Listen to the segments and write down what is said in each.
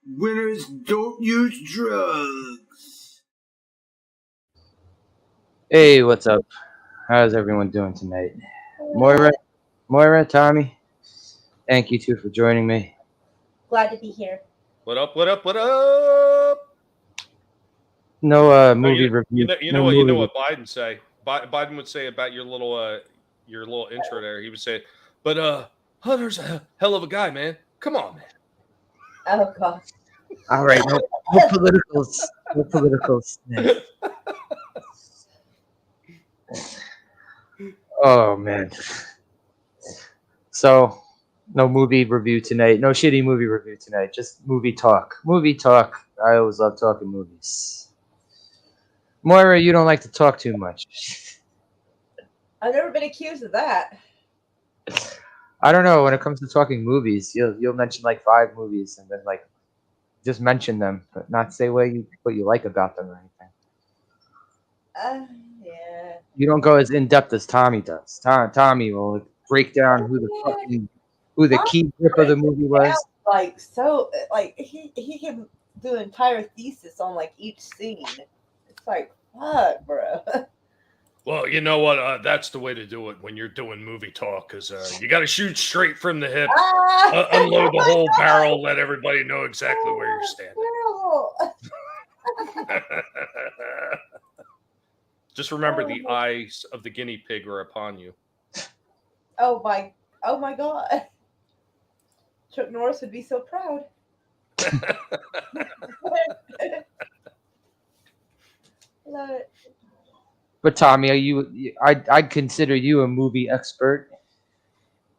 Winners don't use drugs. Hey, what's up? How's everyone doing tonight? Moira, Tommy, thank you two for joining me. Glad to be here. What up? What up? What up? No movie review. You know what Biden say? Biden would say about your little intro there. He would say, "But Hunter's a hell of a guy, man. Come on, man." Oh God. All right, no politicals. No politicals. Oh man. So, no movie review tonight. No shitty movie review tonight. Just movie talk. Movie talk. I always love talking movies. Moira, you don't like to talk too much. I've never been accused of that. I don't know. When it comes to talking movies, you'll mention like 5 movies and then like just mention them, but not say what you like about them or anything. Yeah. You don't go as in depth as Tommy does. Tommy will break down who the key grip of the movie was. Like so, like he can do an entire thesis on like each scene. It's like fuck, bro. Well, you know what? That's the way to do it when you're doing movie talk, because you got to shoot straight from the hip, unload the whole barrel, let everybody know exactly where you're standing. Just remember, the eyes of the guinea pig are upon you. Oh my God. Chuck Norris would be so proud. Love it. But Tommy, I'd consider you a movie expert.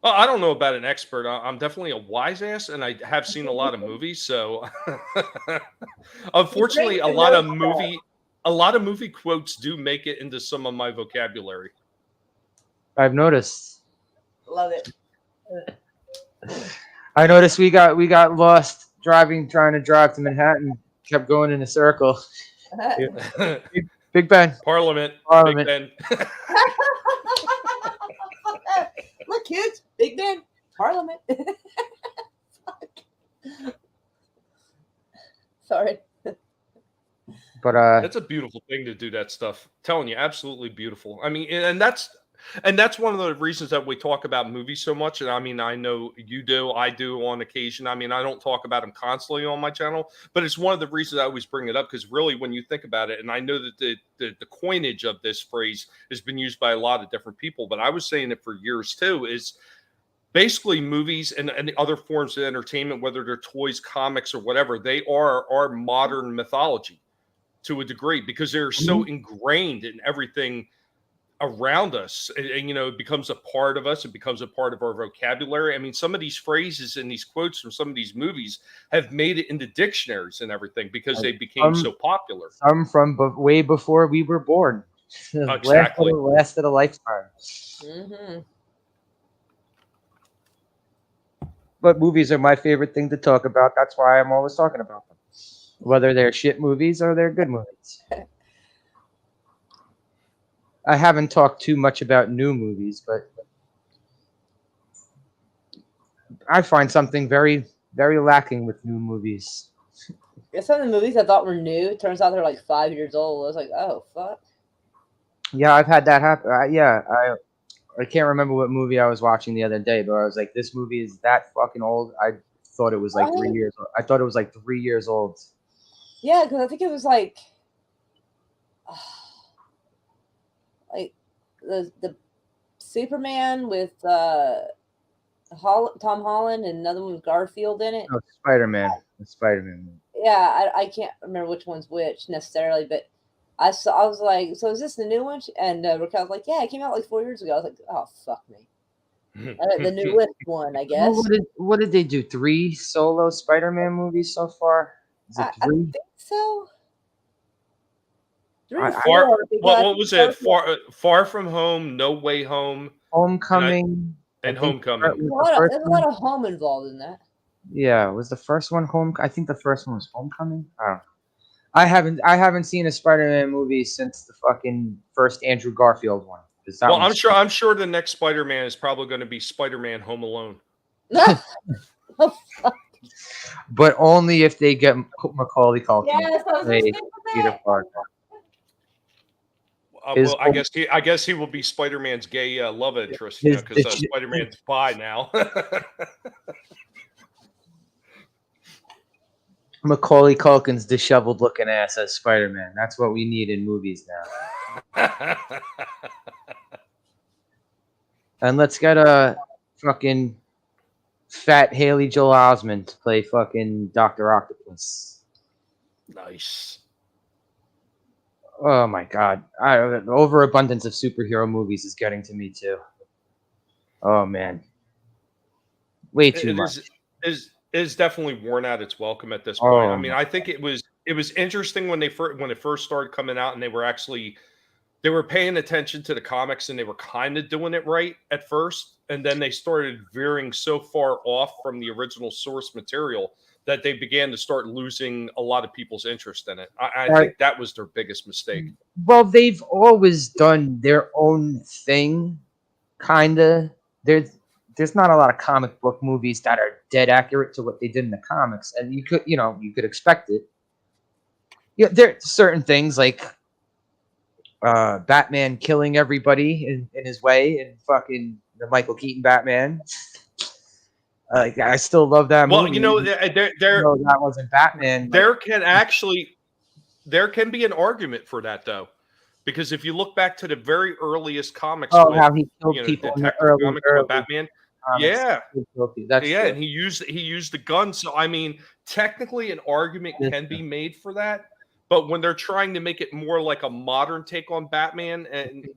Well, I don't know about an expert. I'm definitely a wise ass, and I have seen a lot of movies. So, unfortunately, a lot of movie quotes do make it into some of my vocabulary. I've noticed. Love it. I noticed we got lost trying to drive to Manhattan. Kept going in a circle. Big Ben. Parliament. Big Ben. Look, kids. Big Ben. Parliament. Sorry. But that's a beautiful thing to do that stuff. I'm telling you, absolutely beautiful. I mean, and that's one of the reasons that we talk about movies so much. And I mean, I know you do, I do on occasion. I mean, I don't talk about them constantly on my channel, but it's one of the reasons I always bring it up, because really, when you think about it, and I know that the coinage of this phrase has been used by a lot of different people, but I was saying it for years too, is basically movies and the other forms of entertainment, whether they're toys, comics, or whatever, they are modern mythology to a degree, because they're so ingrained in everything around us, and it becomes a part of us. It becomes a part of our vocabulary. I mean, some of these phrases and these quotes from some of these movies have made it into dictionaries and everything because they became so popular. Some from way before we were born. Exactly. Lasted a lifetime. Mm-hmm. But movies are my favorite thing to talk about. That's why I'm always talking about them, whether they're shit movies or they're good movies. I haven't talked too much about new movies, but I find something very, very lacking with new movies. Some of the movies I thought were new, it turns out they're like 5 years old. I was like, oh, fuck. Yeah, I've had that happen. I can't remember what movie I was watching the other day, but I was like, this movie is that fucking old. I thought it was like 3 years old. I thought it was like 3 years old. Yeah, because I think it was like the Superman with Tom Holland and another one with Garfield in it. Oh, Spider-Man. The Spider-Man. Yeah, I can't remember which one's which necessarily, but I was like, so is this the new one? And Raquel was like, yeah, it came out like 4 years ago. I was like, oh, fuck me. The newest one, I guess. Well, what did they do? 3 solo Spider-Man movies so far? Is it 3? I think so. What was it? Far From Home, No Way Home, Homecoming, and Homecoming. There's a lot of home involved in that. Yeah, was the first one Home? I think the first one was Homecoming. I haven't seen a Spider-Man movie since the fucking first Andrew Garfield one. Well, I'm sure the next Spider-Man is probably going to be Spider-Man Home Alone. but only if they get Macaulay Culkin Yes, I to was play listening to Peter that. Parker. Well, I guess he will be Spider-Man's gay love interest, because Spider-Man's bi now. Macaulay Culkin's disheveled looking ass as Spider-Man. That's what we need in movies now. And let's get a fucking fat Haley Joel Osment to play fucking Dr. Octopus. Nice. Oh my god. The overabundance of superhero movies is getting to me too. Oh man. Way too much. Is definitely worn out its welcome at this point. I mean, Oh. I think it was interesting when it first started coming out, and they were paying attention to the comics, and they were kind of doing it right at first, and then they started veering so far off from the original source material that they began to start losing a lot of people's interest in it. I think that was their biggest mistake. Well, they've always done their own thing, kinda. There's not a lot of comic book movies that are dead accurate to what they did in the comics, and you could expect it. Yeah, there are certain things like Batman killing everybody in his way, and fucking the Michael Keaton Batman. I still love that movie. Well, that wasn't Batman. There can be an argument for that though, because if you look back to the very earliest comics, how he killed people in the early with Batman, and he used the gun. So I mean, technically, an argument can be made for that. But when they're trying to make it more like a modern take on Batman, and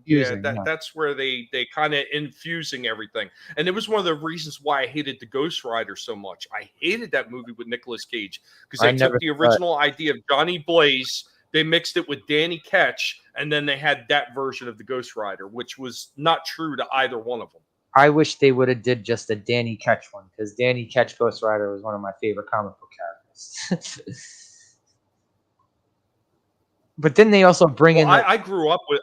that's where they kind of infusing everything. And it was one of the reasons why I hated the Ghost Rider so much. I hated that movie with Nicolas Cage because they took the original idea of Johnny Blaze, they mixed it with Danny Ketch, and then they had that version of the Ghost Rider, which was not true to either one of them. I wish they would have did just a Danny Ketch one, because Danny Ketch Ghost Rider was one of my favorite comic book characters. But didn't they also bring in? I grew up with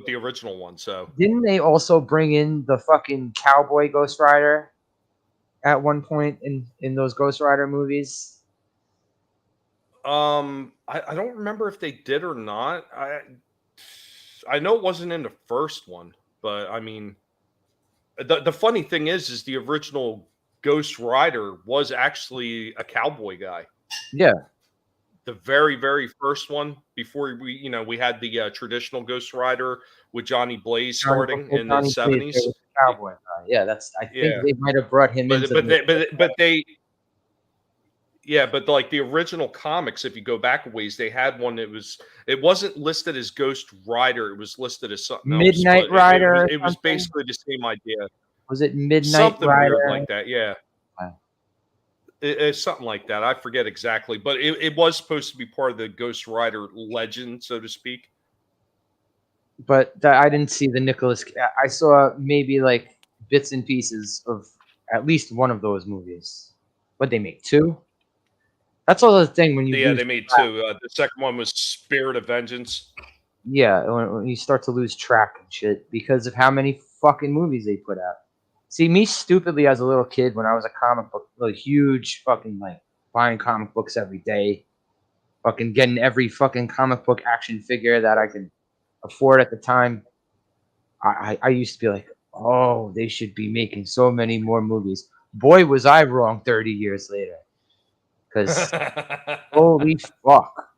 the original one. So didn't they also bring in the fucking cowboy Ghost Rider at one point in those Ghost Rider movies? I don't remember if they did or not. I know it wasn't in the first one, but I mean, the funny thing is the original Ghost Rider was actually a cowboy guy. Yeah. The very, very first one before we had the traditional Ghost Rider with Johnny Blaze starting in the 70s. Cowboy. I think they might have brought him in. But like the original comics, if you go back a ways, they had one that it wasn't listed as Ghost Rider, it was listed as something else. Midnight Rider. It was basically the same idea. Was it Midnight something Rider? Weird like that? Yeah. It's something like that. I forget exactly, but it was supposed to be part of the Ghost Rider legend, so to speak. But I didn't see the Nicolas. I saw maybe like bits and pieces of at least one of those movies. But they make two. That's all the thing when you. Yeah, they made two. The second one was Spirit of Vengeance. Yeah, when you start to lose track and shit because of how many fucking movies they put out. See, me stupidly as a little kid when I was a comic book, like huge fucking like buying comic books every day, fucking getting every fucking comic book action figure that I could afford at the time. I used to be like, oh, they should be making so many more movies. Boy, was I wrong 30 years later. Because holy fuck.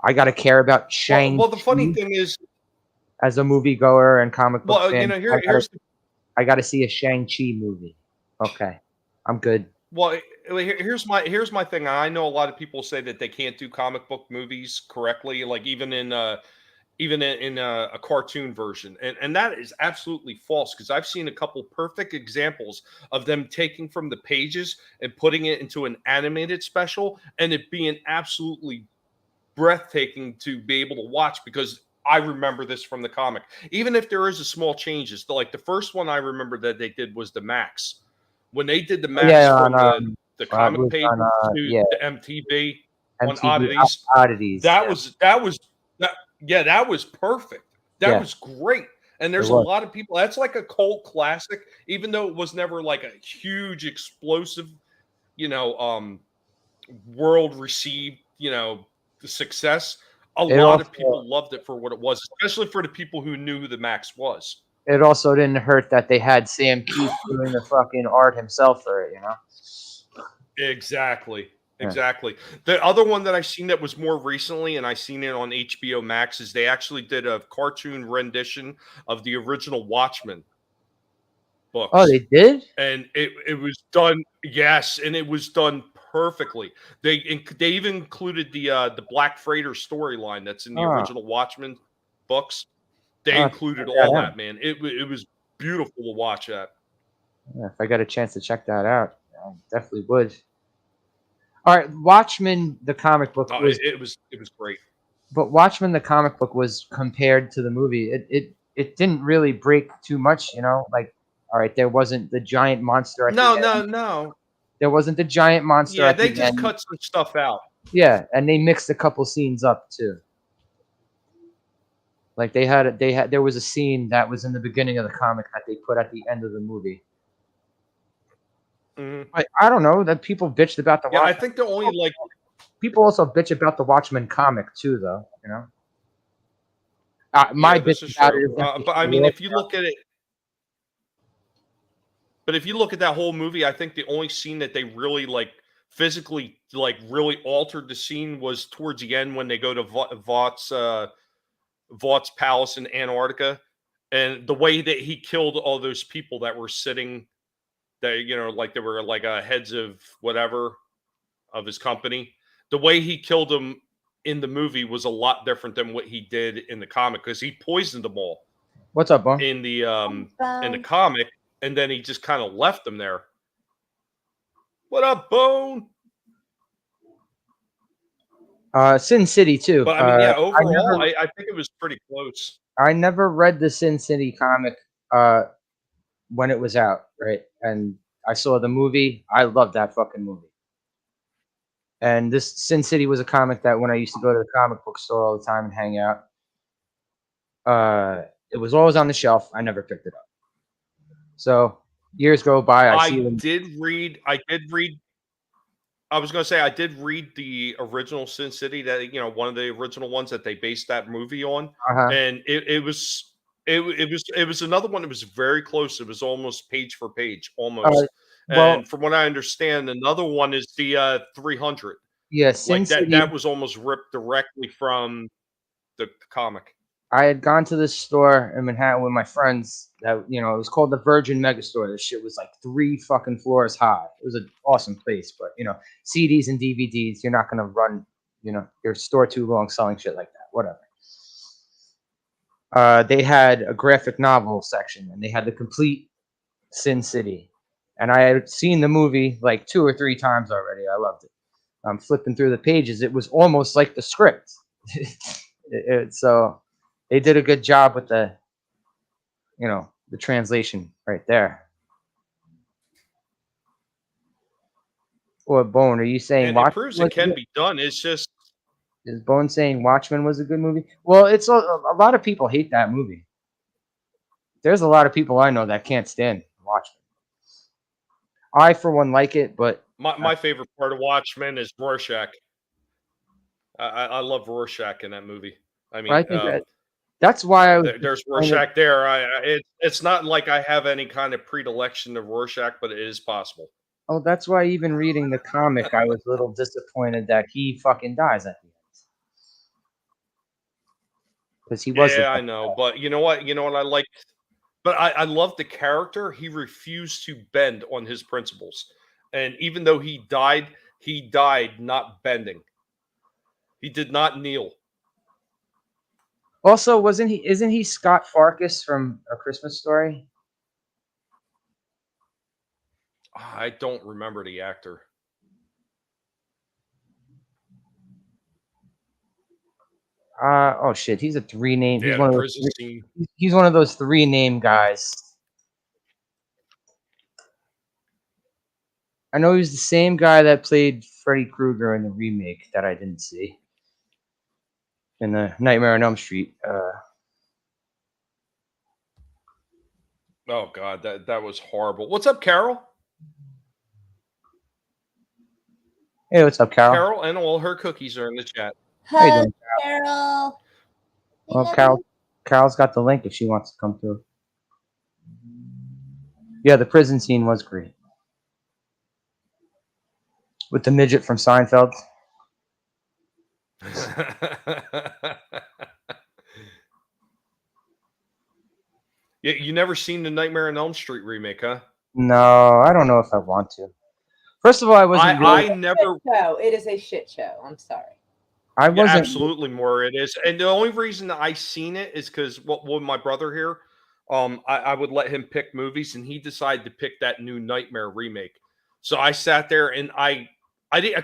I got to care about Shang-Chi. Well, the funny thing is, as a moviegoer and comic book fan, I got to see a Shang-Chi movie. Okay, I'm good. Well, here's my thing. I know a lot of people say that they can't do comic book movies correctly, like even in a cartoon version, and that is absolutely false because I've seen a couple perfect examples of them taking from the pages and putting it into an animated special, and it being absolutely breathtaking to be able to watch because I remember this from the comic. Even if there is a small changes, like the first one I remember that they did was the Max. When they did the Max from the comic page to the MTV on Oddities. That was perfect. That was great. And there's a lot of people. That's like a cult classic, even though it was never like a huge explosive you know, world received, the success, a It lot of also people loved it for what it was, especially for the people who knew who the Max was. it also didn't hurt that they had Sam Keith doing the fucking art himself for it, you know? Exactly. Yeah. Exactly. The other one that I seen that was more recently, and I seen it on HBO Max, is they actually did a cartoon rendition of the original Watchmen Oh, books. they did? And it was done, yes, and it was done perfectly. They even included the Black Freighter storyline that's in the Oh, original Watchmen books. They I'll have to included check all that out. that, man. It was beautiful to watch that. Yeah, if I got a chance to check that out, I definitely would. All right, Watchmen, the comic book was, It was great. but Watchmen, the comic book was compared to the movie. It didn't really break too much, you know. Like, all right, there wasn't the giant monster at the No, no, end. no. There wasn't the giant monster Yeah, at they the just end. cut some stuff out. Yeah, and they mixed a couple scenes up too. Like there was a scene that was in the beginning of the comic that they put at the end of the movie. Mhm. I don't know that people bitched about the Yeah, I Watchmen. think the only like People also bitch about the Watchmen comic too, though. You know, my yeah, bitch this is about it true. is that they But I should mean, have. if you look at it, but if you look at that whole movie, I think the only scene that they really like physically like really altered the scene was towards the end when they go to Vaught's palace in Antarctica, and the way that he killed all those people that were sitting, that like they were like heads of whatever of his company. The way he killed them in the movie was a lot different than what he did in the comic, because he poisoned them all What's up, Bone? in the Bone. comic, and then he just kind of left them there. What up, Bone? Sin City too. But I mean, yeah, overall, I think it was pretty close. I never read the Sin City comic when it was out, right? And I saw the movie. I loved that fucking movie. And this Sin City was a comic that when I used to go to the comic book store all the time and hang out, it was always on the shelf. I never picked it up. So years go by. I see them. I did read. I was going to say I did read the original Sin City, that one of the original ones that they based that movie on, Uh-huh. and it was another one that was very close. It was almost page for page, Uh, almost. well, And from what I understand, another one is the 300. yeah, Sin Like City. that was almost ripped directly from the comic. I had gone to this store in Manhattan with my friends that it was called the Virgin Megastore. This shit was like 3 fucking floors high. It was an awesome place, but CDs and DVDs, you're not gonna run, your store too long selling shit like that. Whatever. They had a graphic novel section, and they had the complete Sin City, and I had seen the movie like 2 or 3 times already. I loved it. I'm flipping through the pages. It was almost like the script. So they did a good job with the translation right there. Or Bone, are you saying It Watchmen proves was it a can good? be done. It's just Is Bone saying Watchmen was a good movie? Well, it's a lot of people hate that movie. There's a lot of people I know that can't stand Watchmen. I, for one, like it, but my favorite part of Watchmen is Rorschach. I love Rorschach in that movie. I I mean, think that's why I was there's disappointed. Rorschach there. It's not like I have any kind of predilection to Rorschach, but it is possible. Oh, that's why even reading the comic, I was a little disappointed that he fucking dies at the end because he was the Yeah, I best. know, but you know what? You know what I like? But I love the character. He refused to bend on his principles, and even though he died not bending. He did not kneel. Also, isn't he Scott Farkas from A Christmas Story? I don't remember the actor. Oh shit, he's a 3 name. He's Yeah, the one of those. prison scene. He's one of those 3 name guys. I know he's the same guy that played Freddy Krueger in the remake that I didn't see in the Nightmare on Elm Street. Oh God, that was horrible. What's up, Carol? Hey, what's up, Carol? Carol and all her cookies are in the chat. How you Hug, doing? Carol. We Well, love you. Carol's got the link if she wants to come through. Yeah, the prison scene was great. With the midget from Seinfeld. Yeah, you never seen the Nightmare on Elm Street remake, huh? No, I don't know if I want to. First of all, I wasn't really. I never. Show. It is a shit show. I'm sorry. I Yeah, wasn't. absolutely more it is. And the only reason that I seen it is because with my brother here, I would let him pick movies, and he decided to pick that new Nightmare remake. So I sat there and I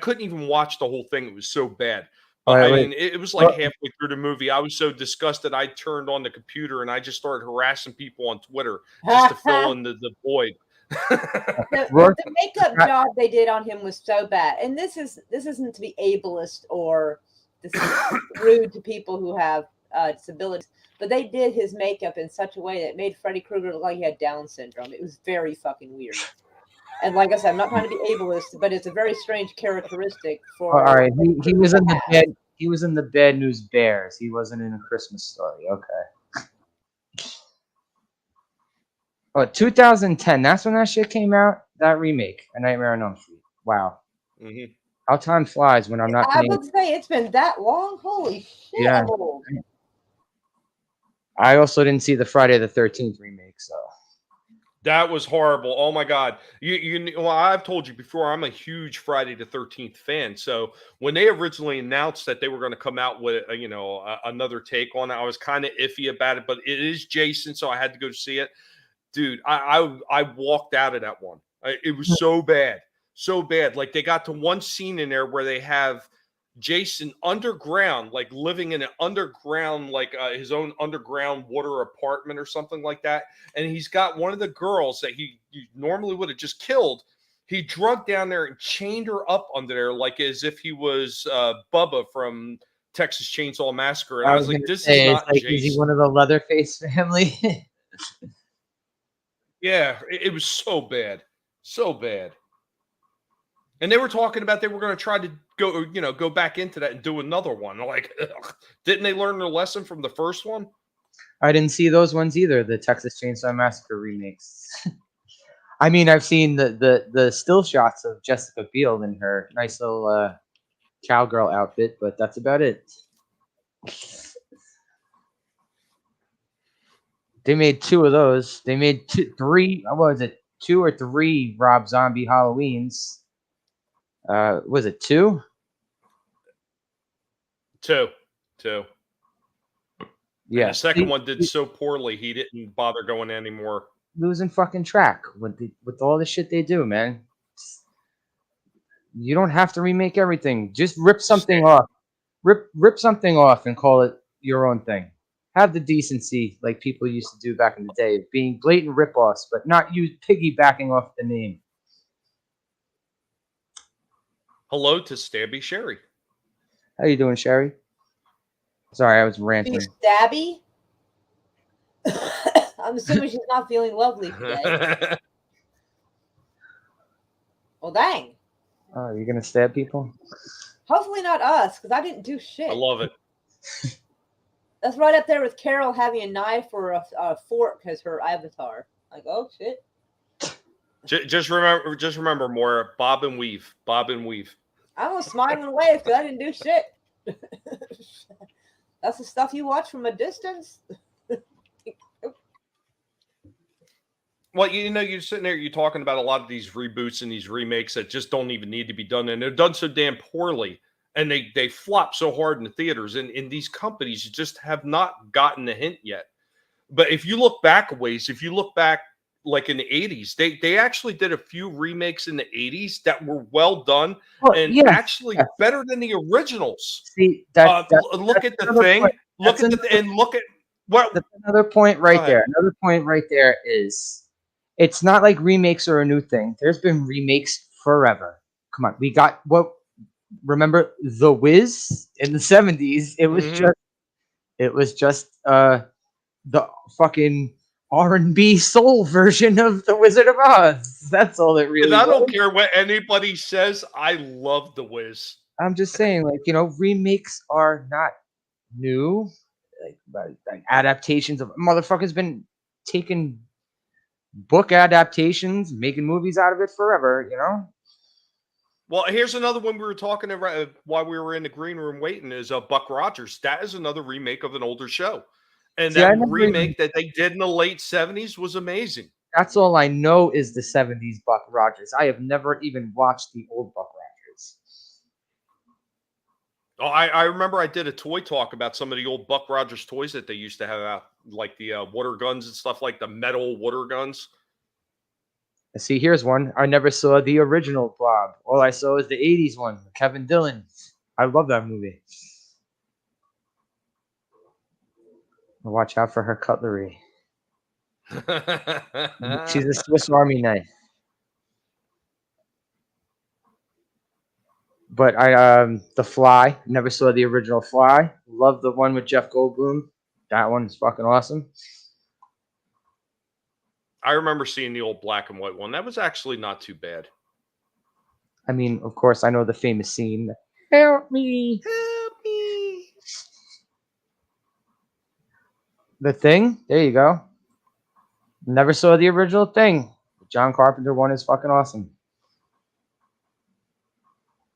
couldn't even watch the whole thing. It was so bad. But I mean, it was like halfway through the movie. I was so disgusted. I turned on the computer and I just started harassing people on Twitter just to fill in the void. The makeup job they did on him was so bad. And this isn't to be ableist or this is rude to people who have disabilities, but they did his makeup in such a way that made Freddy Krueger look like he had Down syndrome. It was very fucking weird. And like I said, I'm not trying to be ableist, but it's a very strange characteristic for. All right, he was in the bad. He was in the Bad News Bears. He wasn't in A Christmas Story. Okay. Oh, 2010. That's when that shit came out. That remake, A Nightmare on Elm Street. Wow. Mm-hmm. How time flies when I'm not. I would say it's been that long. Holy shit! Yeah. I'm old. I also didn't see the Friday the 13th remake, so. That was horrible. Oh my God. Well, I've told you before, I'm a huge Friday the 13th fan. So when they originally announced that they were going to come out with, another take on it, I was kind of iffy about it, but it is Jason. So I had to go see it. Dude, I walked out of that one. It was so bad. So bad. Like they got to one scene in there where they have Jason underground, like living in an underground, like his own underground water apartment or something like that. And he's got one of the girls that he normally would have just killed. He drugged down there and chained her up under there, like as if he was Bubba from Texas Chainsaw Massacre. And I was like, this is not Jason. Is he one of the Leatherface family? Yeah, it was so bad. So bad. And they were talking about they were going to try to go back into that and do another one. Like, didn't they learn their lesson from the first one? I didn't see those ones either. The Texas Chainsaw Massacre remakes. I mean, I've seen the still shots of Jessica Biel in her nice little cowgirl outfit, but that's about it. They made two of those. They made three. What was it? 2 or 3 Rob Zombie Halloweens. Was it 2? 2. Yeah. And the second one did so poorly, he didn't bother going anymore. Losing fucking track with all the shit they do, man. You don't have to remake everything. Just rip something off. Rip something off and call it your own thing. Have the decency like people used to do back in the day, of being blatant rip-offs, but not you piggybacking off the name. Hello to Stabby Sherry. How you doing, Sherry? Sorry, I was ranting. Stabby? I'm assuming she's not feeling lovely today. Well, dang. Oh, you're gonna stab people? Hopefully not us, because I didn't do shit. I love it. That's right up there with Carol having a knife or a fork as her avatar. Like, oh shit. Just remember, Maura, bob and weave. I'm gonna smile and wave because I didn't do shit. That's the stuff you watch from a distance. Well, you're sitting there, you're talking about a lot of these reboots and these remakes that just don't even need to be done, and they're done so damn poorly, and they flop so hard in the theaters, and these companies just have not gotten the hint yet. But if you look back a ways, like in the 80s, they actually did a few remakes in the 80s that were well done actually better than the originals. See, look at the thing. Point. Look at what. That's another point right there. Another point right there is it's not like remakes are a new thing. There's been remakes forever. Come on, we got what? Remember The Wiz in the 70s? It was just the fucking R&B soul version of The Wizard of Oz. That's all it really And I don't was. care what anybody says. I love The Wiz. I'm just saying, like, remakes are not new. Like adaptations of motherfuckers been taking book adaptations, making movies out of it forever. Well, here's another one we were talking about while we were in the green room waiting is Buck Rogers. That is another remake of an older show. And See, I that never even, remake that they did in the late 70s was amazing. that's all I know is the 70s Buck Rogers. I have never even watched the old Buck Rogers. Oh, I remember I did a toy talk about some of the old Buck Rogers toys that they used to have out, like the water guns and stuff, like the metal water guns. See, here's one. I never saw the original Bob. All I saw is the 80s one, Kevin Dillon. I love that movie. Watch out for her cutlery. She's a Swiss Army knife. But The Fly. Never saw the original Fly. Love the one with Jeff Goldblum. That one's fucking awesome. I remember seeing the old black and white one. That was actually not too bad. I mean, of course, I know the famous scene. Help me. Help me. The Thing. There you go. Never saw the original Thing. John Carpenter one is fucking awesome.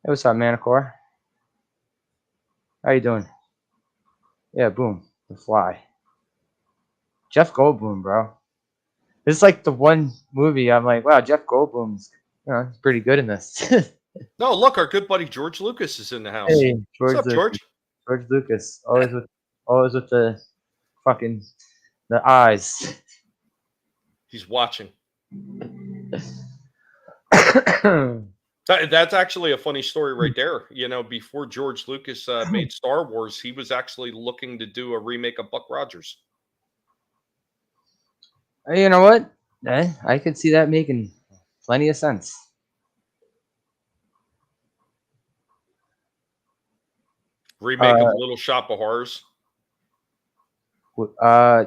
Hey, what's up, Manicore? How you doing? Yeah, boom. The Fly. Jeff Goldblum, bro. This is like the one movie I'm like, wow, Jeff Goldblum's, he's pretty good in this. No, look, our good buddy George Lucas is in the house. Hey, What's up, Lucas. George? George Lucas, always with the fucking the eyes. He's watching. That's actually a funny story right there. Before George Lucas made Star Wars, he was actually looking to do a remake of Buck Rogers. You know what? I could see that making plenty of sense. Remake of Little Shop of Horrors.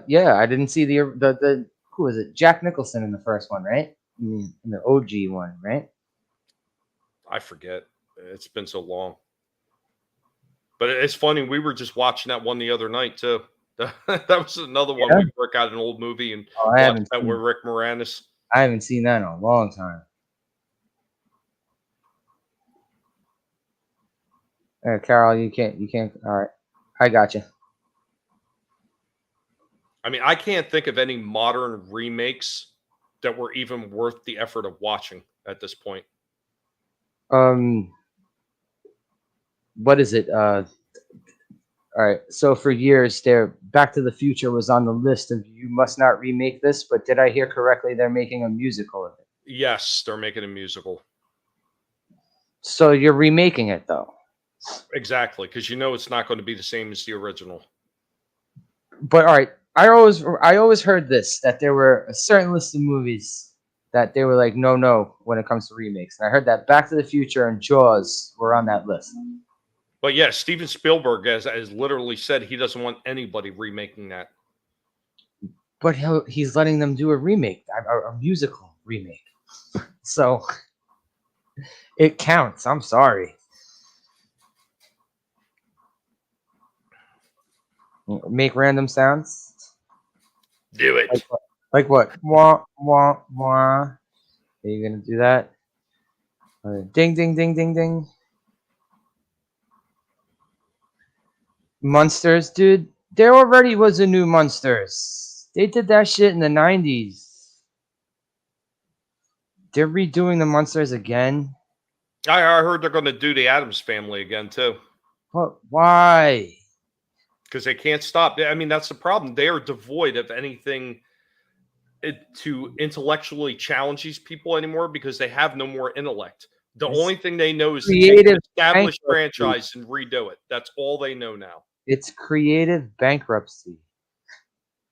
Yeah, I didn't see the who was it? Jack Nicholson in the first one, right? In the OG one, right? I forget. It's been so long. But it's funny. We were just watching that one the other night too. That was another one. Yeah? We broke out an old movie and I watched that with Rick Moranis. I haven't seen that in a long time. Carol, you can't. All right, I got you. I mean, I can't think of any modern remakes that were even worth the effort of watching at this point. What is it? All right. So for years, Back to the Future was on the list of you must not remake this. But did I hear correctly? They're making a musical of it. Yes, they're making a musical. So you're remaking it, though. Exactly, because it's not going to be the same as the original. But all right, I always heard this, that there were a certain list of movies that they were like no when it comes to remakes. And I heard that Back to the Future and Jaws were on that list. But yeah, Steven Spielberg has literally said he doesn't want anybody remaking that. But he's letting them do a remake, a musical remake. So it counts. I'm sorry. Make random sounds. Do it. Like what? Wah, wah, wah. Are you going to do that? Ding, ding, ding, ding, ding. Monsters, dude. There already was a new Monsters. They did that shit in the 90s. They're redoing the Monsters again. I heard they're going to do the Addams Family again, too. But why? Because they can't stop. I mean, that's the problem. They are devoid of anything to intellectually challenge these people anymore because they have no more intellect. The only thing they know is to take an established franchise and redo it. That's all they know now. It's creative bankruptcy.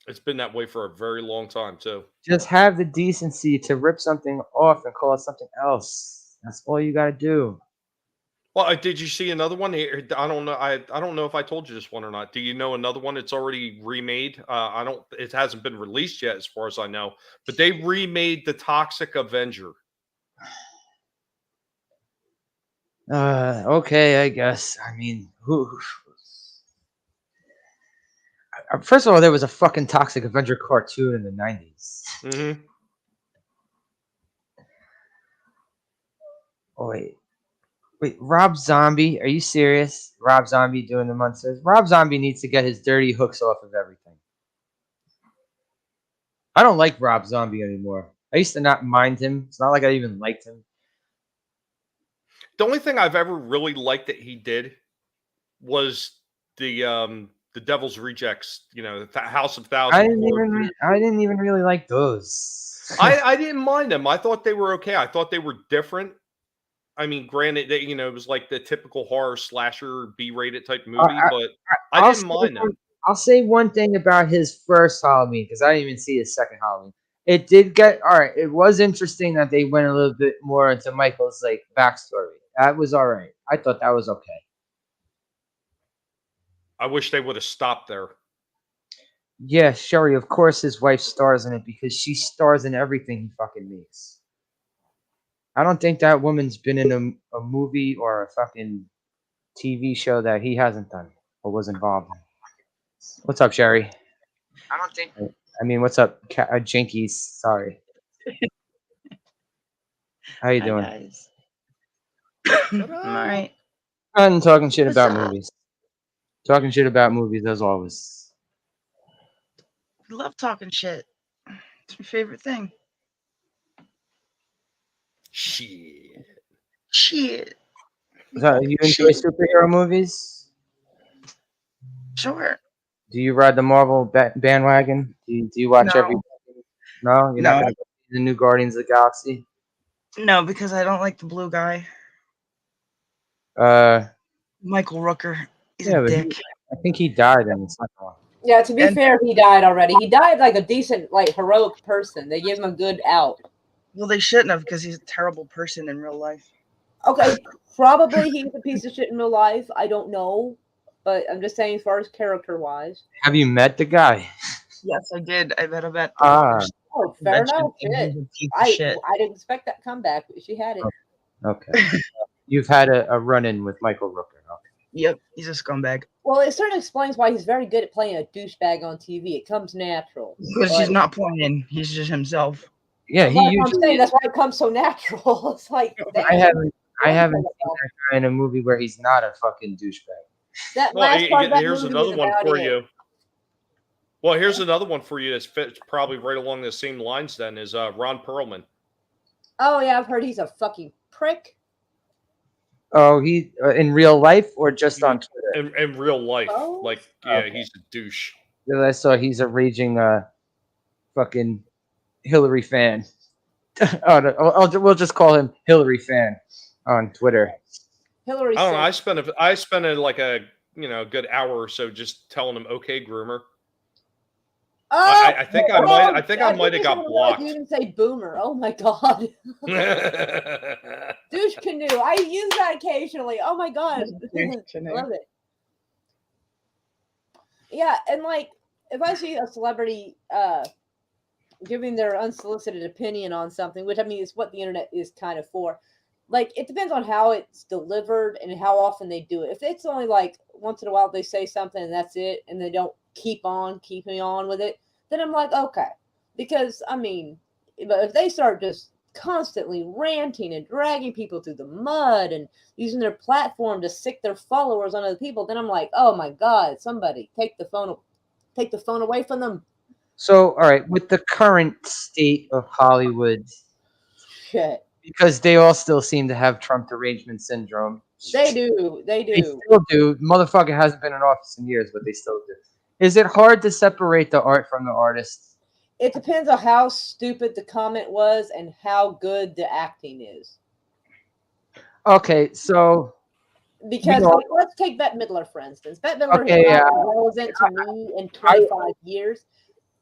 It's been that way for a very long time, too. Just have the decency to rip something off and call it something else. That's all you got to do. Well, did you see another one here? I don't know. I don't know if I told you this one or not. Do you know another one? It's already remade. I don't. It hasn't been released yet, as far as I know. But they remade the Toxic Avenger. Okay, I guess. I mean, who? First of all, there was a fucking Toxic Avenger cartoon in the 90s. Mm-hmm. Oh, wait, Rob Zombie? Are you serious? Rob Zombie doing the monsters? Rob Zombie needs to get his dirty hooks off of everything. I don't like Rob Zombie anymore. I used to not mind him. It's not like I even liked him. The only thing I've ever really liked that he did was the Devil's Rejects. You know, the House of Thousand Corpses. I didn't even really like those. I didn't mind them. I thought they were okay. I thought they were different. I mean, granted, that it was like the typical horror slasher B-rated type movie, but I didn't mind them. I'll say one thing about his first Halloween, because I didn't even see his second Halloween. It did get all right. It was interesting that they went a little bit more into Michael's like backstory. That was all right. I thought that was okay. I wish they would have stopped there. Yeah, Sherry, of course his wife stars in it because she stars in everything he fucking makes. I don't think that woman's been in a movie or a fucking TV show that he hasn't done or was involved in. What's up, Sherry? I don't think. I mean, what's up, Jinkies? Sorry. How you doing? Guys. I'm alright. I'm talking shit What's about up? movies. Talking shit about movies as always. I love talking shit. It's my favorite thing. Shit. Shit. So, you enjoy superhero movies? Sure. Do you ride the Marvel bandwagon? Do you watch No. every? No, you're not gonna go see the new Guardians of the Galaxy. No, because I don't like the blue guy. Michael Rooker. He's a but dick. I think he died in the second one. Yeah, to be fair, he died already. He died like a decent, like heroic person. They gave him a good out. Well, they shouldn't have because he's a terrible person in real life. Okay, probably he's a piece of shit in real life. I don't know, but I'm just saying, as far as character-wise. Have you met the guy? Yes, I did. I bet about Oh, fair mentioned enough. that he's Shit. a piece of shit. I didn't expect that comeback, but she had it. Okay. You've had a run-in with Michael Rooker. Okay. Yep, he's a scumbag. Well, it certainly explains why he's very good at playing a douchebag on TV. It comes natural. Because he's not playing. He's just himself. Yeah, I'm saying that's why it comes so natural. It's like I haven't seen that guy in a movie where he's not a fucking douchebag. That Well, last part of that here's movie another was one about for it. you. Well, here's another one for you that's fits probably right along the same lines. Then is Ron Perlman. Oh yeah, I've heard he's a fucking prick. Oh, he in real life or just on Twitter? In real life, Oh. like he's a douche. Because I saw he's a raging fucking Hillary fan. We'll just call him Hillary fan on Twitter. Hillary. I don't know. I spent like a good hour or so just telling him, "Okay, groomer." Oh, I think I might have got blocked. You didn't say boomer. Oh my god. Douche canoe. I use that occasionally. Oh my god. Love it. Yeah, and like if I see a celebrity giving their unsolicited opinion on something, which I mean is what the internet is kind of for. Like it depends on how it's delivered and how often they do it. If it's only like once in a while they say something and that's it, and they don't keeping on with it, then I'm like, okay. Because I mean, but if they start just constantly ranting and dragging people through the mud and using their platform to sick their followers on other people, then I'm like, oh my god, somebody take the phone away from them. So, all right, with the current state of Hollywood, shit, because they all still seem to have Trump derangement syndrome. They do. They still do. Motherfucker hasn't been in office in years, but they still do. Is it hard to separate the art from the artist? It depends on how stupid the comment was and how good the acting is. Okay, so because like, let's take Bette Midler for instance. Bette Midler has not been relevant to me in 25 years,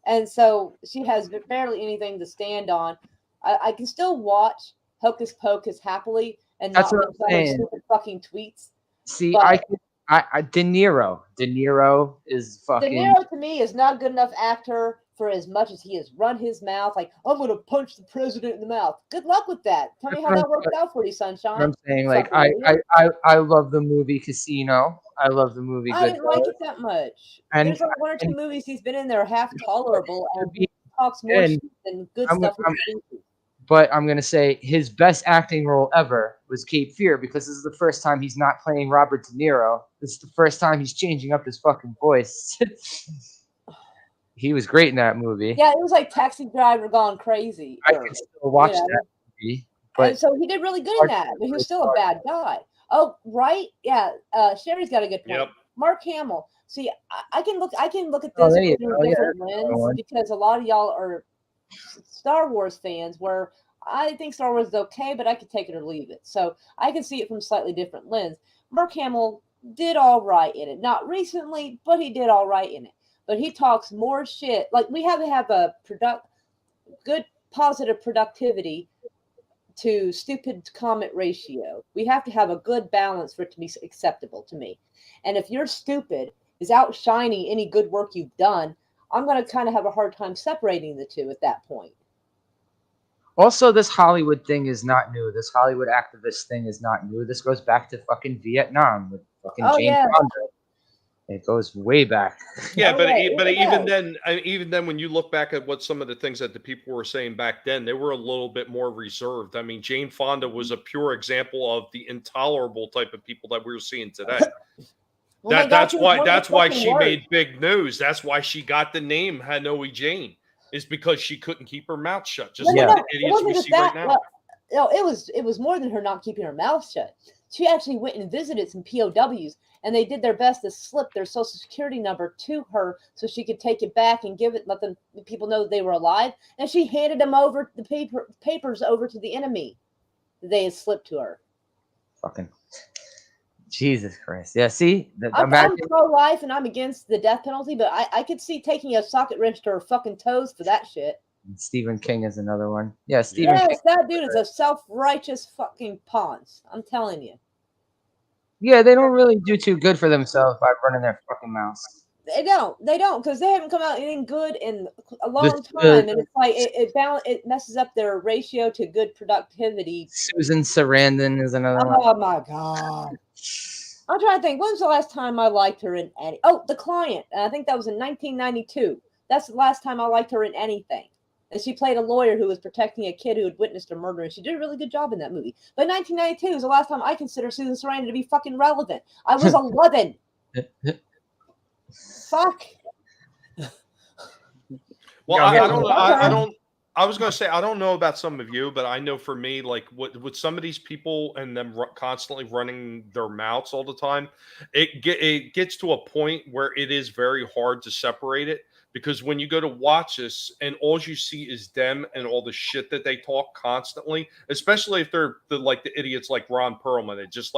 and so she has barely anything to stand on. I can still watch Hocus Pocus happily, and That's not what make I'm other saying. stupid fucking tweets. See, But De Niro. De Niro is De fucking. Niro to me is not a good enough actor for as much as he has run his mouth. Like, I'm gonna punch the president in the mouth. Good luck with that. Tell me how that worked out for you, sunshine. I'm saying, like, Fucking idiot. I love the movie Casino. I love the movie I didn't like Goodfellas. it that much. And There's like one or two and movies he's been in there half tolerable, to and be he talks more and shit than good I'm, stuff. I'm but I'm gonna say his best acting role ever was Cape Fear, because this is the first time he's not playing Robert De Niro. This is the first time he's changing up his fucking voice. He was great in that movie. Yeah, it was like Taxi Driver gone crazy. I can still watch you know. that movie, And but so he did really good in that, but he was still a bad guy. Oh, right, yeah. Sherry's got a good point. Yep. Mark Hamill. See, I can look at Oh, this there you through go. a Yeah, different that's another lens one. because a lot of y'all are Star Wars fans, where I think Star Wars is okay, but I could take it or leave it. So I can see it from a slightly different lens. Mark Hamill did all right in it. Not recently, but he did all right in it. But he talks more shit. Like, we have to have a good positive productivity to stupid comment ratio. We have to have a good balance for it to be acceptable to me. And if your stupid is outshining any good work you've done, I'm going to kind of have a hard time separating the two at that point. Also, this Hollywood thing is not new. This Hollywood activist thing is not new. This goes back to fucking Vietnam with fucking Jane Fonda. It goes way back. Yeah, but even then, when you look back at what some of the things that the people were saying back then, they were a little bit more reserved. I mean, Jane Fonda was a pure example of the intolerable type of people that we're seeing today. That's why she made big news. That's why she got the name Hanoi Jane, is because she couldn't keep her mouth shut. Just like the idiots we see right now. Well, no, it was more than her not keeping her mouth shut. She actually went and visited some POWs, and they did their best to slip their social security number to her so she could take it back and give it, let the people know that they were alive. And she handed them over the papers over to the enemy that they had slipped to her. Fucking Jesus Christ! Yeah, see, I'm pro-life and I'm against the death penalty, but I could see taking a socket wrench to her fucking toes for that shit. Stephen King is another one. Yeah, Stephen King. That dude is a self-righteous fucking ponce. I'm telling you. Yeah, they don't really do too good for themselves by running their fucking mouths. They don't, because they haven't come out anything good in a long time, and it's like it messes up their ratio to good productivity. Susan Sarandon is another one. Oh my god! I'm trying to think. When was the last time I liked her in any? Oh, The Client. And I think that was in 1992. That's the last time I liked her in anything. And she played a lawyer who was protecting a kid who had witnessed a murder, and she did a really good job in that movie. But 1992 is the last time I consider Susan Sarandon to be fucking relevant. I was 11. Fuck. Well, I don't. I was going to say, I don't know about some of you, but I know for me, like with some of these people and them constantly running their mouths all the time, it gets to a point where it is very hard to separate it. Because when you go to watch this and all you see is them and all the shit that they talk constantly, especially if they're the idiots like Ron Perlman, that just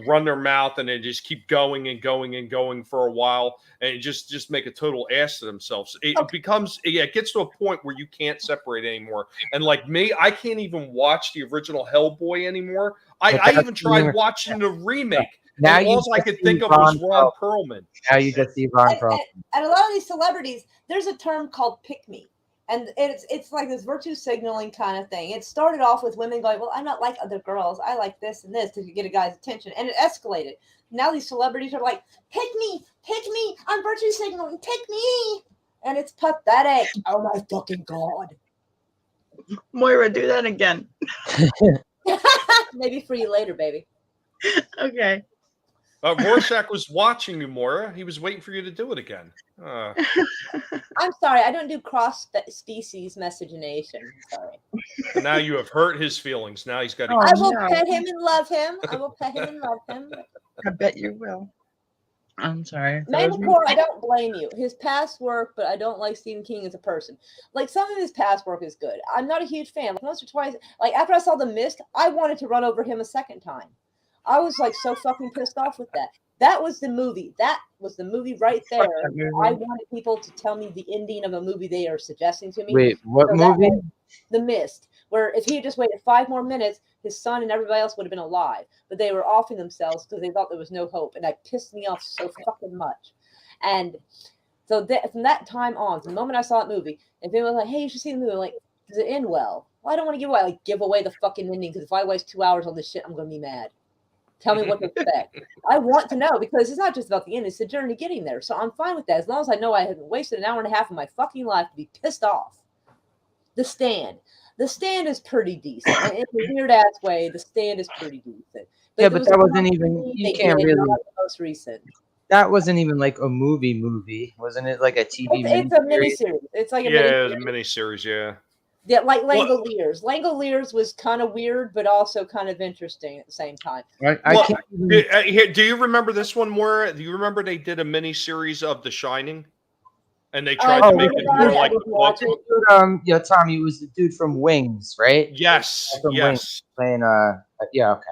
run their mouth and they just keep going and going and going for a while and just make a total ass of themselves. It gets to a point where you can't separate anymore. And like me, I can't even watch the original Hellboy anymore. I even tried watching the remake. Now all I could think of was Ron Perlman. Now you just see Ron Perlman. And a lot of these celebrities, there's a term called pick me. And it's like this virtue signaling kind of thing. It started off with women going, well, I'm not like other girls. I like this and this to get a guy's attention. And it escalated. Now these celebrities are like, pick me. I'm virtue signaling. Pick me. And it's pathetic. Oh, my fucking God. Moira, do that again. Maybe for you later, baby. Okay. Rorschach was watching you, Moira. He was waiting for you to do it again. I'm sorry. I don't do cross-species miscegenation. Sorry. And now you have hurt his feelings. Now he's got to... I will pet him and love him. I bet you will. I'm sorry. Manticore, I don't blame you. His past work, but I don't like Stephen King as a person. Like, some of his past work is good. I'm not a huge fan. Like, once or twice, like, after I saw The Mist, I wanted to run over him a second time. I was like so fucking pissed off with that. That was the movie. That was the movie right there. I wanted people to tell me the ending of a movie they are suggesting to me. Wait, what movie? The Mist. Where if he had just waited 5 more minutes, his son and everybody else would have been alive, but they were offing themselves because they thought there was no hope, and that pissed me off so fucking much. And so from that time on, from the moment I saw that movie, if anyone was like, "Hey, you should see the movie," I'm like, does it end well? Well, I don't want to give away the fucking ending, because if I waste 2 hours on this shit, I'm gonna be mad. Tell me what to expect. I want to know, because it's not just about the end; it's the journey getting there. So I'm fine with that, as long as I know I haven't wasted an hour and a half of my fucking life to be pissed off. The Stand. The Stand is pretty decent. In a weird ass way, The Stand is pretty decent. Yeah, but that wasn't even. You can't really. Not the most recent. That wasn't even like a movie, wasn't it? Like a TV. It's a miniseries. It's like a Yeah, miniseries. it was a miniseries. Yeah. Yeah, like Langoliers. Langoliers was kind of weird, but also kind of interesting at the same time. I can't. Do you remember this one more? Do you remember they did a mini-series of The Shining? And they tried to make it more like the book. Yeah, Tommy, it was the dude from Wings, right? Yes. From Wings, playing, yeah, okay.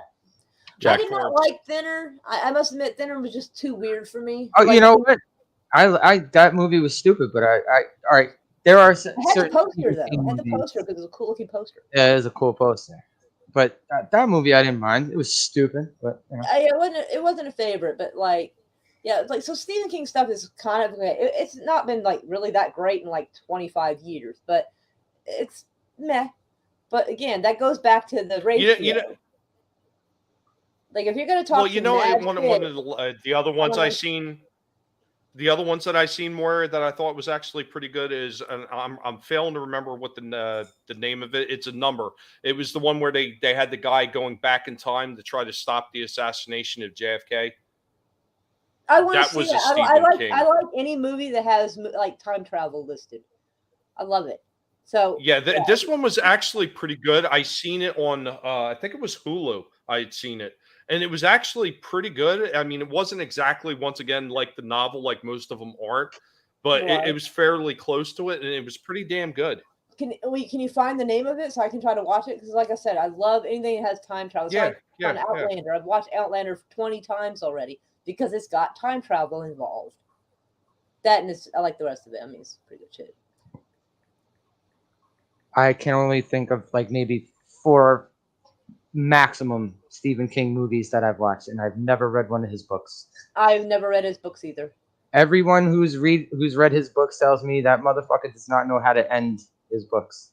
I did not like Thinner. I must admit, Thinner was just too weird for me. Oh, like, you know what? I that movie was stupid, but all right. There are certain. I had the poster though. I had the poster because it was a cool looking poster. Yeah, it was a cool poster. But that movie I didn't mind. It was stupid, but you know. It wasn't a favorite, but like, yeah, like so Stephen King stuff is kind of it's not been like really that great in like 25 years, but it's meh. But again, that goes back to the ratio. You know, like if you're gonna talk, well, you know, one of the other ones I seen. The other ones that I seen more that I thought was actually pretty good is, and I'm failing to remember what the name of it. It's a number. It was the one where they had the guy going back in time to try to stop the assassination of JFK. I want to see it. I like any movie that has like time travel listed. I love it. So yeah, this one was actually pretty good. I seen it on I think it was Hulu. I had seen it. And it was actually pretty good. I mean, it wasn't exactly, once again, like the novel, like most of them aren't, but it was fairly close to it, and it was pretty damn good. Can you find the name of it so I can try to watch it? Because, like I said, I love anything that has time travel. So Outlander. I've watched Outlander 20 times already because it's got time travel involved. That and I like the rest of it. I mean, it's pretty good shit. I can only think of like maybe 4 maximum Stephen King movies that I've watched, and I've never read one of his books. I've never read his books either. Everyone who's read his books tells me that motherfucker does not know how to end his books.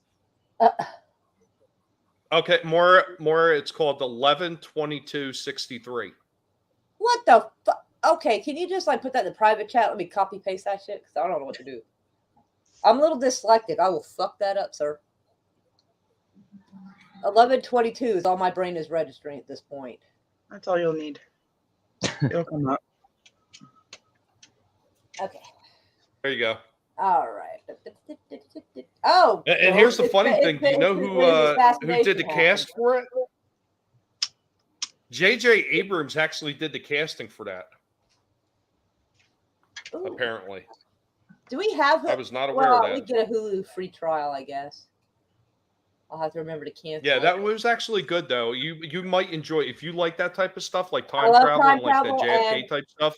Okay, more. It's called 11/22/63. What the fuck? Okay, can you just like put that in the private chat? Let me copy paste that shit because I don't know what to do. I'm a little dyslexic. I will fuck that up, sir. 11/22 is all my brain is registering at this point. That's all you'll need. It'll come up. Okay. There you go. All right. Oh. And here's the funny thing. Do you know who did the cast for it? J.J. Abrams actually did the casting for that. Ooh. Apparently. Do we have? I was not aware of that. We get a Hulu free trial, I guess. I'll have to remember to cancel. Yeah, that was actually good though. You might enjoy if you like that type of stuff, like time travel and like the JFK type stuff.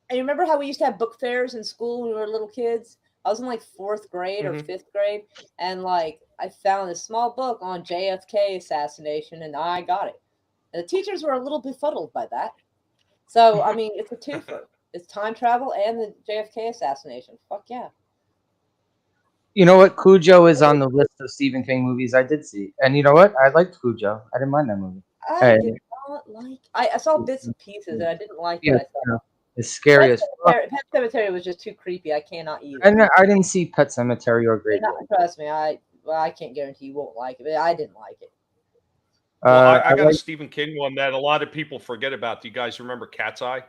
And you remember how we used to have book fairs in school when we were little kids? I was in like 4th grade or 5th grade, and like I found this small book on JFK assassination, and I got it. And the teachers were a little befuddled by that. So I mean, it's a twofer. It's time travel and the JFK assassination. Fuck yeah. You know what? Cujo is on the list of Stephen King movies I did see. And you know what? I liked Cujo. I didn't mind that movie. I did not like I saw bits and pieces and I didn't like it. It's scary as fuck. Pet Sematary was just too creepy. I cannot use it. I didn't see Pet Sematary or Graveyard. Trust me, I can't guarantee you won't like it, but I didn't like it. Well, I got a Stephen King one that a lot of people forget about. Do you guys remember Cat's Eye?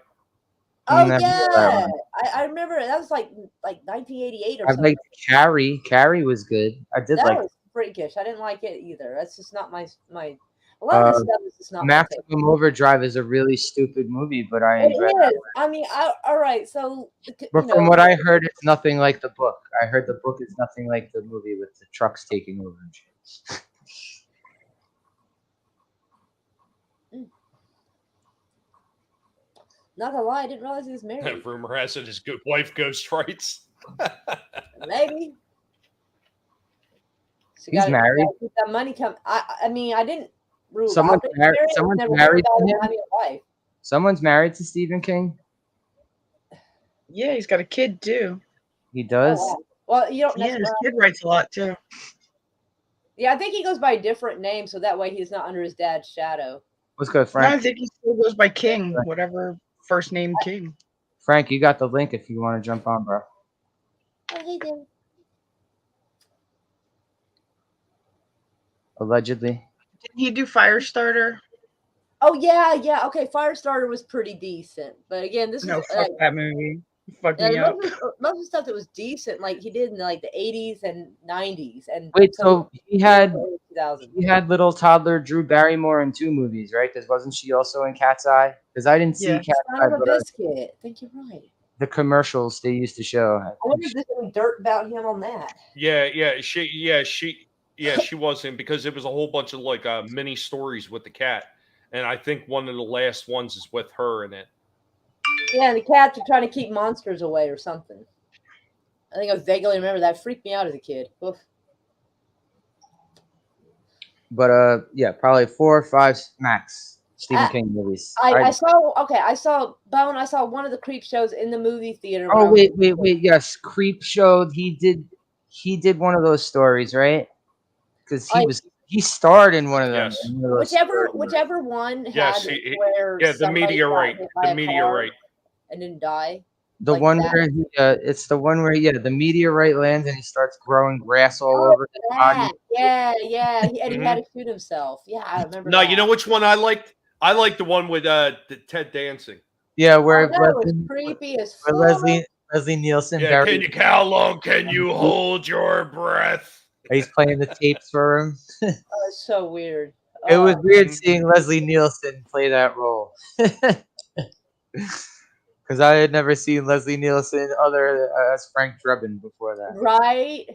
Oh yeah, I remember that was like 1988 or something. I liked Carrie. Carrie was good. I did like. That was freakish. I didn't like it either. That's just not my. A lot of this stuff is just not. Maximum Overdrive is a really stupid movie, but I enjoy it. I mean, all right. So. But from what I heard, it's nothing like the book. I heard the book is nothing like the movie with the trucks taking over and shit. Not gonna lie, I didn't realize he was married. Rumor has it his good wife ghost writes. Maybe. He's married. That money come. I mean, I didn't Rube. Someone's I've been married. married, I've Someone's never heard married about to it in him. my whole life. Someone's married to Stephen King. Yeah, he's got a kid too. He Oh, does. wow. Well, you don't Yeah, his necessarily. kid writes a lot too. Yeah, I think he goes by a different name, so that way he's not under his dad's shadow. What's good, No, I Frank? think he still goes by King, whatever first name King. Frank, you got the link if you want to jump on, bro. Oh, he did. Allegedly. Didn't he do Firestarter? Oh yeah, yeah. Okay, Firestarter was pretty decent, but again, this No, is fuck that movie. Fuck me yeah, up. most of the stuff that was decent, like he did in like the 80s and 90s, and Wait, some so he had early 2000s. little toddler Drew Barrymore in 2 movies, right? Because wasn't she also in Cat's Eye? Because I didn't see Yeah. Cat's Son Eye, of a but biscuit. I think you're right. the commercials they used to show. I wonder if there's any dirt about him on that. She wasn't, because it was a whole bunch of like mini stories with the cat, and I think one of the last ones is with her in it. Yeah, and the cats are trying to keep monsters away or something. I think I vaguely remember that. Freaked me out as a kid. Oof. But yeah, probably 4 or 5 max Stephen King movies. I saw Bone. I saw one of the creep shows in the movie theater. Oh wait, yes, Creep Show. He did one of those stories, right? Because he starred in one of them. Yes. in one of those Whichever one had Yes, where the somebody got meteorite, hit by the a car meteorite. and didn't die. The like one that. where it's the one where the meteorite lands and he starts growing grass all over his body. Yeah. He had to shoot himself. Yeah, I remember. No, that. you know which one I liked? I liked the one with Ted dancing. Yeah, where That was creepy as fuck. Leslie Nielsen. Yeah, how long can you hold your breath? He's playing the tapes for him. Oh, it's so weird. It was weird seeing Leslie Nielsen play that role. Because I had never seen Leslie Nielsen other as Frank Drebin before that. Right?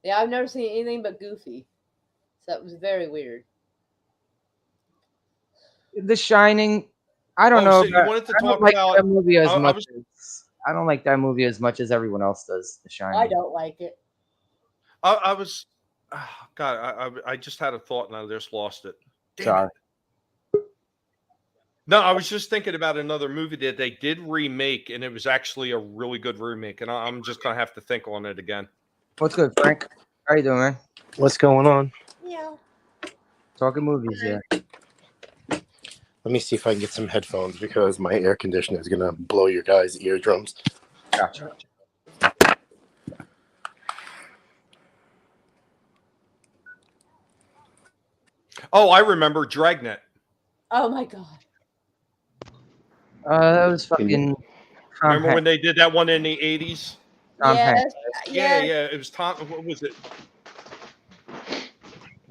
Yeah, I've never seen anything but Goofy. So it was very weird. The Shining, I don't know. So you wanted to talk like about that movie as much I don't like that movie as much as everyone else does. The Shining. I don't like it. I was, God, I just had a thought and I just lost it. Sorry. No, I was just thinking about another movie that they did remake, and it was actually a really good remake, and I'm just gonna have to think on it again. What's good, Frank? How you doing, man? What's going on? Yeah. Talking movies here. Let me see if I can get some headphones because my air conditioner is gonna blow your guys' eardrums. Gotcha. Oh, I remember Dragnet. Oh my god. That was fucking. Remember when they did that one in the 80s? Yes. Yeah. It was Tom. What was it?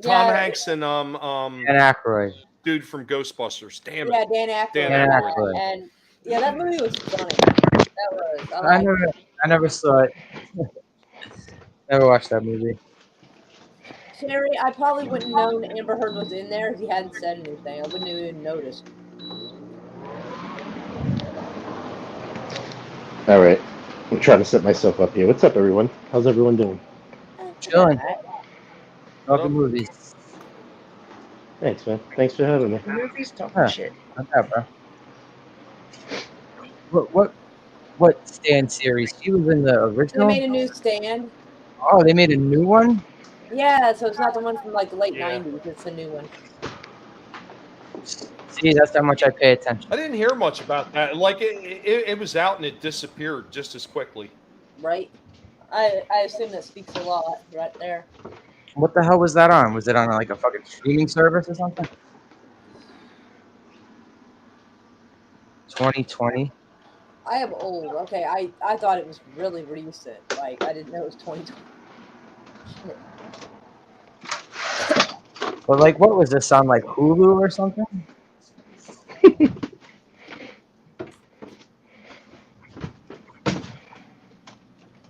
Tom Hanks and Dan Aykroyd. Dude from Ghostbusters. Damn it. Yeah, Dan Aykroyd. Dan Aykroyd. And yeah, that movie was funny. That was. I never saw it. Never watched that movie. Sherry, I probably wouldn't have known Amber Heard was in there if he hadn't said anything. I wouldn't have even noticed. All right, I'm trying to set myself up here. What's up, everyone? How's everyone doing? Chilling. Talking movies. Thanks, man. Thanks for having me. Movies talking shit. Not that, bro. What Stan series? She was in the They original. made a new Stand. Oh, they made a new one. Yeah, so it's not the one from like the late 90s. It's a new one. See, that's how much I pay attention. I didn't hear much about that. Like it was out and it disappeared just as quickly. Right? I assume that speaks a lot right there. What the hell was that on? Was it on like a fucking streaming service or something? 2020. I am old. Okay, I thought it was really recent. Like I didn't know it was 2020. Shit. But like, what was this on? Like Hulu or something?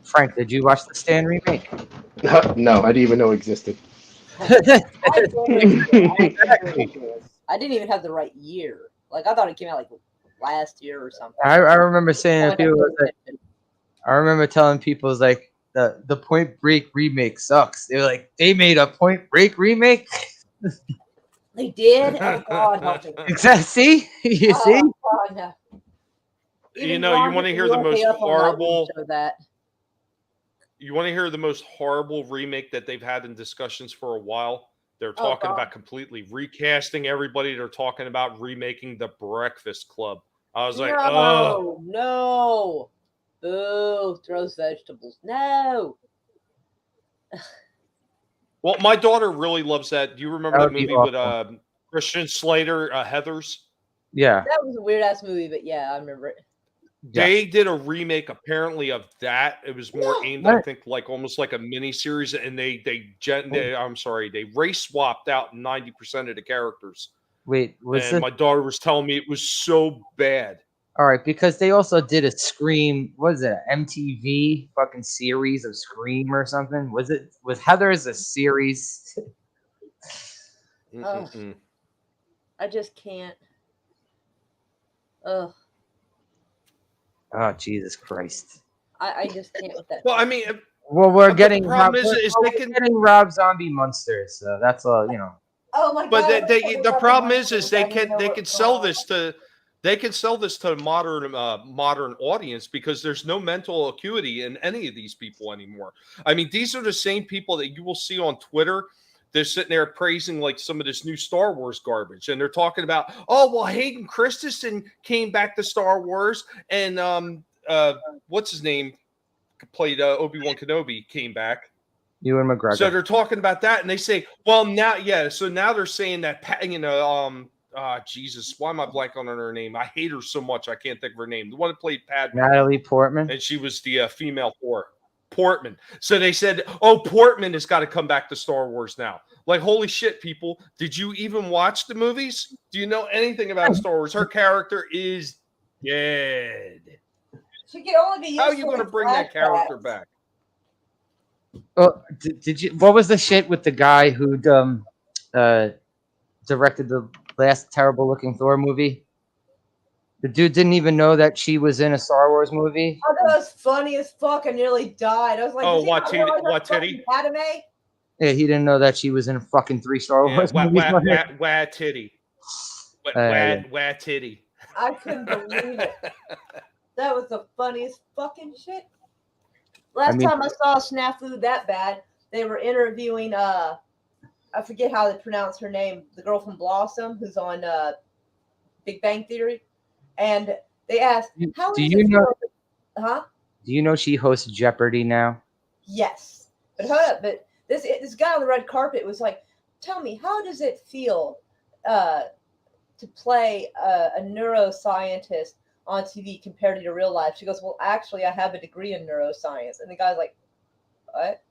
Frank, did you watch the Stan remake? No, I didn't even know it existed. I didn't even have the right year. Like I thought it came out like last year or something. I remember saying to people, I remember telling people, it's like the Point Break remake sucks. They were like, they made a Point Break remake. They did? Oh, God, help me. See? You see? Oh, God, no. You Even know, you Ron want to hit hear the most USA up on that wouldn't horrible. show that. You want to hear the most horrible remake that they've had in discussions for a while? They're Oh, talking God. about completely recasting everybody. They're talking about remaking The Breakfast Club. I was like, oh, No. Boo. Throws vegetables. No. well, my daughter really loves that. Do you remember That that would be movie with awful. Christian Slater, Heathers? Yeah. That was a weird ass movie, but yeah, I remember it. Yeah. They did a remake apparently of that. It was more aimed, I What? think, like almost like a mini series, and they race swapped out 90% of the characters. Wait, was And it? my daughter was telling me it was so bad. All right, because they also did a Scream. What is it? MTV fucking series of Scream or something? Was it? Was Heather's a series? Mm-mm-mm. I just can't. Ugh. Oh Jesus Christ! I just can't with that. Well, I mean, Well, we're but getting the problem Rob, is we're they can. getting Rob Zombie monsters, so that's all you know. Oh my But God. the problem is they can sell this to. They can sell this to a modern audience because there's no mental acuity in any of these people anymore. I mean, these are the same people that you will see on Twitter. They're sitting there praising like some of this new Star Wars garbage, and they're talking about, oh well, Hayden Christensen came back to Star Wars, and what's his name played Obi-Wan Kenobi came back. Ewan McGregor. So they're talking about that, and they say, well, now, yeah. So now they're saying that, Jesus, why am I blanking on her name? I hate her so much, I can't think of her name. The one that played Padme, Natalie Portman. and she was the female Thor. Portman. So they said, oh, Portman has got to come back to Star Wars now. Like, holy shit, people. Did you even watch the movies? Do you know anything about Star Wars? Her character is dead. She can only be used. How are you going to bring that character back? Oh, did you? What was the shit with the guy who directed the last terrible looking Thor movie? The dude didn't even know that she was in a Star Wars movie. I thought that was funny as fuck. I nearly died. I was like, Oh, does he not realize what that's titty? fucking Padme? Yeah, he didn't know that she was in fucking 3 Star Yeah, Wars movies. wah titty. Yeah. Wah titty. I couldn't believe it. That was the funniest fucking shit. Last time I saw a snafu that bad, they were interviewing I forget how they pronounce her name, the girl from Blossom who's on Big Bang Theory, and they asked, "How do is you it know? Huh? Do you know she hosts Jeopardy now? Yes, but hold up, but this guy on the red carpet was like, "Tell me, how does it feel to play a neuroscientist on TV compared to your real life?" She goes, "Well, actually, I have a degree in neuroscience." And the guy's like, "What?"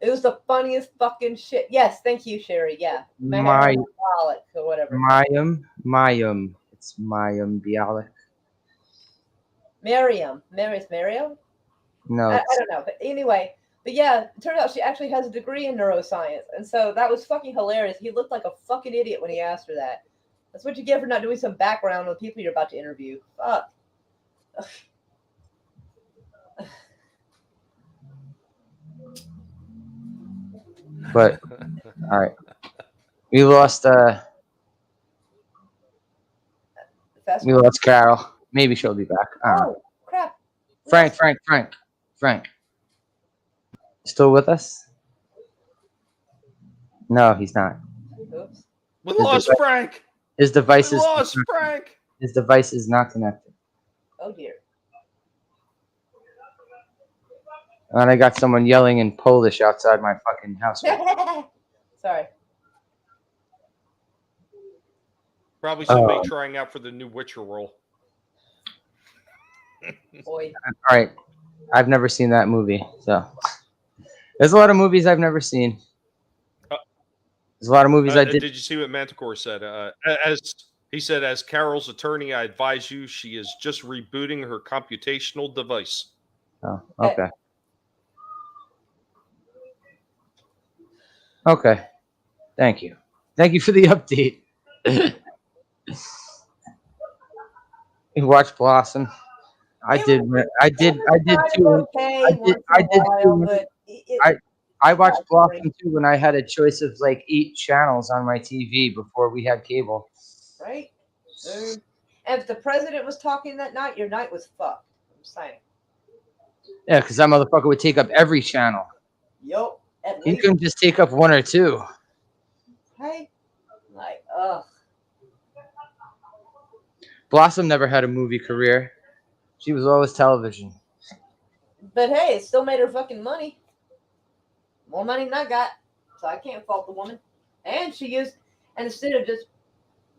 It was the funniest fucking shit. Yes, thank you, Sherry. Yeah, Bialik or whatever. Mayim. It's Mayim Bialik. Miriam. No, I don't know, but anyway. But yeah, it turned out she actually has a degree in neuroscience, and so that was fucking hilarious. He looked like a fucking idiot when he asked her that. That's what you get for not doing some background on the people you're about to interview. Fuck. But all right, we lost. We lost Carol. Maybe she'll be back. Oh crap! Frank. Still with us? No, he's not. Oops. We lost Frank. His device We is lost Frank. His device is not connected. Oh dear. And I got someone yelling in Polish outside my fucking house. Sorry. Probably somebody trying out for the new Witcher role. Boy. All right. I've never seen that movie, so there's a lot of movies I've never seen. There's a lot of movies I did. Did you see what Manticore said? As he said, as Carol's attorney, I advise you she is just rebooting her computational device. Oh, okay. Okay. Thank you. Thank you for the update. You watched Blossom. I did too. I watched That's Blossom too when I had a choice of like 8 channels on my TV before we had cable. right? And if the president was talking that night, your night was fucked. I'm saying. Yeah, because that motherfucker would take up every channel. Yup. At He least. couldn't just take up 1 or 2. Hey. Like, ugh. Blossom never had a movie career. She was always television. But hey, it still made her fucking money. More money than I got. So I can't fault the woman. And instead of just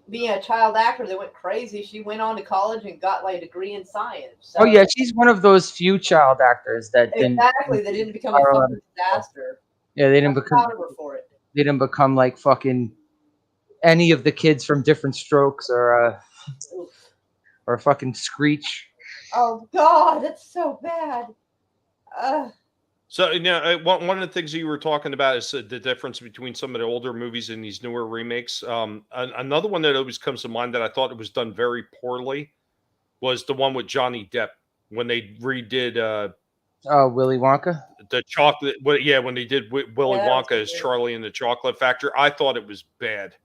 being a child actor that went crazy, she went on to college and got like a degree in science. So Oh yeah, she's one of those few child actors that didn't. exactly, they didn't become a fucking disaster. Yeah, they didn't I'm become. proud of her for it. They didn't become like fucking any of the kids from Different Strokes or fucking Screech. Oh God, that's so bad. So, one of the things you were talking about is the difference between some of the older movies and these newer remakes. Another one that always comes to mind that I thought it was done very poorly was the one with Johnny Depp when they redid Willy Wonka. the chocolate. When they did Willy Yeah, Wonka that's as good. Charlie in the Chocolate Factory, I thought it was bad.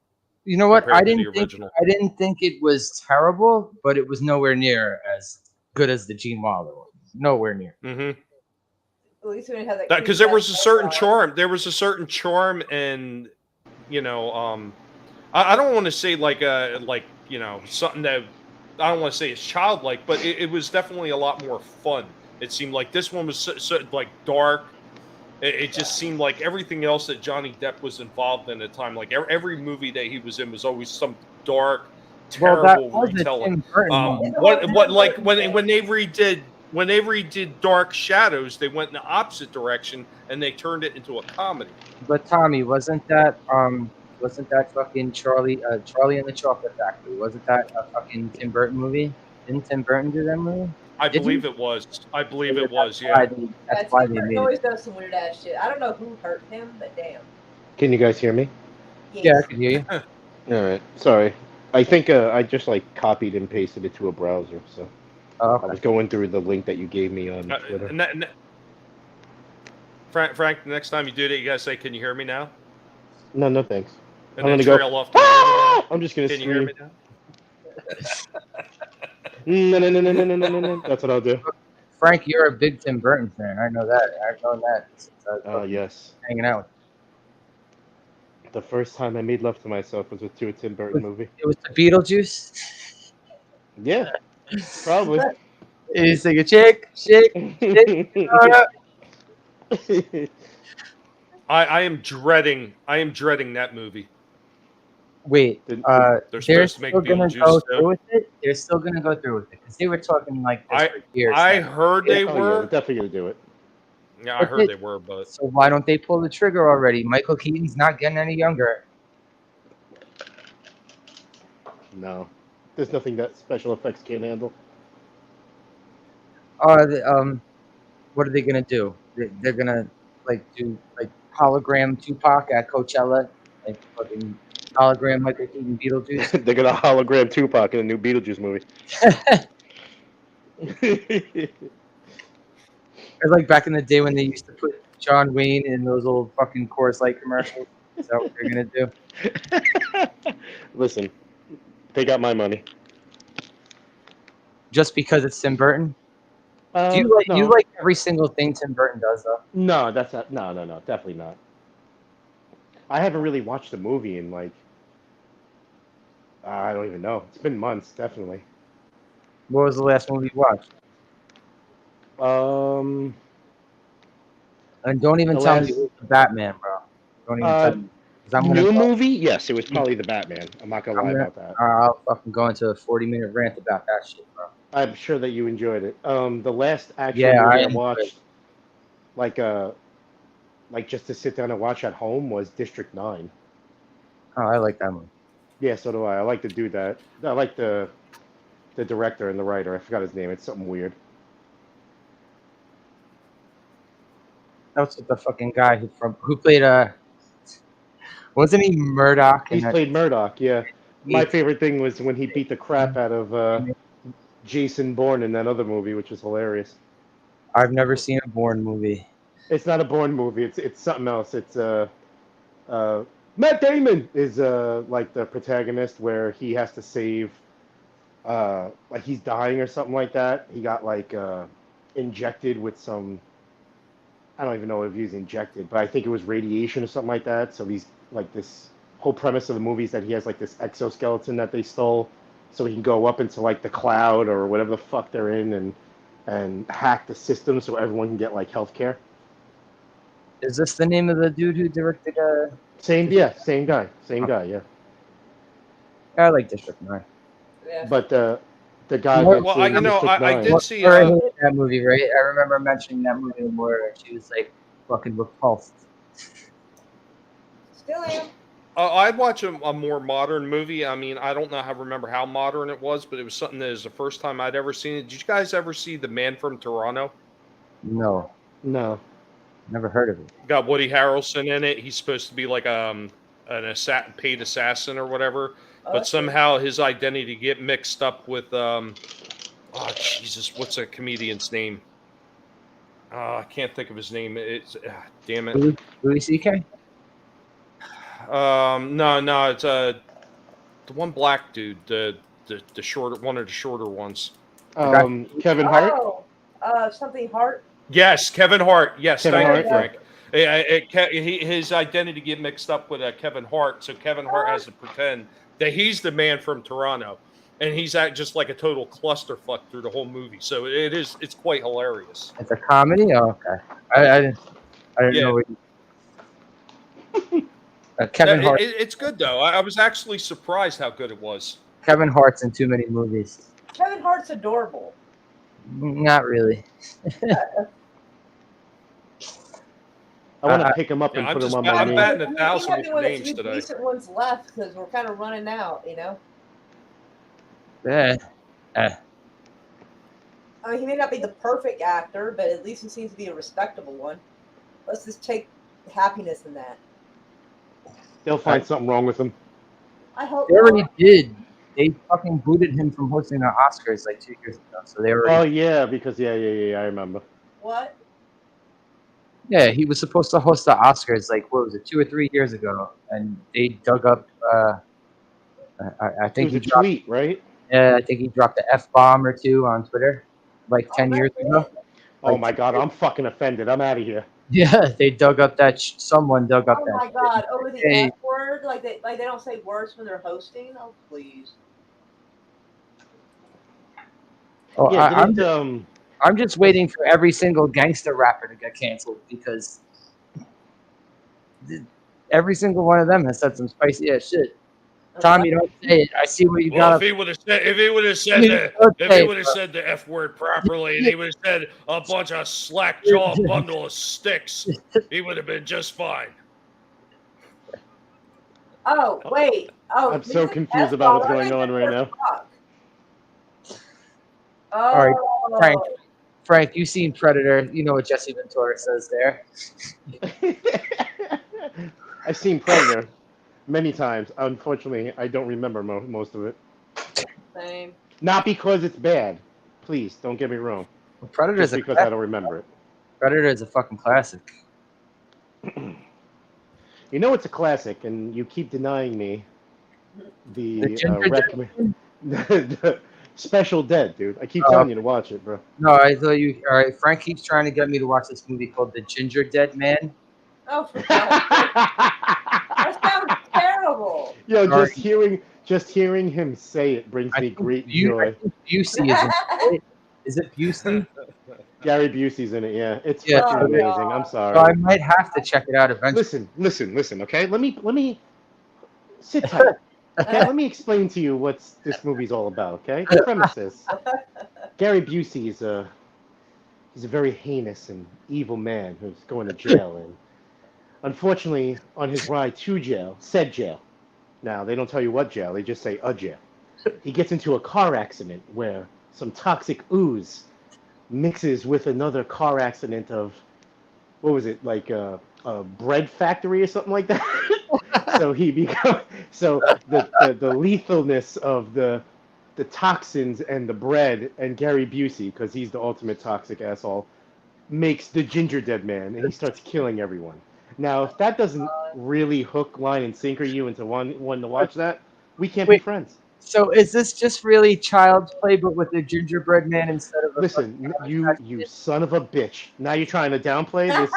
You know what? I compared to the didn't think original. I didn't think it was terrible, but it was nowhere near as good as the Gene Wilder one. Nowhere near. Mm-hmm. At least we didn't have that. Because there was a certain charm. There was a certain charm, and I don't want to say something that I don't want to say is childlike, but it was definitely a lot more fun. It seemed like this one was so like dark. It just seemed like everything else that Johnny Depp was involved in at the time, like every movie that he was in was always some dark, terrible retelling. When they redid Dark Shadows, they went in the opposite direction and they turned it into a comedy. But Tommy, wasn't that fucking Charlie in the Chocolate Factory? Wasn't that a fucking Tim Burton movie? Didn't Tim Burton do that movie? I believe it was. Yeah. That's why they Tim Burton made always it. does some weird ass shit. I don't know who hurt him, but damn. Can you guys hear me? Yeah, I can hear you. All right. Sorry. I think I just copied and pasted it to a browser. So Okay. I was going through the link that you gave me on Twitter. Frank, the next time you do that, you gotta say, "Can you hear me now?" No, thanks. And I'm then gonna trail go. off. To I'm just gonna Can you hear scream. me now? No. That's what I'll do. Frank, you're a big Tim Burton fan. I know that. I've known that since I was fucking Yes. hanging out with you. The first time I made love to myself was to a Tim Burton movie. It was the Beetlejuice. Yeah, probably. He's singing, shake. I am dreading that movie. Wait, They're they're supposed to make still gonna Beetlejuice go too. through with it. They're still gonna go through with it because they were talking like this for years. I now. heard they Yeah, were. they're definitely gonna do it. Yeah, I heard they were, but So why don't they pull the trigger already? Michael Keaton's not getting any younger. No, there's nothing that special effects can't handle. What are they gonna do? They're gonna do hologram Tupac at Coachella, like fucking hologram Michael Keaton Beetlejuice. They're gonna hologram Tupac in a new Beetlejuice movie. Or like back in the day when they used to put John Wayne in those old fucking Coors Light commercials. Is that what they're gonna do? Listen, they got my money. Just because it's Tim Burton? Do you like No. you like every single thing Tim Burton does though? No, that's not. No, definitely not. I haven't really watched the movie in I don't even know. It's been months, definitely. What was the last movie you watched? And don't even tell me it was the Batman, bro. Don't even tell me. 'Cause I'm New gonna movie? Yes, it was probably the Batman. I'm not gonna lie about that. I'll fucking go into a 40-minute rant about that shit, bro. I'm sure that you enjoyed it. The last actual Yeah, movie I I watched, just to sit down and watch at home, was District 9. Oh, I like that one. Yeah, so do I. I like to do that. I like the director and the writer. I forgot his name. It's something weird. That's what the fucking guy who played wasn't he Murdoch? He's played Murdoch, yeah. My favorite thing was when he beat the crap out of Jason Bourne in that other movie, which was hilarious. I've never seen a Bourne movie. It's not a Bourne movie. It's something else. It's Matt Damon is like the protagonist where he has to save like he's dying or something like that. He got like injected with some I don't even know if he was injected, but I think it was radiation or something like that. So he's like this whole premise of the movie is that he has like this exoskeleton that they stole, so he can go up into like the cloud or whatever the fuck they're in and hack the system so everyone can get like healthcare. Is this the name of the dude who directed? Same guy, yeah. I like District 9. Yeah. But the guy Well, that's I, in you know, District I 9 did see. Laura hated that movie, right? I remember mentioning that movie to Laura. She was like fucking repulsed. Still am. I'd watch a more modern movie. I mean, I don't know remember how modern it was, but it was something that is the first time I'd ever seen it. Did you guys ever see The Man from Toronto? No, No. never heard of it. Got Woody Harrelson in it. He's supposed to be like an paid assassin or whatever, but somehow his identity get mixed up with oh Jesus, what's a comedian's name? I can't think of his name. It's damn it. Louis C.K. No, it's the one black dude, the shorter one of the shorter ones. Kevin Hart. Oh, something Hart. Yes, Kevin Hart. Yes, Kevin thank Hart, you, Frank. His identity get mixed up with Kevin Hart, so Kevin Hart has to pretend that he's the Man from Toronto, and he's just like a total clusterfuck through the whole movie. So it's quite hilarious. It's a comedy. Oh, okay. I didn't know. Kevin Hart. It's good though. I was actually surprised how good it was. Kevin Hart's in too many movies. Kevin Hart's adorable. Not really. I want to pick him up and put him on my knee. I'm batting 1,000 We with have names two today. decent ones left because we're kind of running out, you know. Yeah. I mean, he may not be the perfect actor, but at least he seems to be a respectable one. Let's just take happiness in that. They'll find something wrong with him. I hope. They already did. They fucking booted him from hosting the Oscars like 2 years ago. So they already. Oh yeah, because yeah, I remember. What? Yeah, he was supposed to host the Oscars like what was it, 2 or 3 years ago, and they dug up. I think he It was a dropped. tweet, right? Yeah, I think he dropped an F-bomb or two on Twitter, like 10 years ago. Oh my god, I'm fucking offended. I'm out of here. Yeah, they dug up that. Someone dug up Oh that. my god! Over the Hey. F word, like they don't say words when they're hosting. Oh please. Oh, Yeah, I'm just waiting for every single gangster rapper to get canceled because every single one of them has said some spicy ass shit. Tommy, don't say it. I see what you Well, got. if he would have said the F word properly, and he would have said a bunch of slack jaw bundle of sticks, he would have been just fine. Oh wait. Oh, I'm so confused about what's going on right now. Oh. All right, Frank, you've seen Predator. You know what Jesse Ventura says there. I've seen Predator many times. Unfortunately, I don't remember most of it. Same. Not because it's bad. Please, don't get me wrong. Well, Predator's Just because I don't remember it. Predator is a fucking classic. You know it's a classic, and you keep denying me the Special Dead, dude. I keep telling you to watch it, bro. No, I thought you. All right, Frank keeps trying to get me to watch this movie called The Ginger Dead Man. Oh, for God's sake. That sounds terrible. Yo, Sorry. just hearing him say it brings me great joy. I think Busey is in it. Is it Busey? Gary Busey's in it, yeah. It's Yeah. fucking Oh, amazing. God. I'm sorry. So I might have to check it out eventually. Listen, okay? Let me sit tight. Okay, let me explain to you what this movie's all about, okay? The premise is Gary Busey is he's a very heinous and evil man who's going to jail, and unfortunately, on his ride to jail, said jail. Now, they don't tell you what jail, they just say a jail. He gets into a car accident where some toxic ooze mixes with another car accident of, what was it, like a bread factory or something like that? So he becomes the lethalness of the toxins and the bread and Gary Busey, because he's the ultimate toxic asshole, makes the ginger dead man, and he starts killing everyone. Now, if that doesn't really hook, line, and sinker you into one to watch that, we can't be Wait. friends. So is this just really child's play, but with a gingerbread man instead of a Listen, you son of a bitch. Now you're trying to downplay this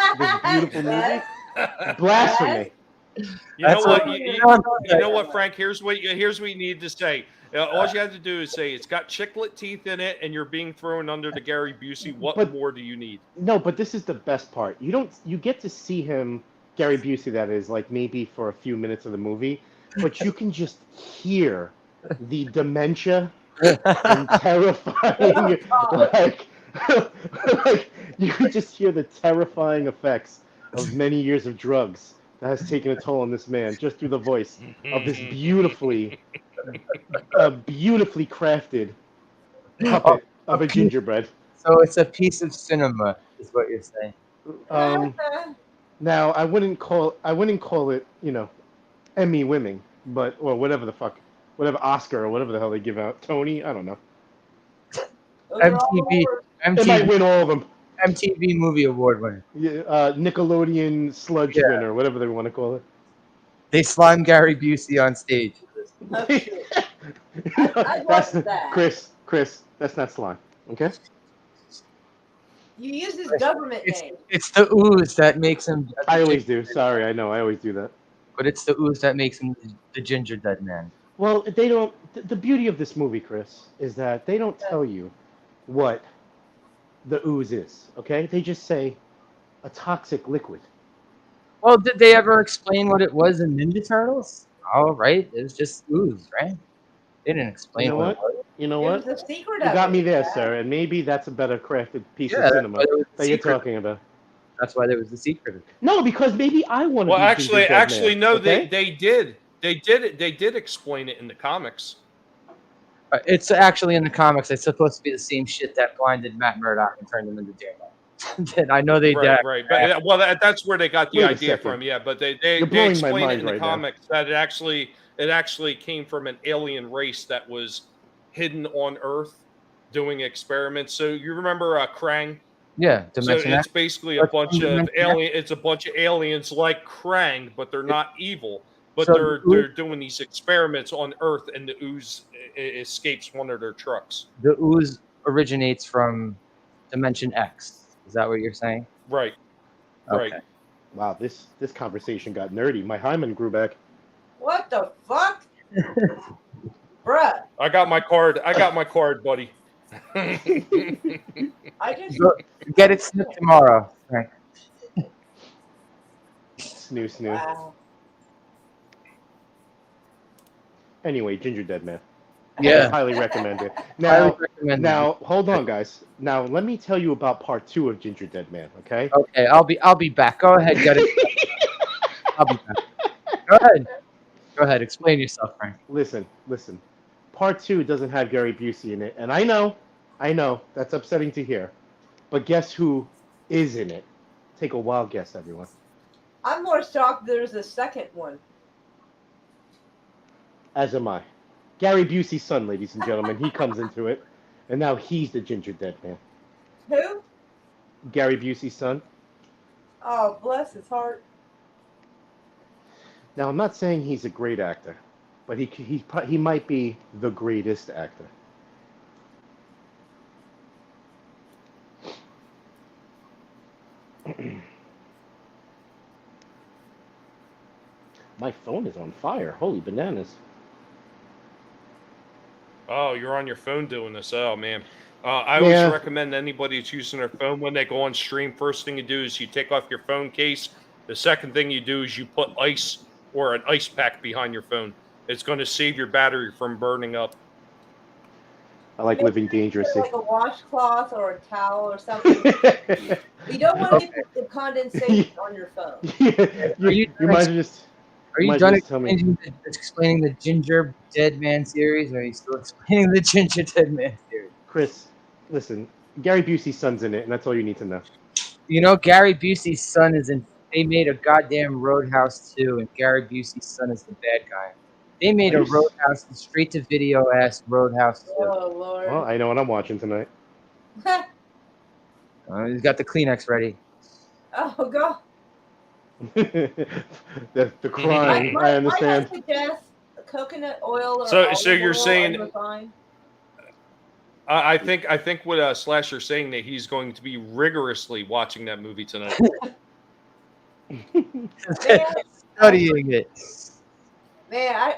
beautiful movie? Yes. Blasphemy. You know That's what? what- You know what, Frank? Here's what you need to say. All you have to do is say it's got chiclet teeth in it, and you're being thrown under the Gary Busey. What But- more do you need? No, but this is the best part. You get to see him, Gary Busey, that is, like maybe for a few minutes of the movie, but you can just hear the dementia and terrifying, like, like you can just hear the terrifying effects of many years of drugs that has taken a toll on this man just through the voice of this beautifully crafted puppet of a gingerbread. So it's a piece of cinema, is what you're saying. Now I wouldn't call it, Emmy winning, but or whatever Oscar or whatever the hell they give out. Tony, I don't know. MTV, It might win all of them. MTV Movie Award winner. Yeah, Nickelodeon sludge Yeah. winner, whatever they want to call it. They slime Gary Busey on stage. I'd watch that. Chris, that's not slime. Okay. You use his government name. It's the ooze that makes him. I always do. Sorry, I know. I always do that. But it's the ooze that makes him the ginger dead man. Well, they don't. The beauty of this movie, Chris, is that they don't tell you what the ooze is. Okay, they just say a toxic liquid. Well, did they ever explain what it was in Ninja Turtles? Oh, right. It was just ooze, right? They didn't explain You know what it was. You know It what? was the secret You of got it, me there, yeah. sir. And maybe that's a better crafted piece Yeah, of that's cinema why there was the that you're secret. talking about. That's why there was the secret. No, because maybe I want to. Well, be Ginger Dead Man, no. okay? They did. They did explain it in the comics. It's actually in the comics. It's supposed to be the same shit that blinded Matt Murdock and turned him into Daredevil. I know they did. Right. But, well, that's where they got the Wait a idea second. from. Yeah, but they You're blowing my explain it mind in the right now. comics that it actually came from an alien race that was hidden on Earth doing experiments. So you remember Krang? Yeah, So Dimension it's X. basically a That's bunch from of Dimension X. alien. It's a bunch of aliens like Krang, but they're not evil. But So they're doing these experiments on Earth, and the ooze escapes one of their trucks. The ooze originates from Dimension X. Is that what you're saying? Right. Okay. Right. Wow, this conversation got nerdy. My hymen grew back. What the fuck? Bruh, I got my card, buddy. I just Go, get it snipped tomorrow. Right. Snoo. wow. Anyway, Ginger Dead Man. I Yeah. highly recommend it. Highly Now, recommend it. now, hold on, guys. Now, let me tell you about part 2 of Ginger Dead Man. Okay. Okay, I'll be back. Go ahead, get it. I'll be back. Go ahead. Explain yourself, Frank. Listen. Part 2 doesn't have Gary Busey in it, and I know, that's upsetting to hear. But guess who is in it? Take a wild guess, everyone. I'm more shocked there's a second one. As am I. Gary Busey's son, ladies and gentlemen. He comes into it, and now he's the Ginger Dead Man. Who? Gary Busey's son. Oh, bless his heart. Now, I'm not saying he's a great actor, but he might be the greatest actor. My phone is on fire. Holy bananas. Oh, you're on your phone doing this. Oh, man. I always Yeah. recommend anybody that's using their phone when they go on stream, first thing you do is you take off your phone case. The second thing you do is you put ice or an ice pack behind your phone. It's going to save your battery from burning up. I like living dangerously. Like a washcloth or a towel or something. You don't want to get the condensation on your phone. you might as just. Are you might done just tell me. explaining the Ginger Dead Man series, or are you still explaining the Ginger Dead Man series? Chris, listen. Gary Busey's son's in it, and that's all you need to know. You know, Gary Busey's son is in. They made a goddamn Roadhouse 2, and Gary Busey's son is the bad guy. They made a Roadhouse, straight to video ass Roadhouse 2. Oh, Lord. Well, I know what I'm watching tonight. He's got the Kleenex ready. Oh god. The crying. I understand. Might suggest coconut oil or So olive you're oil saying- unrefined. I think what Slasher's saying that he's going to be rigorously watching that movie tonight. Studying it. Man,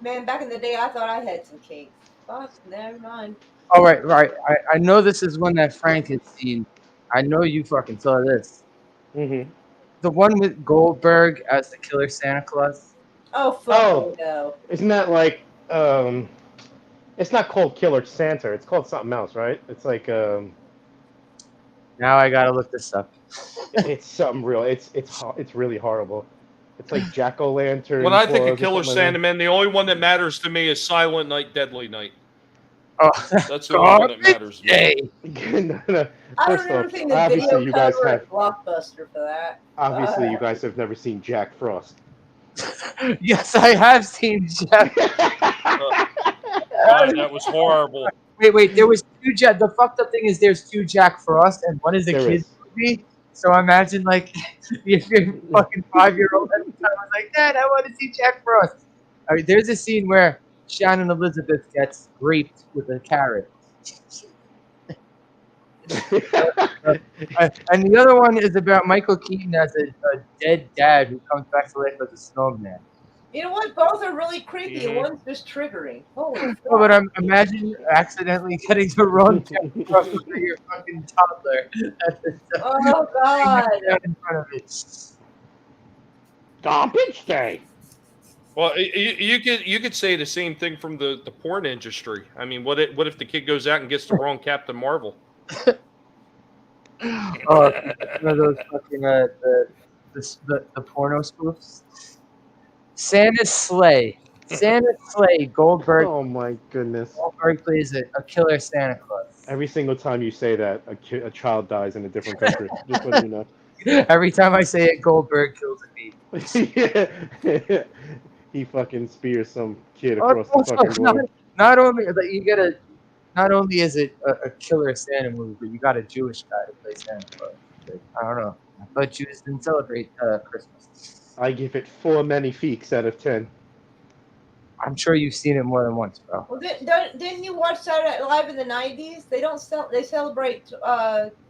man, back in the day, I thought I had some kinks. Fuck, never mind. All right. I know this is one that Frank has seen. I know you fucking saw this. Mm-hmm. The one with Goldberg as the killer Santa Claus. Oh, fuck no. Isn't that like it's not called Killer Santa, it's called something else, right? It's like Now I gotta look this up. it's something real. It's really horrible. It's like Jack-o'-lantern. When I think of claws or Killer something like Santa, man, the only one that matters to me is Silent Night, Deadly Night. Oh, That's the only one that matters to me. Hey. No. I First remember off, seeing the obviously video you guys cover have at Blockbuster for that. obviously you guys have never seen Jack Frost. Yes, I have seen Jack. God, that was horrible. Wait. There was two Jack. The fucked up thing is there's two Jack Frost, and one is a There kid's is. movie. So imagine like if your fucking 5-year-old at the time was like, Dad, I want to see Jack Frost. I mean, there's a scene where Shannon Elizabeth gets raped with a carrot. And the other one is about Michael Keaton as a dead dad who comes back to life as a snowman. You know what? Both are really creepy. Mhm. One's just triggering. Holy fuck. Oh, but imagine accidentally getting the wrong Jack Frost for your fucking toddler. Oh, God. In front of it. Garbage day. Well, you could say the same thing from the porn industry. I mean, what if the kid goes out and gets the wrong Captain Marvel? Oh, one of those fucking the porno spoofs. Santa's sleigh. Santa's sleigh. Goldberg. Oh my goodness. Goldberg plays a killer Santa Claus. Every single time you say that, a child dies in a different country. Just let you know. Every time I say it, Goldberg kills a bee. Yeah. He fucking spears some kid Oh, across the also, fucking board. not only that you get not only is it a killer Santa movie, but you got a Jewish guy to play Santa Claus. Like, I don't know. I thought Jews didn't celebrate Christmas. I give it 4 magnifiques out of 10. I'm sure you've seen it more than once, bro. Well, didn't you watch Saturday Night Live in the 90s? They celebrate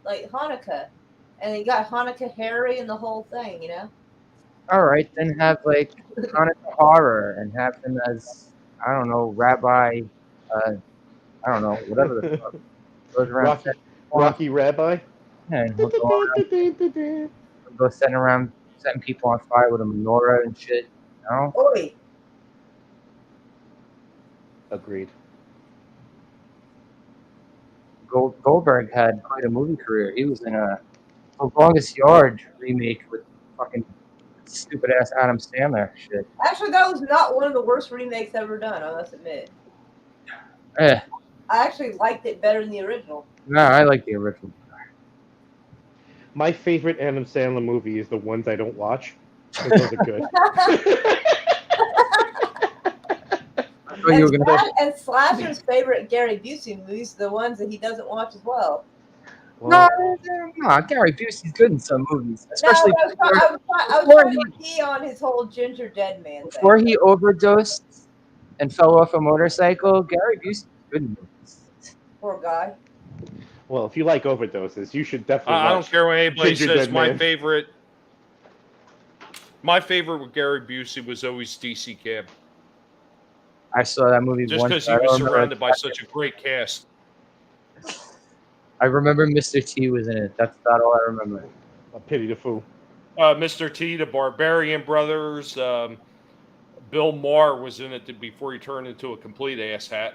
like Hanukkah, and they got Hanukkah Harry and the whole thing, you know. All right, then have like Hanukkah horror and have him as I don't know Rabbi. I don't know whatever the fuck goes around. Rocky Rabbi. Yeah, and he'll go setting people on fire with a menorah and shit. You know? Oi. Agreed. Goldberg had quite a movie career. He was in The Longest Yard remake with fucking stupid ass Adam Sandler shit. Actually, that was not one of the worst remakes ever done, I must admit. Eh, I actually liked it better than the original. no, I like the original. My favorite Adam Sandler movie is the ones I don't watch. 'Cause those are good. I thought you were gonna. And Slasher's favorite Gary Busey movies are the ones that he doesn't watch as well. No, Gary Busey's good in some movies, especially I was before trying to key on his whole Ginger Dead Man thing. before he overdosed and fell off a motorcycle. Gary Busey's good in movies. Poor guy. Well, if you like overdoses, you should definitely I don't watch care what anybody Ginger says. Dead My Man. favorite with Gary Busey was always DC Cab, I saw that movie just once. because he I was don't remember surrounded by exactly. such a great cast. I remember Mr. T was in it. That's about all I remember. A Pity the Fool. Mr. T, the Barbarian Brothers. Bill Maher was in it before he turned into a complete asshat.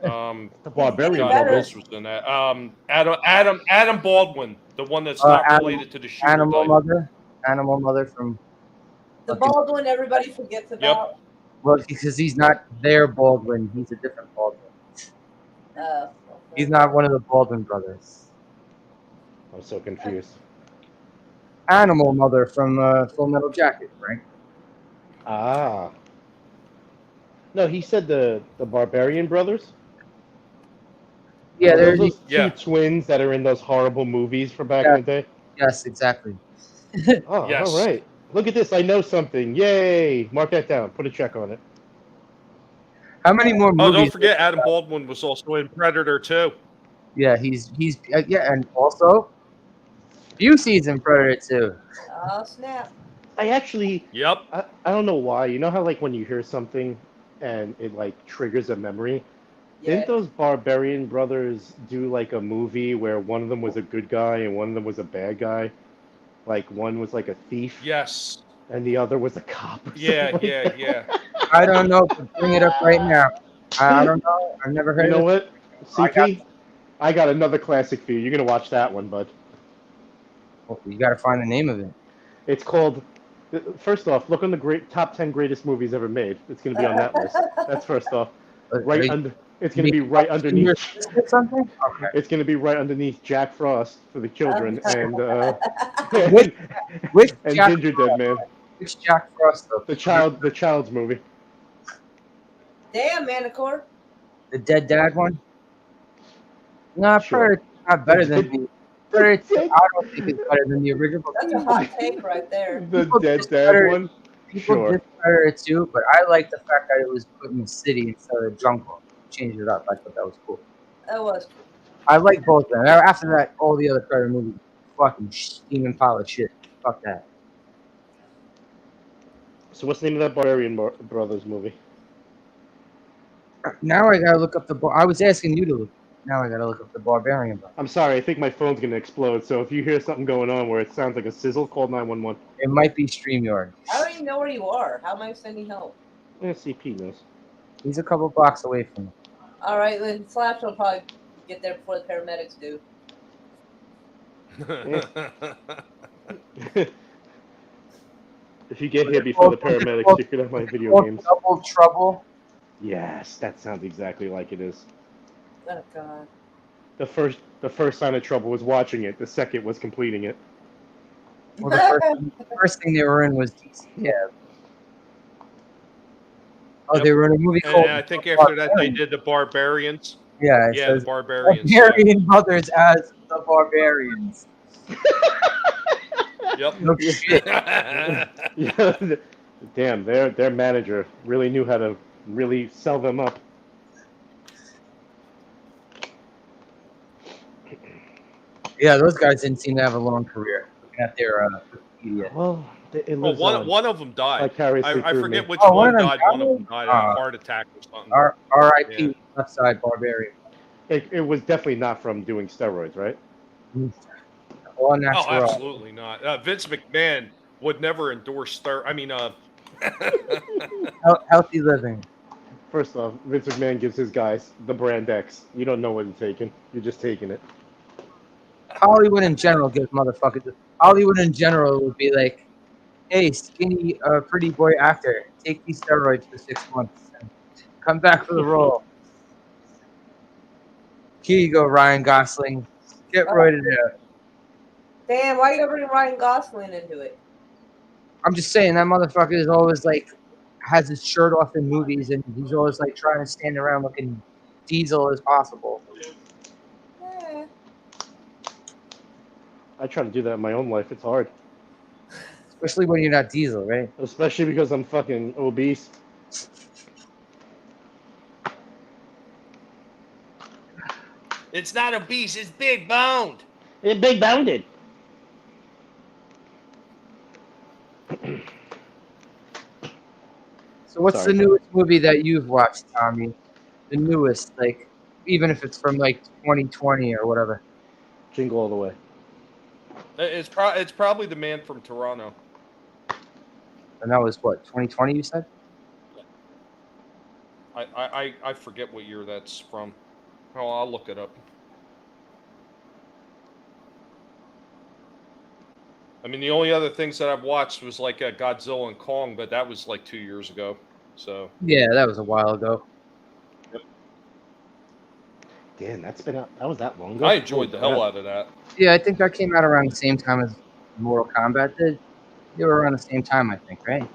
The Barbarian God, who Brothers. else was in that? Adam Baldwin, the one that's not related to the shooter. Animal Mother from. The Baldwin everybody forgets about. Well, because he's not their Baldwin. He's a different Baldwin. He's not one of the Baldwin brothers. I'm so confused. Animal Mother from Full Metal Jacket, right? Ah. No, he said the Barbarian Brothers. Yeah, Are there's those two Yeah. twins that are in those horrible movies from back Yeah. in the day? yes, exactly. Oh, Yes. all right. Look at this. I know something. Yay! Mark that down. Put a check on it. How many more Oh, movies? don't forget Adam Baldwin was also in Predator too. Yeah, he's yeah, and also Busey's in Predator too. Oh snap! I actually, Yep. I don't know why. You know how like when you hear something and it like triggers a memory? Yeah. Didn't those Barbarian brothers do like a movie where one of them was a good guy and one of them was a bad guy? Like one was like a thief Yes. and the other was a cop. Or Yeah. something like Yeah. that. Yeah. I don't know, but bring it up right now. I don't know. I've never heard You know of it. what, CP? I got another classic for you. You're gonna watch that one, bud. You got to find the name of it. It's called. First off, look on the top 10 greatest movies ever made. It's gonna be on that list. That's first off. Right under. It's gonna be right underneath. Or something? Okay. It's gonna be right underneath Jack Frost for the children and Which and Jack Ginger Dead Man. Which Jack Frost though? The child's movie. Damn, Manicore. The Dead Dad one? No, Sure. Predator's not better than the Predator 2. I don't think it's better than the original. But That's a hot take right there. The People Dead just Dad better- one. People Sure. did Predator 2, but I like the fact that it was put in the city instead of the jungle. Changed it up. I thought that was cool. That was. I like both of them. After that, all the other Predator movies, fucking steaming pile of shit. Fuck that. So what's the name of that Barbarian Brothers movie? Now I gotta look up the. I was asking you to look. Now I gotta look up the Barbarian. I'm sorry, I think my phone's gonna explode. So if you hear something going on where it sounds like a sizzle, call 911. It might be StreamYard. I don't even know where you are. How am I sending help? Yeah, CP knows. He's a couple blocks away from me. All right, then Slash will probably get there before the paramedics do. If you get here before the paramedics, you could have my video games. Double Trouble. Yes, that sounds exactly like it is. Oh God. The first sign of trouble was watching it. The second was completing it. Well, the first thing they were in was DC. Yeah. Oh, Yep. they were in a movie And called. I think after that they did the Barbarians. Yeah, it Yeah, the says Barbarians. Barbarian Brothers as the Barbarians. Yep. No shit. Yeah, damn, their manager really knew how to really sell them up. Yeah, those guys didn't seem to have a long career. Looking at their Wikipedia. Well, it Well, lives on. one of them died. Vicariously I through forget me. which Oh, one one of them died. One of them died of a heart attack or something. R.I.P. Yeah. Left Side Barbarian. It was definitely not from doing steroids, right? All Oh, natural. absolutely not. Vince McMahon would never endorse Healthy living. First off, Vince McMahon gives his guys the brand X. You don't know what you're taking. You're just taking it. Hollywood in general gives motherfuckers. Hollywood in general would be like, hey, skinny, pretty boy actor, take these steroids for 6 months and come back for the role. Here you go, Ryan Gosling. Get roided out. Damn, why you bring Ryan Gosling into it? I'm just saying that motherfucker is always like has his shirt off in movies and he's always like trying to stand around looking diesel as possible. Eh. I try to do that in my own life. It's hard. Especially when you're not diesel, right? Especially because I'm fucking obese. It's not obese. It's big boned. It's big bounded. So what's Sorry. the newest movie that you've watched, Tommy? The newest, like, even if it's from like 2020 or whatever. Jingle all the way. It's probably the Man from Toronto. And that was what, 2020 you said? I forget what year that's from. Oh, I'll look it up. I mean, the only other things that I've watched was like Godzilla and Kong, but that was like 2 years ago. So Yeah, that was a while ago. Damn, that's been out. That was that long ago. I enjoyed the hell out of that. Yeah, I think that came out around the same time as Mortal Kombat did. They were around the same time, I think, right?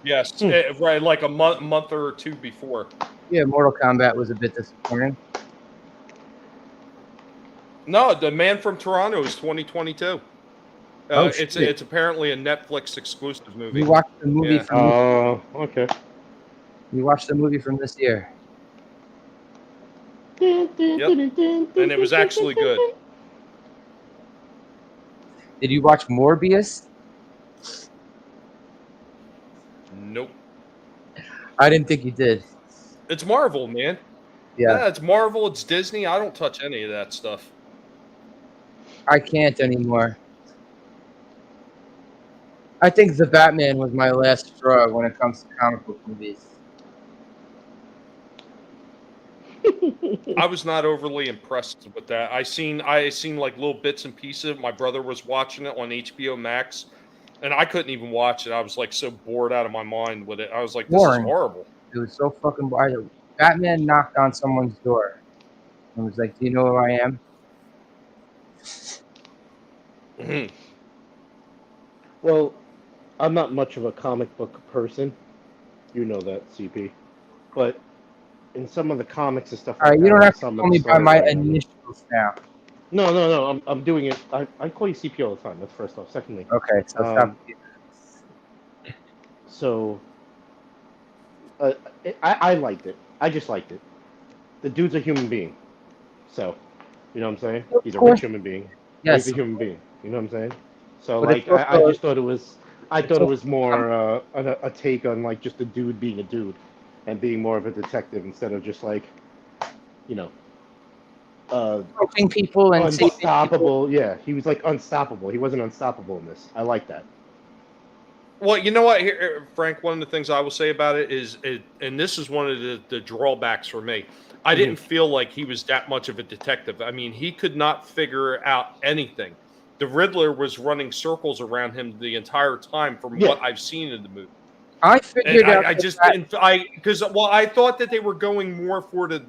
Yes, right, like a month or two before. Yeah, Mortal Kombat was a bit disappointing. No, The Man from Toronto is 2022. Oh, it's shit. it's apparently a Netflix exclusive movie. You watched the movie Yeah. from Oh, okay. you watched the movie from this year. And it was actually good. Did you watch Morbius? Nope. I didn't think you did. It's Marvel, man. Yeah, Yeah, it's Marvel. It's Disney. I don't touch any of that stuff. I can't anymore. I think The Batman was my last straw when it comes to comic book movies. I was not overly impressed with that. I seen like little bits and pieces. My brother was watching it on HBO Max, and I couldn't even watch it. I was like so bored out of my mind with it. I was like, this is Boring. horrible. It was so fucking boring. Batman knocked on someone's door and was like, "Do you know who I am?" Well, I'm not much of a comic book person. You know that, CP. But in some of the comics and stuff All like right, that, you don't have to some call of me the by my storyline, initials now. No. I'm doing it. I call you CP all the time. That's first off. Secondly, Okay, so stop. so uh, I liked it. I just liked it. The dude's a human being, so you know what I'm saying. Of He's a course. rich human being. Yes, He's a human being. You know what I'm saying. So but like, it's I also just thought it was. I it's thought it also was more a take on like just a dude being a dude, and being more of a detective instead of just like, you know, approaching people and saving people. unstoppable. Yeah, he was like unstoppable. He wasn't unstoppable in this. I like that. Well, you know what, here, Frank, one of the things I will say about it is, and this is one of the drawbacks for me, I didn't feel like he was that much of a detective. I mean, he could not figure out anything. The Riddler was running circles around him the entire time from what I've seen in the movie. I And figured out I just that didn't, because, well, I thought that they were going more for the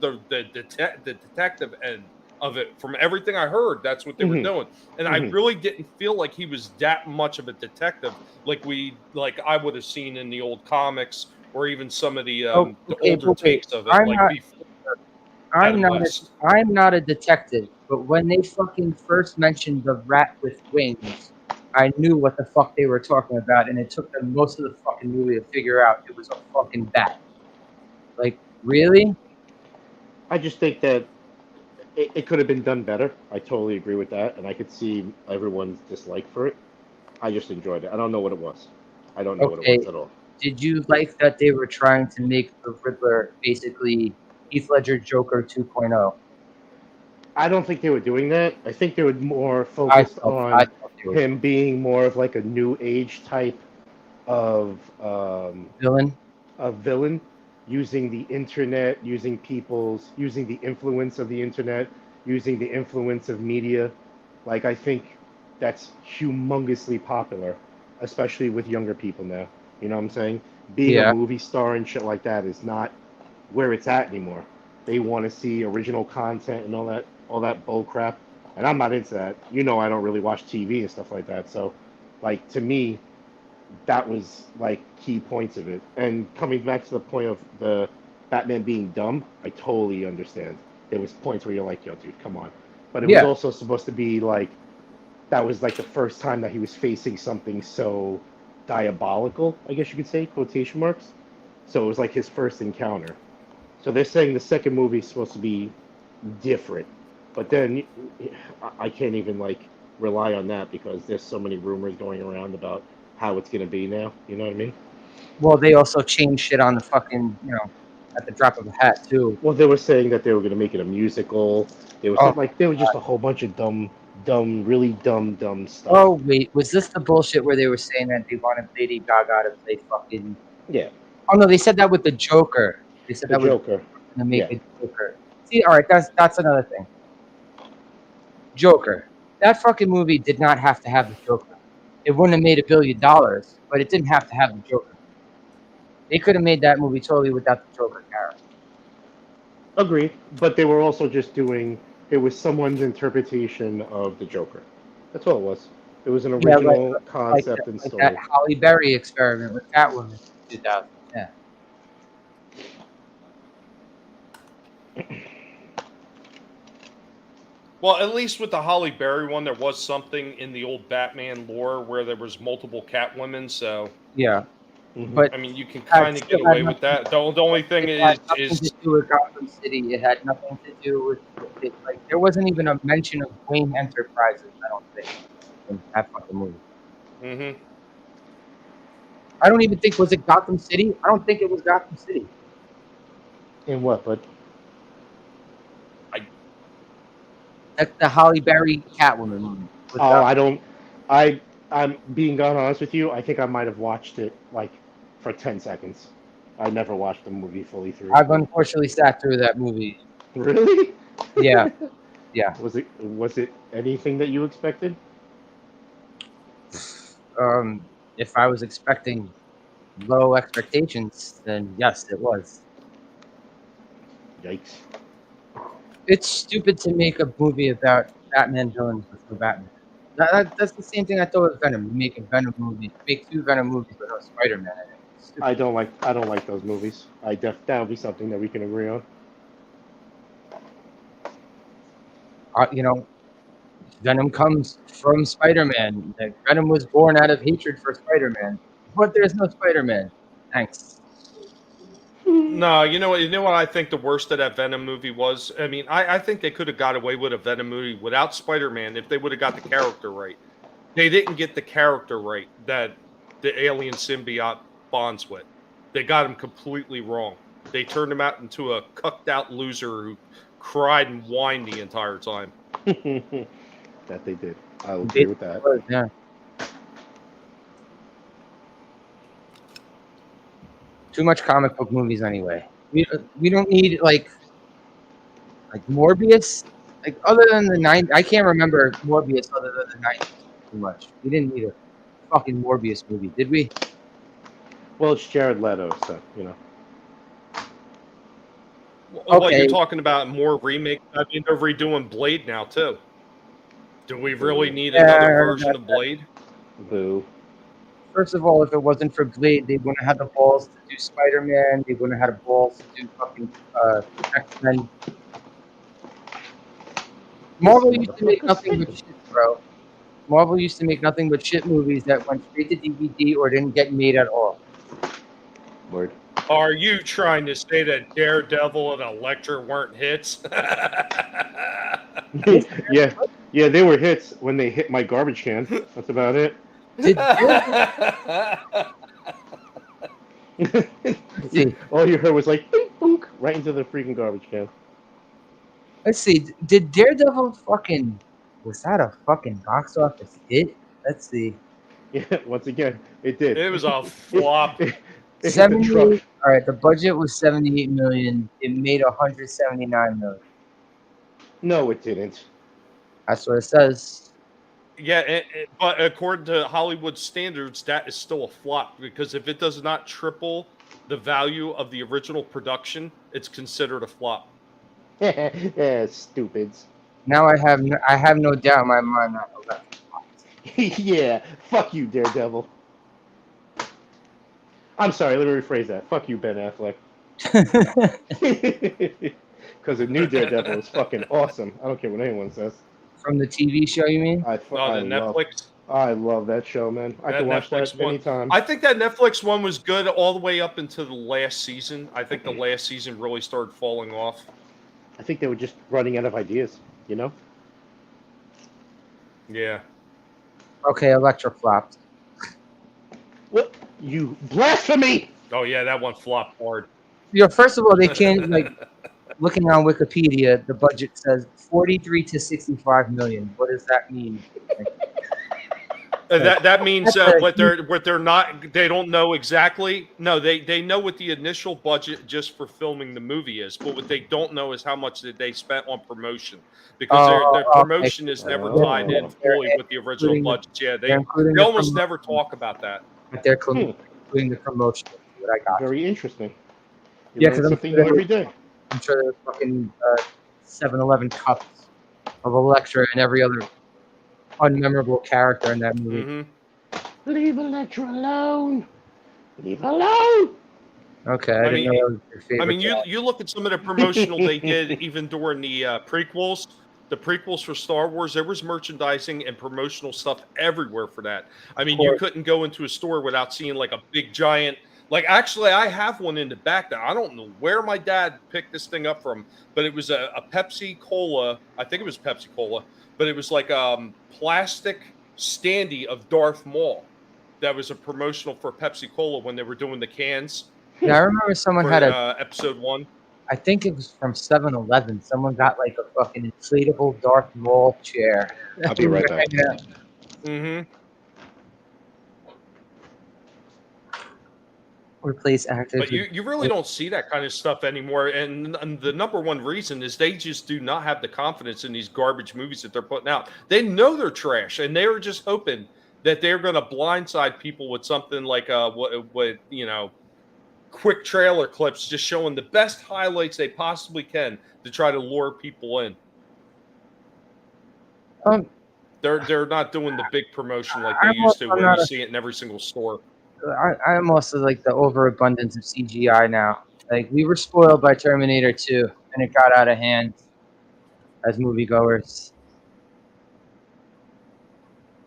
detective end of it. From everything I heard, that's what they were doing. And I really didn't feel like he was that much of a detective like I would have seen in the old comics or even some of the okay, older but wait, takes of it, like before Adam West. I'm not a detective, but when they fucking first mentioned the rat with wings, I knew what the fuck they were talking about, and it took them most of the fucking movie to figure out it was a fucking bat. Like, really? I just think that it could have been done better. I totally agree with that, and I could see everyone's dislike for it. I just enjoyed it. I don't know what it was. I don't know what it was at all. Did you like that they were trying to make the Riddler basically Heath Ledger Joker 2.0? I don't think they were doing that. I think they were more I focused thought on they were him being more of like a new age type of villain. a villain, using the internet, using the influence of the internet, using the influence of media. Like, I think that's humongously popular, especially with younger people now. You know what I'm saying? Being a Yeah. movie star and shit like that is not where it's at anymore. They want to see original content and all that bull crap. And I'm not into that. You know, I don't really watch TV and stuff like that. So, like, to me, that was like key points of it. And coming back to the point of the Batman being dumb, I totally understand. There was points where you're like, yo, dude, come on. But it was Yeah. also supposed to be like, that was like the first time that he was facing something so diabolical, I guess you could say, quotation marks. So it was like his first encounter. So they're saying the second movie is supposed to be different. But then I can't even like rely on that because there's so many rumors going around about how it's going to be now. You know what I mean? Well, they also changed shit on the fucking, at the drop of a hat, too. Well, they were saying that they were going to make it a musical. They were Oh, like, there was just a whole bunch of really dumb stuff. Oh, wait. Was this the bullshit where they were saying that they wanted Lady Gaga to play fucking... Yeah, Oh, no, they said that with the Joker. They said the that with Joker. to make a Joker. See, all right, that's another thing. Joker. That fucking movie did not have to have the Joker. It wouldn't have made $1 billion, but it didn't have to have the Joker. They could have made that movie totally without the Joker character. Agreed, but they were also just doing. It was someone's interpretation of the Joker. That's all it was. It was an original concept and like story. that Halle Berry experiment with Catwoman in 2010. Well, at least with the Holly Berry one, there was something in the old Batman lore where there was multiple Catwomen. So, Yeah, Mhm. but I mean, you can it kind of still get had away with nothing. that. The only thing It had nothing to is do with Gotham City. It had nothing to do with it. Like there wasn't even a mention of Wayne Enterprises. I don't think in that fucking movie. hmm I don't even think was it Gotham City. I don't think it was Gotham City. In what? But That's the Holly Berry Catwoman movie. Was oh, Gotham. I don't. I'm being honest with you. I think I might have watched it like for 10 seconds. I never watched the movie fully through. I've unfortunately sat through that movie. Really? Yeah, yeah. Was it anything that you expected? If I was expecting low expectations, then yes, it was. Yikes. It's stupid to make a movie about Batman villains with no Batman. That's the same thing I thought with Venom. You make a Venom movie, make 2 Venom movies with no Spider-Man in it. It's stupid. I don't like those movies. That'll be something that we can agree on. You know, Venom comes from Spider-Man. Like, Venom was born out of hatred for Spider-Man, but there's no Spider-Man. Thanks. no, you know what I think the worst of that Venom movie was. I mean, I think they could have got away with a Venom movie without Spider-Man if they would have got the character right. They didn't get the character right that the alien symbiote bonds with. They got him completely wrong. They turned him out into a cucked out loser who cried and whined the entire time. That they did. I'll agree with that. Yeah. Too much comic book movies anyway. We don't need like Morbius. Like other than the 90s, I can't remember Morbius other than the 90s too much. We didn't need a fucking Morbius movie, did we? Well, it's Jared Leto, so you know. What you're Okay. talking about more remake? I mean, they're redoing Blade now too. Do we really need Yeah, I another heard version about of Blade? Boo. First of all, if it wasn't for Blade, they wouldn't have had the balls to do Spider-Man. They wouldn't have had the balls to do fucking X-Men. Marvel used to make nothing but shit, bro. Marvel used to make nothing but shit movies that went straight to DVD or didn't get made at all. Word. Are you trying to say that Daredevil and Elektra weren't hits? Yeah, they were hits when they hit my garbage can. That's about it. Did see. All you heard was like boink, boink, right into the freaking garbage can. Let's see. Did Daredevil was that a fucking box office hit? Let's see. Yeah, once again, it did. It was a flop. It hit the truck. All right, the budget was 78 million. It made 179 million. No, it didn't. That's what it says. Yeah, but according to Hollywood standards, that is still a flop because if it does not triple the value of the original production, it's considered a flop. Yeah, stupids. Now I have no doubt in my mind that Yeah, fuck you, Daredevil. I'm sorry, let me rephrase that. Fuck you, Ben Affleck. Because the new Daredevil is fucking awesome. I don't care what anyone says. From the TV show, you mean? Netflix. I love that show, man. I can watch Netflix that anytime. I think that Netflix one was good all the way up into the last season. I think the last season really started falling off. I think they were just running out of ideas, you know? Yeah. Okay, Elektra flopped. What? You blasphemy! Oh yeah, that one flopped hard. First of all, they changed looking on Wikipedia, the budget says 43 to 65 million. What does that mean? That means what they're not, they don't know exactly. No, they know what the initial budget just for filming the movie is, but what they don't know is how much that they spent on promotion because their promotion is never tied in fully with the original budget. Yeah, they almost never talk about that. But they're including the promotion. What I got. Very interesting. Yeah, because something new every day. I'm sure there's fucking 7-Eleven cups of Elektra and every other unmemorable character in that movie. Mm-hmm. Leave Elektra alone. Leave her alone. Okay, I mean, you look at some of the promotional they did even during the prequels. The prequels for Star Wars, there was merchandising and promotional stuff everywhere for that. I mean, Of you course. couldn't go into a store without seeing like a big giant. Like, actually, I have one in the back that I don't know where my dad picked this thing up from, but it was a Pepsi Cola. I think it was Pepsi Cola, but it was like plastic standee of Darth Maul. That was a promotional for Pepsi Cola when they were doing the cans Yeah, I remember someone for had a. episode 1. I think it was from 7-Eleven. Someone got like a fucking inflatable Darth Maul chair. I'll be right back. Yeah. Mm-hmm. Replace actors. But you really don't see that kind of stuff anymore. And the number one reason is they just do not have the confidence in these garbage movies that they're putting out. They know they're trash, and they're just hoping that they're going to blindside people with something like what quick trailer clips, just showing the best highlights they possibly can to try to lure people in. They're not doing the big promotion like they used to, where you see it in every single store. I'm also like the overabundance of CGI now. Like, we were spoiled by Terminator 2, and it got out of hand as moviegoers.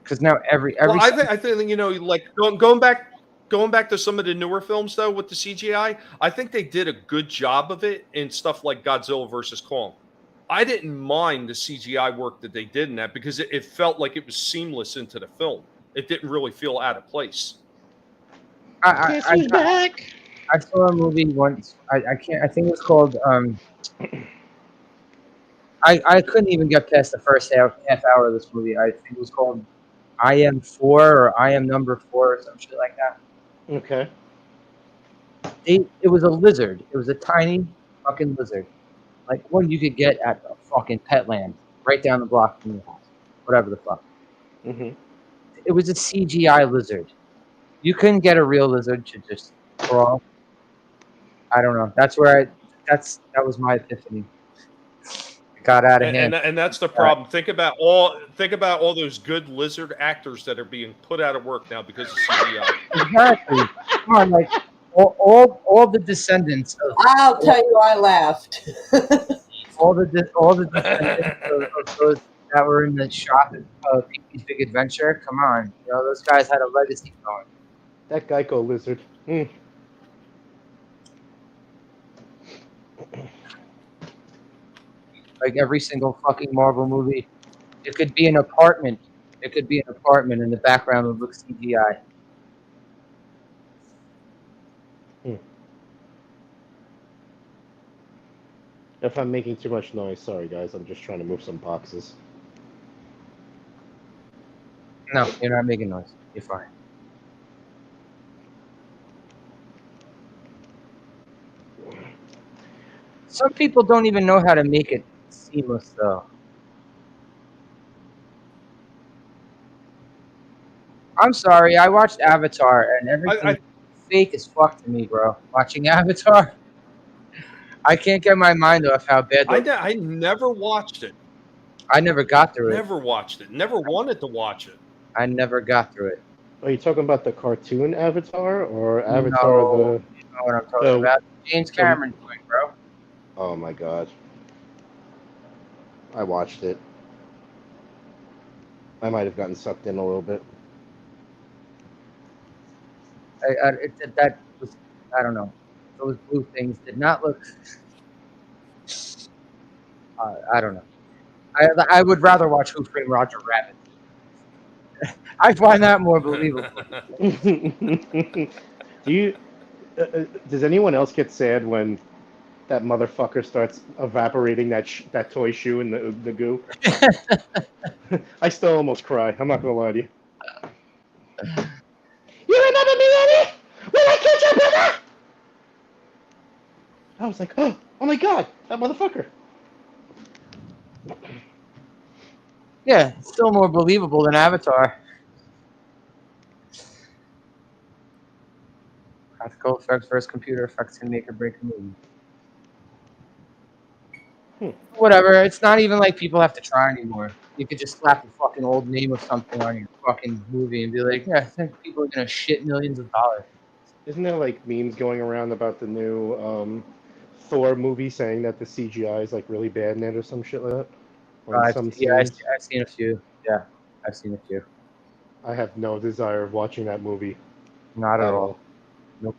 Because now every Well, I think like going back to some of the newer films though with the CGI, I think they did a good job of it in stuff like Godzilla versus Kong. I didn't mind the CGI work that they did in that because it felt like it was seamless into the film. It didn't really feel out of place. I saw a movie once. I can't. I think it was called. I couldn't even get past the first half hour of this movie. I think it was called I Am 4 or I Am Number 4 or some shit like that. Okay. It was a lizard. It was a tiny fucking lizard, like one you could get at a fucking Petland right down the block from your house, whatever the fuck. Mm-hmm. It was a CGI lizard. You couldn't get a real lizard to just crawl. I don't know. That was my epiphany. It got out of hand. And that's the problem. Think about all those good lizard actors that are being put out of work now because of CGI. Exactly. Come on, like all the descendants of I'll tell you, I laughed. all the descendants of those that were in the shop of Pee-wee's Big Adventure. Come on, those guys had a legacy going. That Geico lizard. Mm. Like every single fucking Marvel movie, it could be an apartment. It could be an apartment in the background would look CGI. If I'm making too much noise, sorry guys. I'm just trying to move some boxes. No, you're not making noise. You're fine. Some people don't even know how to make it seamless, though. I'm sorry, I watched Avatar, and everything fake as fuck to me, bro. Watching Avatar, I can't get my mind off how bad. I never watched it. I never got through it. Never watched it. Never wanted to watch it. I never got through it. Are you talking about the cartoon Avatar or Avatar No, the? you know what I'm talking about? James Cameron doing, bro. Oh my god. I watched it. I might have gotten sucked in a little bit. That was, I don't know. Those blue things did not look. I don't know. I would rather watch Who Framed Roger Rabbit. I find that more believable. Does anyone else get sad when that motherfucker starts evaporating that toy shoe in the goo? I still almost cry. I'm not gonna lie to you. You remember me, Eddie? When I killed your brother? I was like, oh my god, that motherfucker. Yeah, it's still more believable than Avatar. Practical effects versus computer effects can make or break a movie. Whatever. It's not even like people have to try anymore. You could just slap a fucking old name of something on your fucking movie and be like, yeah, I think people are gonna shit millions of dollars. Isn't there like memes going around about the new Thor movie saying that the CGI is like really bad in it or some shit like that? or in some Yeah, scenes. I've seen a few. Yeah, I've seen a few. I have no desire of watching that movie Not at at all. all. Nope.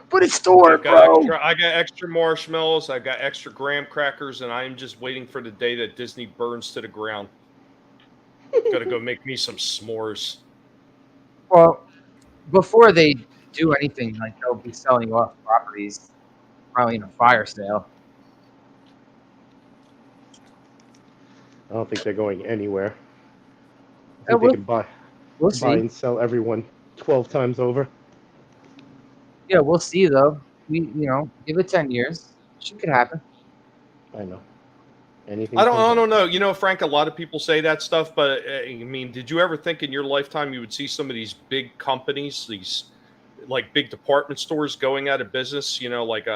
But it's Thor, bro. I got extra marshmallows. I got extra graham crackers, and I am just waiting for the day that Disney burns to the ground. Gotta go make me some s'mores. Well, before they do anything, like they'll be selling off properties, probably in a fire sale. I don't think they're going anywhere. I Yeah, think they can buy we'll see. and sell everyone 12 times over. Yeah, we'll see though. Give it 10 years. Shit could happen. I know. Anything. I don't know. You know, Frank, a lot of people say that stuff, but I mean, did you ever think in your lifetime you would see some of these big companies, these like big department stores going out of business? You know, like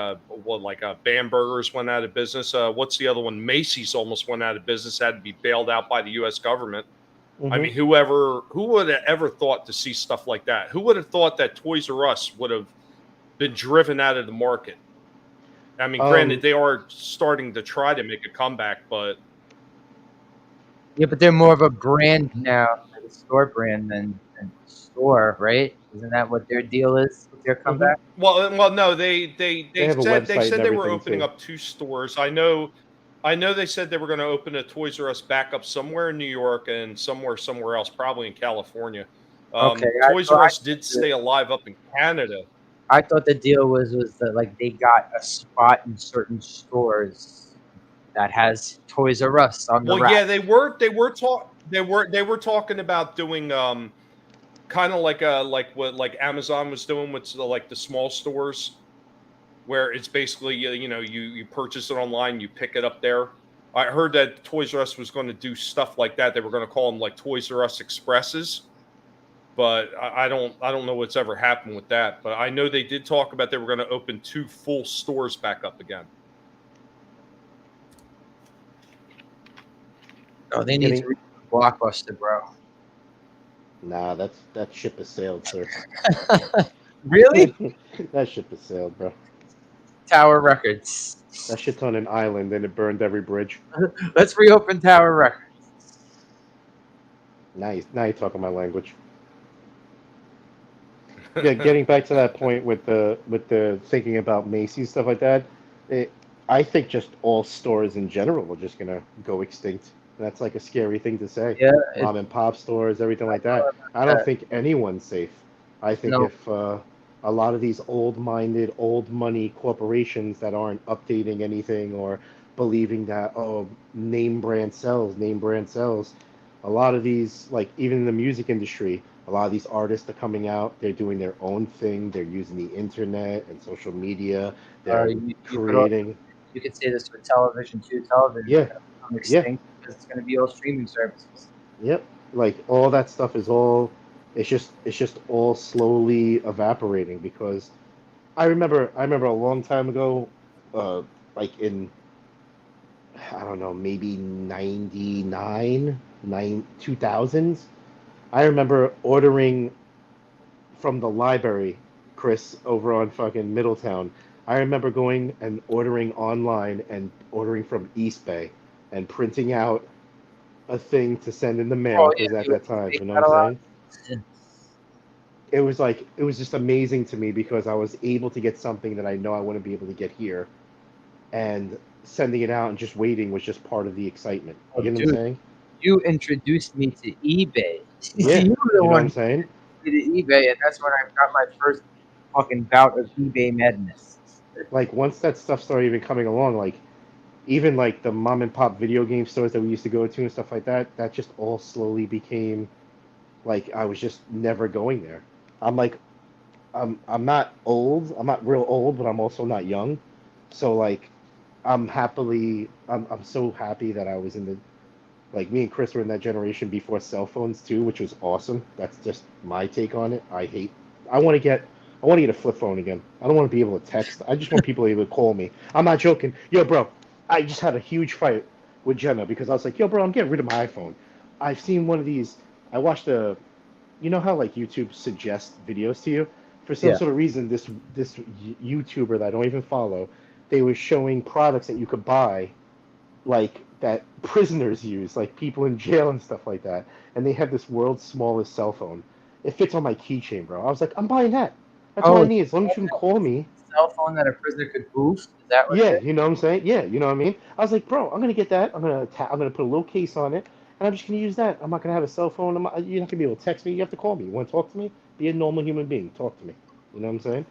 Bamberger's went out of business. What's the other one? Macy's almost went out of business, had to be bailed out by the U.S. government. Mm-hmm. I mean, who would have ever thought to see stuff like that? Who would have thought that Toys R Us would have been driven out of the market? I mean, granted, they are starting to try to make a comeback, but Yeah, but they're more of a brand now, like a store brand than store, right? Isn't that what their deal is with their comeback? well, no, they have a said website and they were everything, opening too. up 2 stores. I know they said they were going to open a Toys R Us back up somewhere in New York and somewhere else, probably in California. Okay, Toys R Us did stay alive up in Canada. I thought the deal was that like they got a spot in certain stores that has Toys R Us on the Well, rack. yeah, they were talking about doing kind of like what Amazon was doing with the small stores, where it's basically you purchase it online, you pick it up there. I heard that Toys R Us was going to do stuff like that. They were going to call them like Toys R Us Expresses, but I don't know what's ever happened with that. But I know they did talk about they were going to open 2 full stores back up again. Oh, they need to reach Blockbuster, bro. Nah, that ship has sailed, sir. Really? That ship has sailed, bro. Tower Records. That shit's on an island and it burned every bridge. Let's reopen Tower Records. Now you're talking my language. Yeah, getting back to that point with the thinking about Macy's stuff like that, I think just all stores in general are just gonna go extinct. That's like a scary thing to say. Yeah, Mom and pop stores, everything like that. I don't think anyone's safe. I think if a lot of these old-minded, old-money corporations that aren't updating anything or believing that name brand sells, a lot of these, like even in the music industry, a lot of these artists are coming out. They're doing their own thing. They're using the internet and social media. They're creating. You could say this for television too. Television is going to become extinct because it's going to be all streaming services. Yep, like all that stuff is all. It's just all slowly evaporating because I remember a long time ago, like in I don't know, maybe 2000s. I remember ordering from the library, Chris, over on fucking Middletown. I remember going and ordering online and ordering from East Bay and printing out a thing to send in the mail because at that time, you know what I'm saying? It was just amazing to me because I was able to get something that I know I wouldn't be able to get here, and sending it out and just waiting was just part of the excitement. You know what I'm saying? You introduced me to eBay. Yeah, you were the know one what I'm saying? to eBay, and that's when I got my first fucking bout of eBay madness. Like once that stuff started even coming along, like even like the mom and pop video game stores that we used to go to and stuff like that, that just all slowly became like I was just never going there. I'm like, I'm not old. I'm not real old, but I'm also not young. So like, I'm so happy that I was in the, like me and Chris were in that generation before cell phones too, which was awesome. That's just my take on it. I want to get a flip phone again. I don't want to be able to text. I just want people able to call me. I'm not joking. Yo, bro, I just had a huge fight with Jenna because I was like, yo, bro, I'm getting rid of my iPhone. I've seen one of these. I watched you know how like YouTube suggests videos to you? For some sort of reason, this YouTuber that I don't even follow they were showing products that you could buy, like that prisoners use, like people in jail and stuff like that. And they have this world's smallest cell phone. It fits on my keychain, bro. I was like, I'm buying that. That's all I need. As long as you can call me. Cell phone that a prisoner could boost. Is that what Yeah, it is? you know what I'm saying? Yeah, you know what I mean? I was like, bro, I'm gonna get that. I'm gonna put a little case on it, and I'm just gonna use that. I'm not gonna have a cell phone. You're not gonna be able to text me. You have to call me. You want to talk to me? Be a normal human being. Talk to me. You know what I'm saying?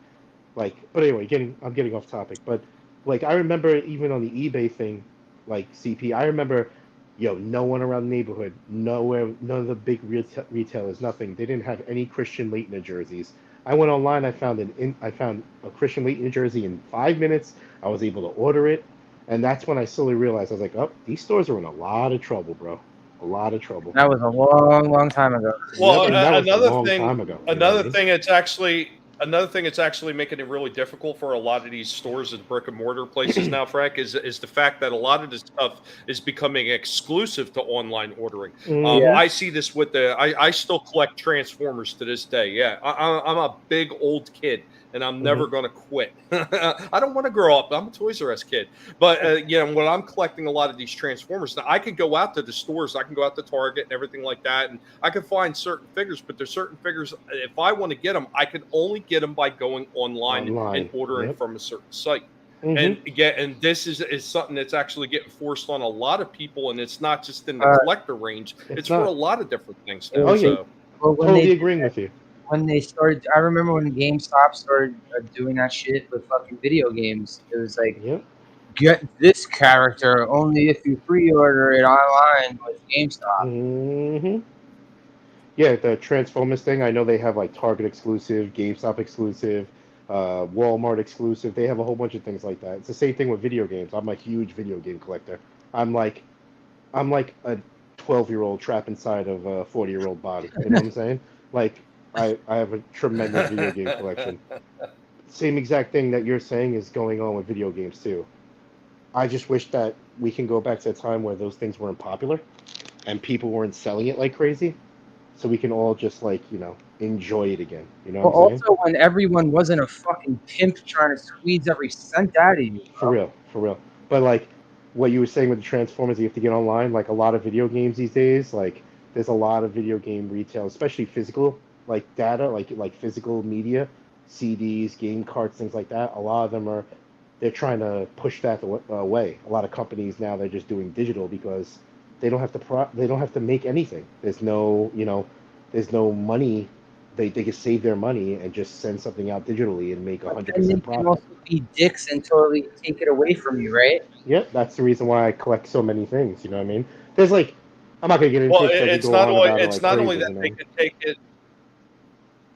Like, but anyway, I'm getting off topic. But like, I remember even on the eBay thing, like CP, I remember, no one around the neighborhood, nowhere, none of the big retailers, nothing. They didn't have any Christian Leitner jerseys. I went online. I found a Christian Leitner jersey in 5 minutes. I was able to order it, and that's when I slowly realized I was like, oh, these stores are in a lot of trouble, bro. A lot of trouble. That was a long, long time ago. Well, And that was a another long thing, time ago. You know what I mean? another thing it's actually making it really difficult for a lot of these stores and brick and mortar places now, Frank, is the fact that a lot of this stuff is becoming exclusive to online ordering. Yeah. I see this with I still collect Transformers to this day. Yeah, I'm a big old kid, and I'm never going to quit. I don't want to grow up. I'm a Toys R Us kid. But, when I'm collecting a lot of these Transformers, now I can go out to the stores. I can go out to Target and everything like that, and I can find certain figures. But there's certain figures, if I want to get them, I can only get them by going online. And ordering from a certain site. And this is something that's actually getting forced on a lot of people, and it's not just in the collector range. It's for a lot of different things now. Well, totally agreeing with you. When they started, I remember when GameStop started doing that shit with fucking video games. It was like, get this character only if you pre-order it online with GameStop. Yeah, the Transformers thing. I know they have like Target exclusive, GameStop exclusive, Walmart exclusive. They have a whole bunch of things like that. It's the same thing with video games. I'm a huge video game collector. I'm like a 12-year-old trapped inside of a 40-year-old body. You know what I'm saying? Like, I have a tremendous video game collection. Same exact thing that you're saying is going on with video games too. I just wish that we can go back to a time where those things weren't popular and people weren't selling it like crazy, so we can all just enjoy it again. You know what I'm saying? Also, when everyone wasn't a fucking pimp trying to squeeze every cent out of you. For real. But like what you were saying with the Transformers, you have to get online. Like a lot of video games these days, like there's a lot of video game retail, especially physical, like data, like physical media, CDs, game cards, things like that. A lot of them they're trying to push that away. A lot of companies now, they're just doing digital because they don't have to make anything. There's no money. They can save their money and just send something out digitally and make 100% profit. They can also be dicks and totally take it away from you, right? Yep, that's the reason why I collect so many things. You know what I mean? There's I'm not gonna get into it. It's not only that they can take it.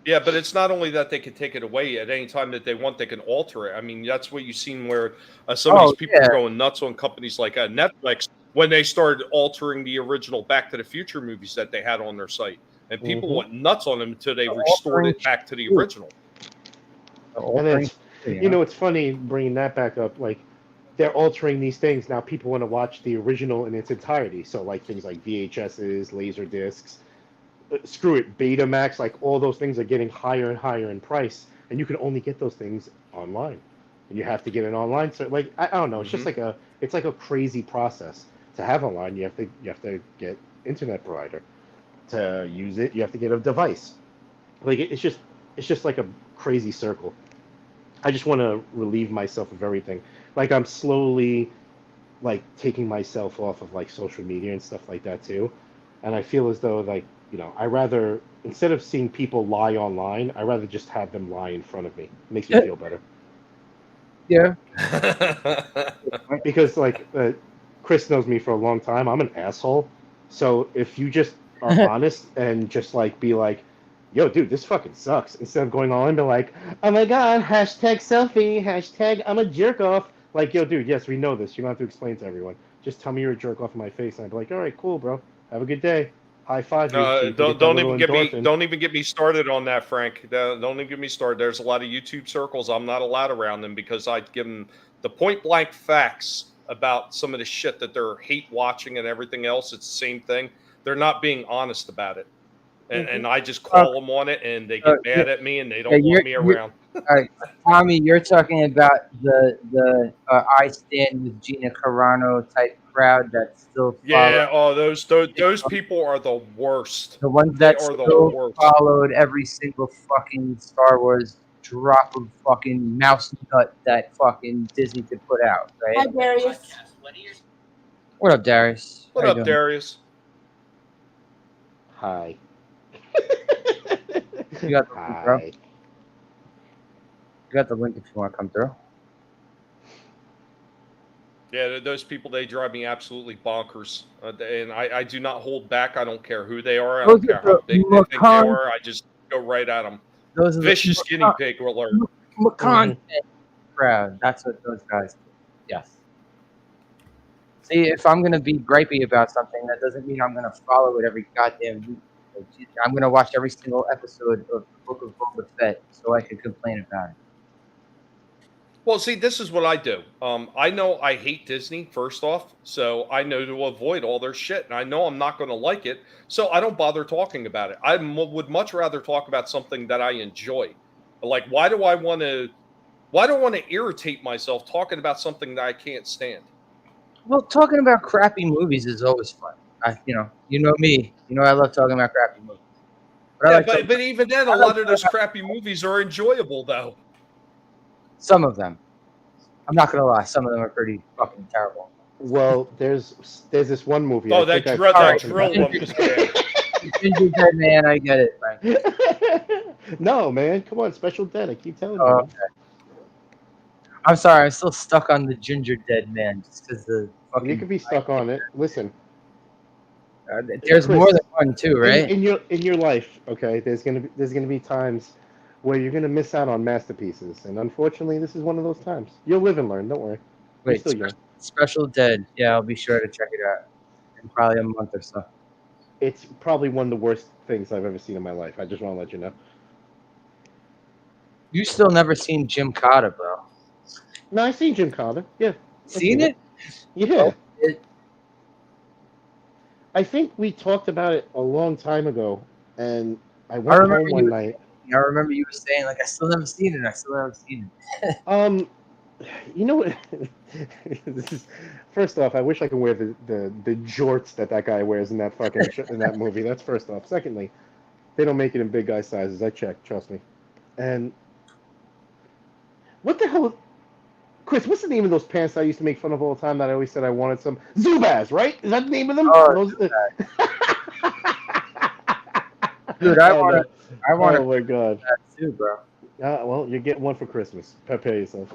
Yeah, but it's not only that they can take it away at any time that they want. They can alter it. I mean, that's what you've seen where some of these people are going nuts on companies like Netflix when they started altering the original Back to the Future movies that they had on their site. And people went nuts on them until they restored it back to the original. And then, it's funny bringing that back up. Like, they're altering these things. Now people want to watch the original in its entirety. So, like, things like VHSs, laser discs, screw it, Betamax, like, all those things are getting higher and higher in price. And you can only get those things online. And you have to get it online. So, like, I don't know. It's just like a crazy process. To have online, you have to get internet provider. To use it, you have to get a device. Like, it's just like a crazy circle. I just want to relieve myself of everything. Like, I'm slowly taking myself off of social media and stuff like that too. And I feel as though I rather, instead of seeing people lie online, I rather just have them lie in front of me. It makes me feel better. Yeah. Because Chris knows me for a long time. I'm an asshole. So if you just are honest and just be like, yo, dude, this fucking sucks, instead of going all into oh my god, hashtag selfie, hashtag I'm a jerk off. Like, yo, dude, yes, we know this. You don't have to explain to everyone. Just tell me you're a jerk off in my face, and I'd be like, all right, cool, bro. Have a good day. High five. Don't even get me started on that, Frank. Don't even get me started. There's a lot of YouTube circles. I'm not allowed around them because I'd give them the point blank facts about some of the shit that they're hate watching and everything else. It's the same thing. They're not being honest about it. And I just call them on it, and they get mad at me, and they don't want me around. All right, Tommy, you're talking about the I Stand with Gina Carano type crowd that still follow Yeah. Oh, those people are the worst. the ones They that are the still worst. followed every single fucking Star Wars drop of fucking mouse nut that fucking Disney could put out, Hi, right? Darius. What up, Darius? What How you up, doing? Darius? Hi. You got the link, bro. Hi. You got the link if you want to come through. Yeah, those people, they drive me absolutely bonkers. And I do not hold back. I don't care who they are. I Those don't are care how the big they think they Macan. are. I just go right at them. Those are the Vicious guinea pig alert. Macan crowd. That's what those guys do. Yes. See, if I'm gonna be gripey about something, that doesn't mean I'm gonna follow it every goddamn week. I'm gonna watch every single episode of the Book of Boba Fett so I can complain about it. Well, see, this is what I do. I know I hate Disney, first off, so I know to avoid all their shit, and I know I'm not going to like it, so I don't bother talking about it. I would much rather talk about something that I enjoy. Like, why do I want to irritate myself talking about something that I can't stand? Well, talking about crappy movies is always fun. You know me. You know I love talking about crappy movies. But I Yeah, like talking but even then, a lot of those crappy movies are enjoyable, though. some of them. I'm not gonna lie, some of them are pretty fucking terrible. Well, there's this one movie. Oh, I that think drill, I've that talked drill about. one was bad. Ginger Dead Man, I get it, Frank. No, man, come on, Special Dead. I keep telling you. Oh, man. okay. I'm sorry, I'm still stuck on the Ginger Dead Man just because the fucking. You could be stuck on it. Listen, there's Chris, more than one too, right? in your life, okay, there's gonna be times where you're gonna miss out on masterpieces, and unfortunately, this is one of those times. You'll live and learn. Don't worry. You're Wait, still young. Special Dead. Yeah, I'll be sure to check it out in probably a month or so. It's probably one of the worst things I've ever seen in my life. I just want to let you know. You still never seen Jim Carter, bro? No, I seen Jim Carter. Yeah. Seen it? Yeah. Oh, I think we talked about it a long time ago, and I went home remember one you- night. I remember you were saying like I still never seen it. You know what? This is first off. I wish I could wear the jorts that guy wears in that fucking in that movie. That's first off. Secondly, they don't make it in big guy sizes. I checked. Trust me. And what the hell, Chris? What's the name of those pants I used to make fun of all the time that I always said I wanted some? Zubaz, right? Is that the name of them? Oh, Those, Dude, I want Oh my god. that too, bro. Well, you get one for Christmas. Prepare yourself.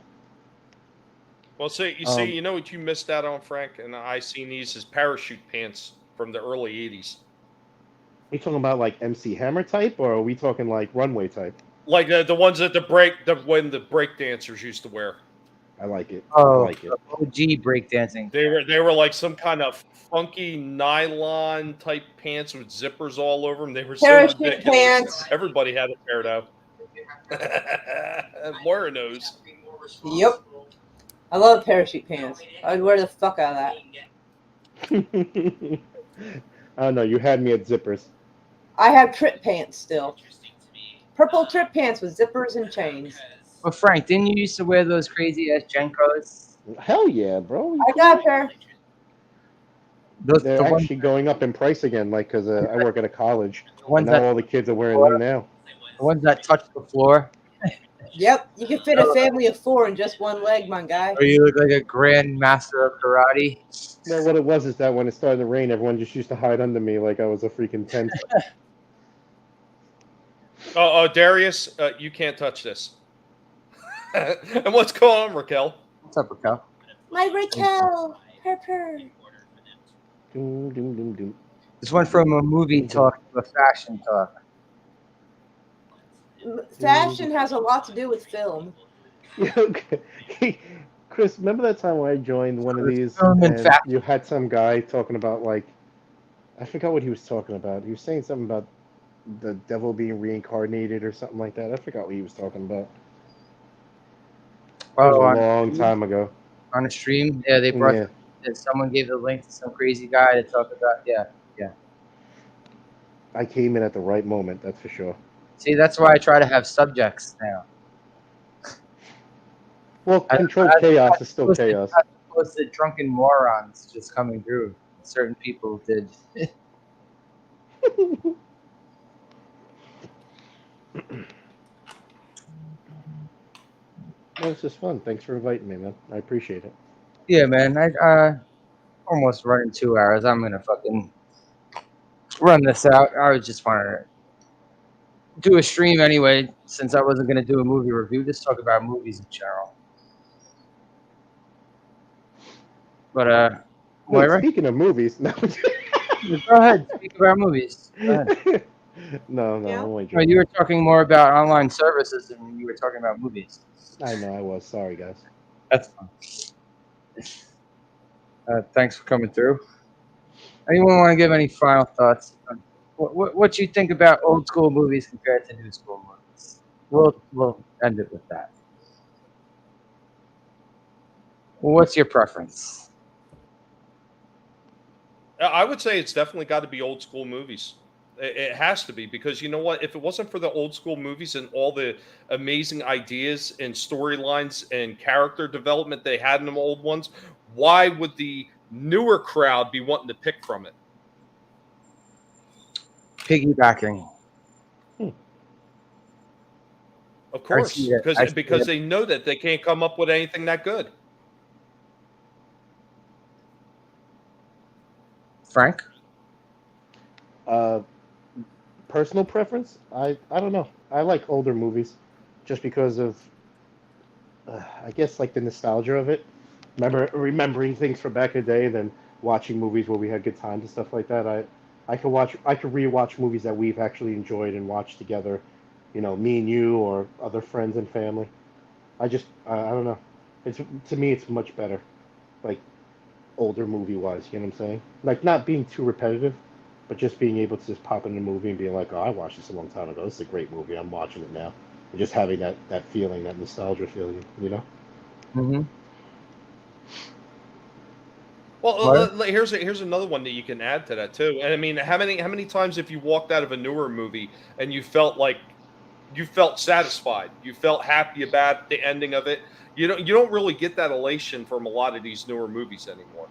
Well, see, you know what you missed out on, Frank, and I seen these as parachute pants from the early '80s. Are you talking about like MC Hammer type, or are we talking like runway type? Like the ones that when the break dancers used to wear. I like it. Oh, I like it. OG breakdancing. They were like some kind of funky nylon type pants with zippers all over them. They were so Parachute ridiculous. pants. Everybody had a pair though. Moira knows. Yep. I love parachute pants. I'd wear the fuck out of that. I don't know. You had me at zippers. I have trip pants still. Purple trip pants with zippers and chains. Well, Frank, didn't you used to wear those crazy ass Jenkos? Hell yeah, bro. I got a pair. They're actually going up in price again, like because I work at a college. And now all the kids are wearing them now. The ones that touch the floor. Yep, you can fit a family of 4 in just one leg, my guy. Or you look like a grand master of karate. No, what it was is that when it started to rain, everyone just used to hide under me like I was a freaking tent. Oh, Darius, you can't touch this. And what's going on, Raquel? What's up, Raquel? My Raquel. Purr. Doom, doom, doom, doom. This went from a movie talk to a fashion talk. Fashion has a lot to do with film. Okay. Chris, remember that time when I joined one of these Film and and fashion. you had some guy talking about like, I forgot what he was talking about. He was saying something about the devil being reincarnated or something like that. I forgot what he was talking about. It was Oh, a long time ago. on a stream? Yeah, they brought. Yeah. Someone gave the link to some crazy guy to talk about. Yeah. I came in at the right moment, that's for sure. See, that's why I try to have subjects now. Well, controlled chaos is still chaos. Plus the drunken morons just coming through. Certain people did. No, it's just fun. Thanks for inviting me, man. I appreciate it. Yeah, man. I almost running 2 hours. I'm gonna fucking run this out. I was just wanting to do a stream anyway, since I wasn't gonna do a movie review. Just talk about movies in general. But Wait, Moira, speaking of movies, no. go ahead. Speak about movies. Go ahead. No, Yeah. I'm only No, joking. you were talking more about online services than you were talking about movies. I know I was. Sorry, guys. That's fine. Thanks for coming through. Anyone want to give any final thoughts? What you think about old school movies compared to new school movies? We'll end it with that. What's your preference? I would say it's definitely got to be old school movies. It has to be, because you know what? If it wasn't for the old school movies and all the amazing ideas and storylines and character development they had in the old ones, why would the newer crowd be wanting to pick from it? Piggybacking. Of course, see that. because they know that they can't come up with anything that good. Frank? Personal preference? I don't know. I like older movies, just because of, I guess, like the nostalgia of it. Remembering things from back in the day, and then watching movies where we had good times and stuff like that. I could rewatch movies that we've actually enjoyed and watched together. You know, me and you, or other friends and family. I don't know. To me, it's much better, like older movie wise. You know what I'm saying? Like not being too repetitive, but just being able to just pop in a movie and being like, oh, I watched this a long time ago. This is a great movie. I'm watching it now. And just having that feeling, that nostalgia feeling, you know? Mm-hmm. Well, here's another one that you can add to that too. And I mean, how many times have you walked out of a newer movie and you felt satisfied, you felt happy about the ending of it? You don't really get that elation from a lot of these newer movies anymore.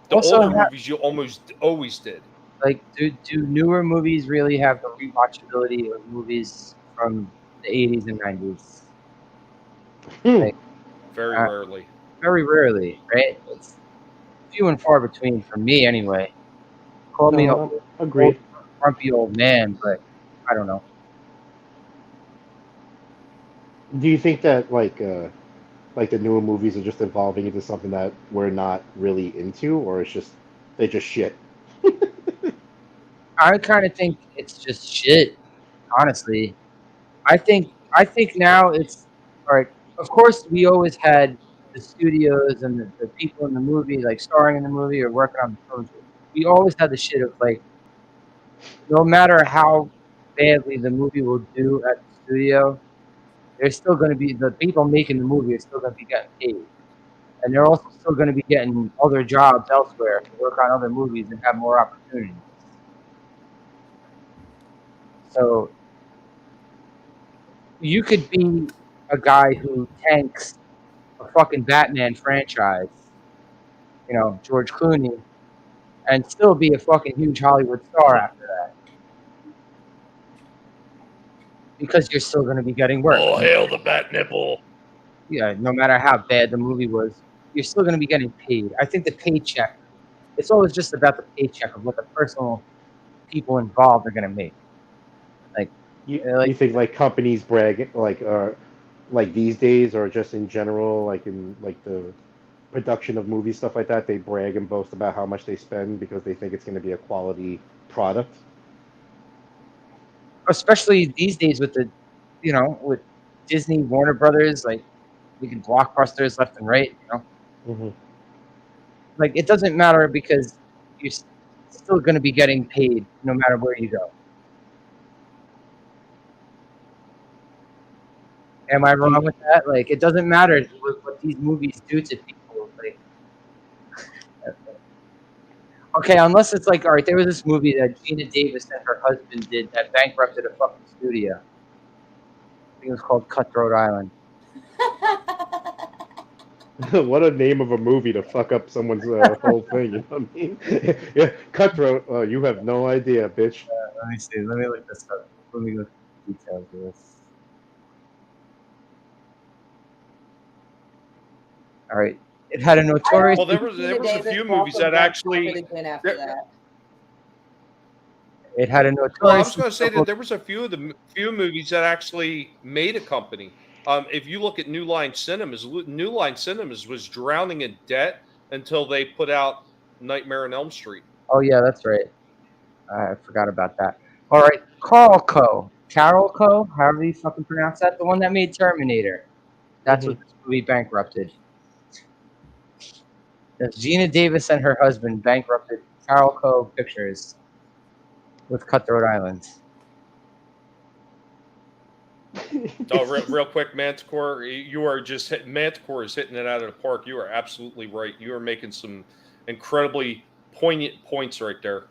The Also, older movies you almost always did. Like, do newer movies really have the rewatchability of movies from the 80s and 90s? Like, Very rarely. Very rarely, right? It's few and far between for me, anyway. Call me a agreed. grumpy old man, but I don't know. Do you think that like the newer movies are just evolving into something that we're not really into, or it's just they just shit? I kind of think it's just shit, honestly. I think now it's all right. Of course, we always had the studios and the people in the movie, like starring in the movie or working on the films. We always had the shit of like, no matter how badly the movie will do at the studio, there's still going to be the people making the movie are still going to be getting paid, and they're also still going to be getting other jobs elsewhere to work on other movies and have more opportunities. So you could be a guy who tanks a fucking Batman franchise, you know, George Clooney, and still be a fucking huge Hollywood star after that. Because you're still going to be getting work. Oh, hail the bat nipple. Yeah, no matter how bad the movie was, you're still going to be getting paid. I think the paycheck, it's always just about the paycheck of what the personal people involved are going to make. Like, you think like companies brag like these days, or just in general, like in like the production of movies, stuff like that, they brag and boast about how much they spend because they think it's going to be a quality product? Especially these days with the, you know, with Disney, Warner Brothers, like we can blockbusters left and right, you know. Mm-hmm. Like, it doesn't matter because you're still going to be getting paid no matter where you go. Am I wrong with that? Like, it doesn't matter what these movies do to people. Like, okay, unless it's like, all right, there was this movie that Gina Davis and her husband did that bankrupted a fucking studio. I think it was called Cutthroat Island. What a name of a movie to fuck up someone's whole thing. You know what I mean? Yeah, Cutthroat. Oh, you have no idea, bitch. Let me see. Let me look this up. Let me look at the details of this. All right. It had a notorious. Well, there was Gina a Davis few also movies that got actually. popular again after there- that. It had a Well, I notorious. was going to say that there was a few movies that actually made a company. If you look at New Line Cinemas was drowning in debt until they put out Nightmare on Elm Street. Oh yeah, that's right. I forgot about that. All right, Carol Co. However you fucking pronounce that, the one that made Terminator. That's what this movie bankrupted. Yes, Gina Davis and her husband bankrupted Carol Co. Pictures with Cutthroat Island. Oh, real quick, Manticore, you are just Manticore is hitting it out of the park. You are absolutely right. You are making some incredibly poignant points right there.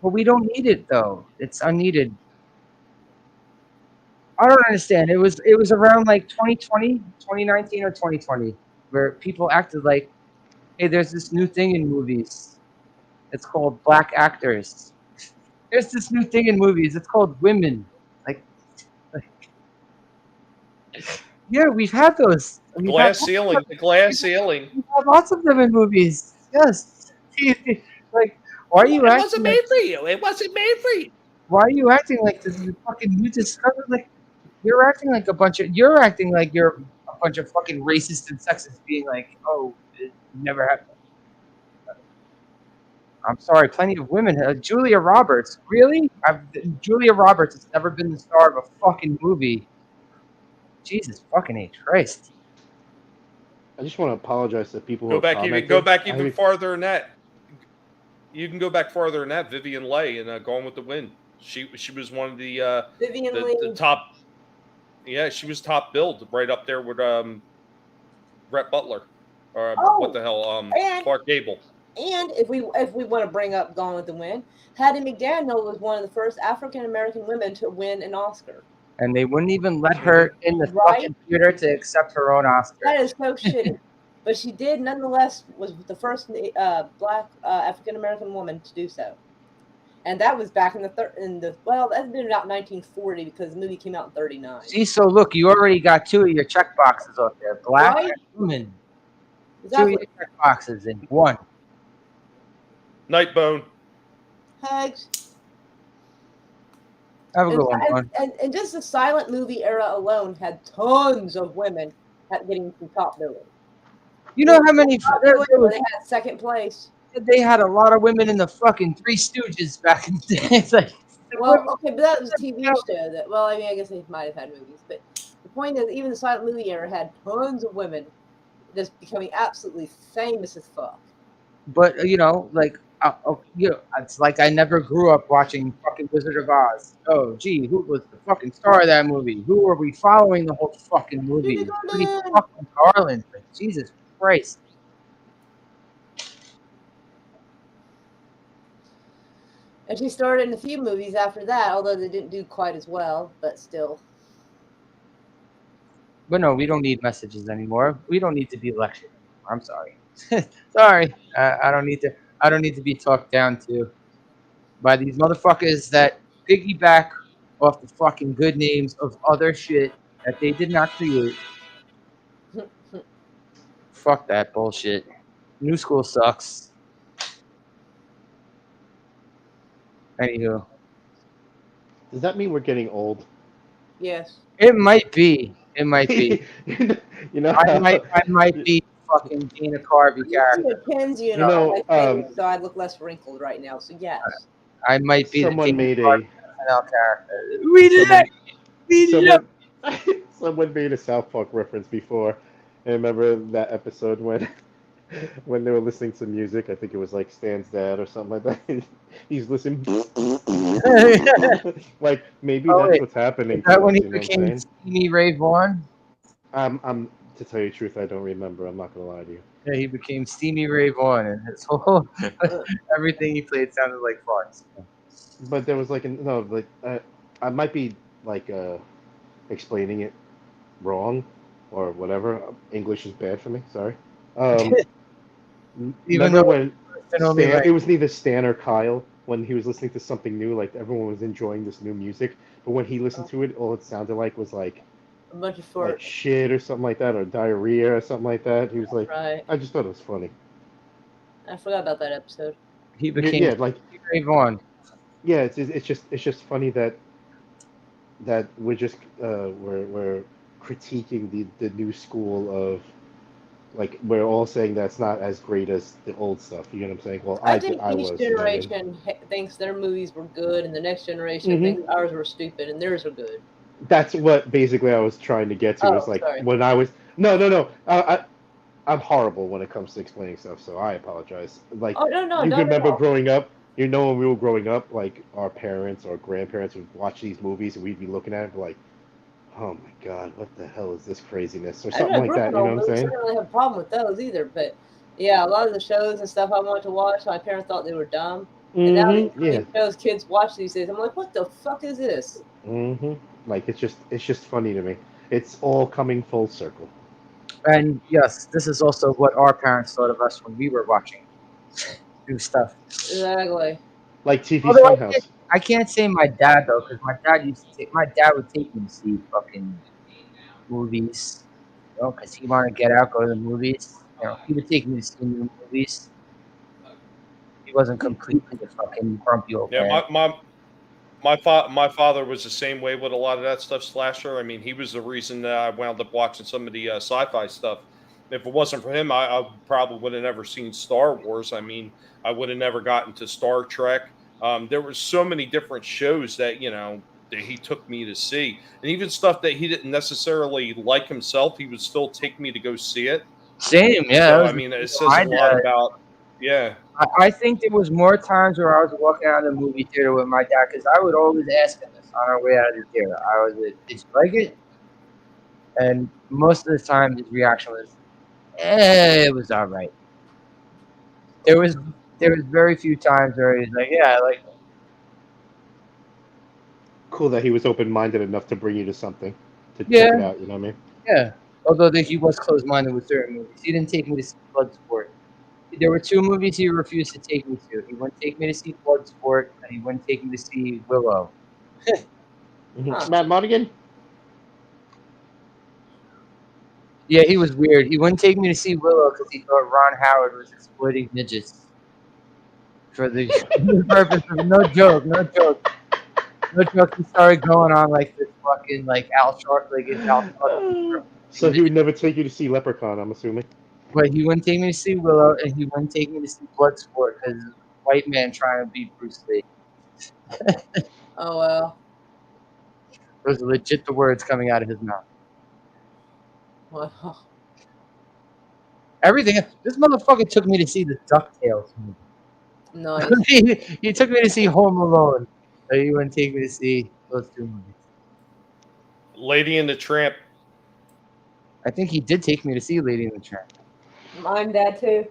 But we don't need it though. It's unneeded. I don't understand. It was around like 2020, 2019 or 2020 where people acted like, hey, there's this new thing in movies. It's called black actors. There's this new thing in movies. It's called women. Like yeah, we've had those. We've had Glass ceiling, the glass ceiling. we've had lots of them in movies. Yes. Like, why are you It acting wasn't like, made for you. It wasn't made for you. why are you acting like this is a fucking new discovery? Like you're acting like you're acting like you're a bunch of fucking racist and sexist being like, oh, it never happened. I'm sorry, plenty of women. Julia Roberts, really? Julia Roberts has never been the star of a fucking movie. Jesus fucking H Christ. I just want to apologize to people who Go have back commented. even farther than that. You can go back farther than that. Vivian Leigh in Gone with the Wind. She was one of the Vivian Leigh. the top. Yeah, she was top billed right up there with Rhett Butler, or what the hell, and- Clark Gable. And if we want to bring up Gone with the Wind, Hattie McDaniel was one of the first African American women to win an Oscar. And they wouldn't even let her in the Right? fucking theater to accept her own Oscar. That is so shitty. But she did, nonetheless, was the first black African American woman to do so. And that was back in well, that's been about 1940 because the movie came out in 39. See, so look, you already got two of your check boxes up there. Black Right? and woman. Exactly. Two of your check boxes in one. Nightbone. Hugs. Have a good one. And just the silent movie era alone had tons of women getting some top billing. You know how many? They had second place. They had a lot of women in the fucking Three Stooges back in the day. It's like, well, okay, but that was a TV show. I guess they might have had movies, but the point is, even the silent movie era had tons of women just becoming absolutely famous as fuck. But it's like I never grew up watching fucking Wizard of Oz. Oh, gee, who was the fucking star of that movie? Who were we following the whole fucking movie? Judy fucking Garland. Like, Jesus Christ. And she starred in a few movies after that, although they didn't do quite as well, but still. But no, we don't need messages anymore. We don't need to be lectured anymore. I'm sorry. Sorry. I don't need to be talked down to by these motherfuckers that piggyback off the fucking good names of other shit that they did not create. Fuck that bullshit. New school sucks. Anywho. Does that mean we're getting old? Yes. It might be. It might be. You know, I might be fucking Dana Carvey character. Kenzie and You know, so I'd look less wrinkled right now. So yes. I might be someone made Carvey character. Someone made a South Park reference before. I remember that episode when they were listening to music. I think it was like Stan's dad or something like that. He's listening. Like maybe that's what's happening. Is that when he you know became Steamy Ray Vaughan? I'm to tell you the truth, I don't remember. I'm not gonna lie to you. Yeah, he became Steamy Ray Vaughan, and his whole everything he played sounded like farts. But there was like I might be like explaining it wrong, or whatever. English is bad for me. Sorry. Um, Even remember though when it's only Stan? like It was neither Stan or Kyle when he was listening to something new. Like everyone was enjoying this new music, but when he listened to it, all it sounded like was A bunch of like fort. shit or something like that, or diarrhea or something like that. He was like, Right. I just thought it was funny. I forgot about that episode. he Yeah, became yeah, like Ray Vaughn. yeah, it's just funny that we're just we're critiquing the new school of like we're all saying that's not as great as the old stuff. You know what I'm saying? Well, I think I each was. You know what I mean? generation thinks their movies were good, and the next generation hmm thinks ours were stupid and theirs were good. That's what basically I was trying to get to. Is Oh, like sorry. when I was no. I'm horrible when it comes to explaining stuff, so I apologize. Like Oh, no, you not at remember all. growing up, when we were growing up, like our parents or grandparents would watch these movies and we'd be looking at it like, oh my god, what the hell is this craziness or I something don't like grew up that. on You know old what I'm movies. I saying? don't really have a problem with those either. But yeah, a lot of the shows and stuff I wanted to watch, my parents thought they were dumb. And now these Yeah. shows kids watch these days, I'm like, what the fuck is this? Like it's just funny to me. It's all coming full circle. And yes, this is also what our parents thought of us when we were watching new stuff. Exactly. Like TV's Although Funhouse. I can't say my dad though, because my dad would take me to see fucking movies, because he wanted to get out, go to the movies. He would take me to see new movies. He wasn't completely a fucking grumpy old Yeah, man. my father was the same way with a lot of that stuff. Slasher. I mean, he was the reason that I wound up watching some of the sci-fi stuff. If it wasn't for him, I probably would have never seen Star Wars. I mean, I would have never gotten to Star Trek. There were so many different shows that that he took me to see, and even stuff that he didn't necessarily like himself, he would still take me to go see it. Same, yeah. That So was I the mean, thing it says a behind lot it. about yeah. I think there was more times where I was walking out of the movie theater with my dad, because I would always ask him this on our way out of the theater. I was like, "Did you like it?" And most of the time, his reaction was, "Eh, it was all right." There was very few times where he's like, "Yeah, I like it." Cool that he was open minded enough to bring you to something to check it Yeah, out. You know what I mean? yeah. Although he was closed minded with certain movies, he didn't take me to see Bloodsport. There were two movies he refused to take me to. He wouldn't take me to see Bloodsport, and he wouldn't take me to see Willow. Huh. Matt Monaghan. Yeah, he was weird. He wouldn't take me to see Willow because he thought Ron Howard was exploiting midgets for the purpose of no joke. He started going on like this fucking like Al Sharpton. So he would never take you to see Leprechaun, I'm assuming. But he wouldn't take me to see Willow, and he wouldn't take me to see Bloodsport because white man trying to beat Bruce Lee. Oh well. Those are legit the words coming out of his mouth. Well, Everything. This motherfucker took me to see the DuckTales movie. nice. He took me to see Home Alone. So he wouldn't take me to see those two movies. Lady and the Tramp. I think he did take me to see Lady and the Tramp. Mine dad too.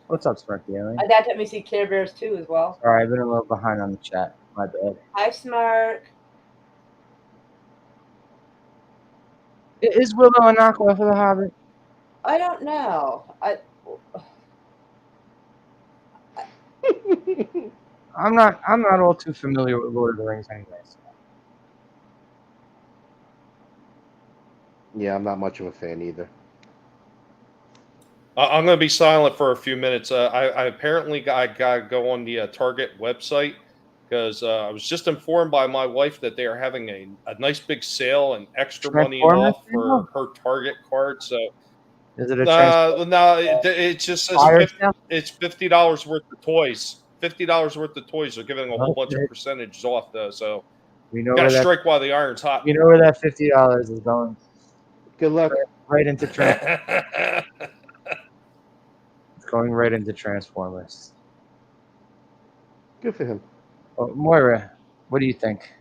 What's up, Sparky Alien? My dad took me to see Care Bears too as well. Sorry, I've been a little behind on the chat. My bad. Hi, Smart. Is Willow an Aqua for the Hobbit? I don't know. I'm not all too familiar with Lord of the Rings anyway. So. Yeah, I'm not much of a fan either. I'm going to be silent for a few minutes. I apparently got to go on the Target website because I was just informed by my wife that they are having a nice big sale and extra money Transformers off for her Target card. So is it a Transformers? no, it just says it's $50 worth of toys. $50 worth of toys. They're giving a whole bunch of percentages off though. So we know got to strike while the iron's hot. You know where that $50 is going. Good luck. Right into Transformers. It's going right into Transformers. Good for him. Oh, Moira, what do you think?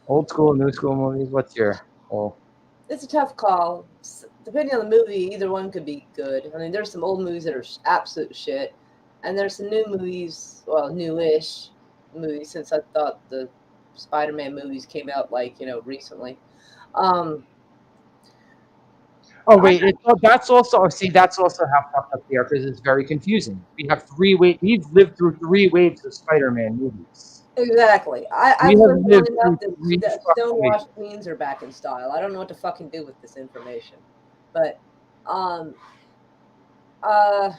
Old school, new school movies? What's your goal? It's a tough call. Depending on the movie, either one could be good. I mean, there's some old movies that are absolute shit, and there's some new movies, well, newish movies, since I thought the Spider-Man movies came out recently. Oh wait, that's also that's also how fucked up they are because it's very confusing. We have three waves. We've lived through 3 waves of Spider-Man movies. Exactly. We I've have lived long lived enough through that 3 that fucking waves. stonewashed queens are back in style. I don't know what to fucking do with this information, but um, uh,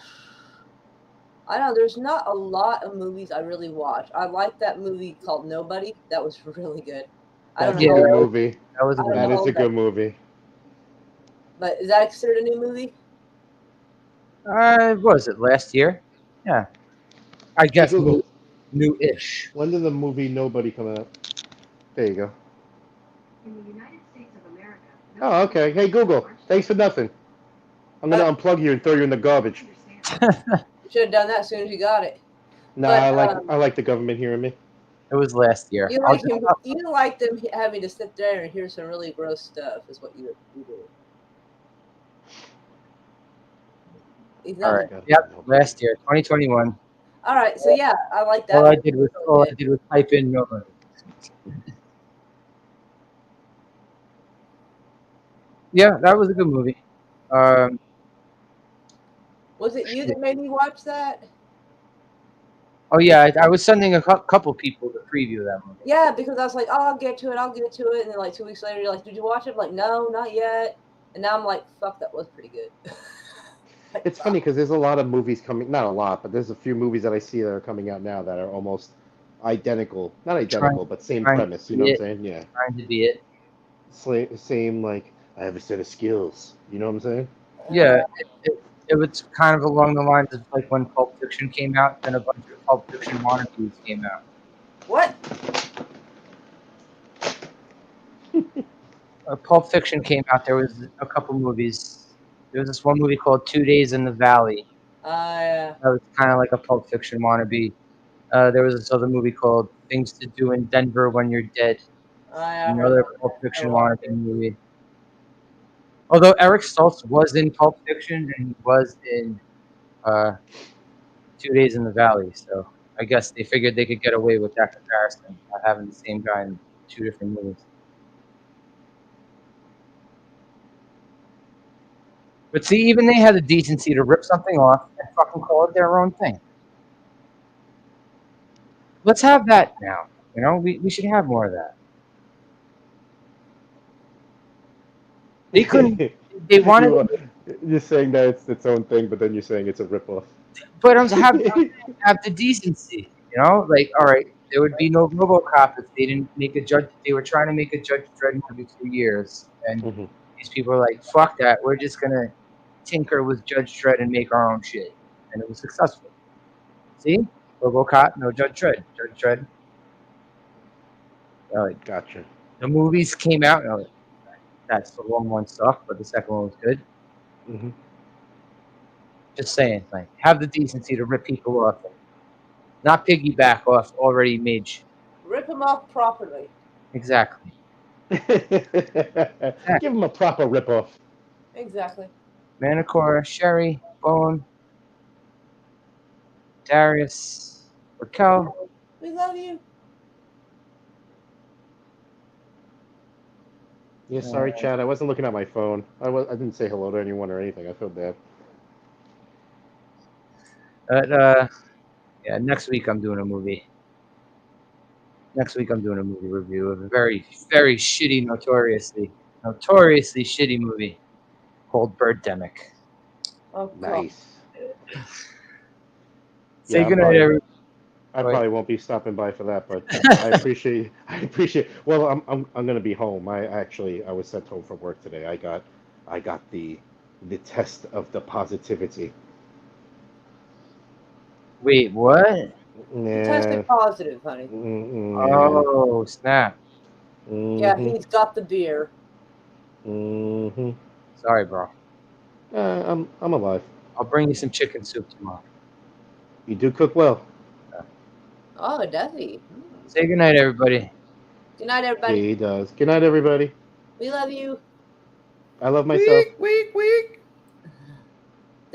I don't know. There's not a lot of movies I really watch. I like that movie called Nobody. That was really good. I don't That's know a how good old, movie. That was a I good don't know That how is a old that, good movie. but is that considered a new movie? what was it last year? Yeah, I Hey guess Google, new-ish. when did the movie Nobody come out? There you go. In the United States of America. Oh, okay. Hey Google, thanks for nothing. I'm gonna unplug you and throw you in the garbage. You should have done that as soon as you got it. Nah, But I like the government hearing me. It was last year. you like them having to sit there and hear some really gross stuff is what you do. He's All not right. Yep. Last year, 2021. All right, so yeah, I like that. All I movie. did was Really type in nobody. Yeah, that was a good movie. Was it you that made me watch that? Oh yeah, I was sending a couple people the preview of that movie. Yeah, because I was like, oh, I'll get to it, and then like 2 weeks later, you're like, did you watch it? I'm like, no, not yet. And now I'm like, fuck, that was pretty good. Like, It's funny because there's a lot of movies coming. Not a lot, but there's a few movies that I see that are coming out now that are almost identical. Not identical, but same premise. You know what I'm saying? Yeah. Trying to be it. Same like I have a set of skills. You know what I'm saying? Yeah, it was kind of along the lines of like when Pulp Fiction came out, then a bunch of Pulp Fiction wannabes came out. What? Pulp Fiction came out. There was a couple movies. There was this one movie called 2 Days in the Valley. Yeah. That was kind of like a Pulp Fiction wannabe. There was this other movie called Things to Do in Denver When You're Dead. I heard Another about Pulp that. Fiction I watched wannabe movie. Although Eric Stoltz was in Pulp Fiction and he was in 2 Days in the Valley, so I guess they figured they could get away with that comparison by having the same guy in 2 different movies. But see, even they had the decency to rip something off and fucking call it their own thing. Let's have that now. You know, we should have more of that. They couldn't. They wanted. You're saying that it's its own thing, but then you're saying it's a ripoff. But have the decency. You know, like all right, there would be no RoboCop if they didn't make a Judge. They were trying to make a Judge Dredd movie for years, and these people were like, "Fuck that! We're just gonna tinker with Judge Dredd and make our own shit," and it was successful. See, RoboCop, no Judge Dredd. Judge Dredd. Like, gotcha. The movies came out. And that's the long one sucked, but the second one was good. Mm-hmm. Just saying, like, have the decency to rip people off, and not piggyback off already made shit. Rip them off properly. Exactly. Give him a proper ripoff. Exactly. Manicora, Sherry, Bone, Darius, Raquel. We love you. Yeah, sorry, Chad. I wasn't looking at my phone. I didn't say hello to anyone or anything. I feel bad. But yeah, next week I'm doing a movie. Next week I'm doing a movie review of a very, very shitty, notoriously shitty movie called Birdemic. Oh, God. Nice. Say goodnight, everybody. I probably won't be stopping by for that, but I appreciate. Well, I'm gonna be home. I was sent home from work today. I got the test of the positivity. Wait, what? You tested positive, honey. Oh, snap. Yeah, he's got the beer. Sorry, bro. I'm alive. I'll bring you some chicken soup tomorrow. You do cook well. Oh, does he? Say goodnight, everybody. Good night, everybody. He does. Good night, everybody. We love you. I love myself. Week.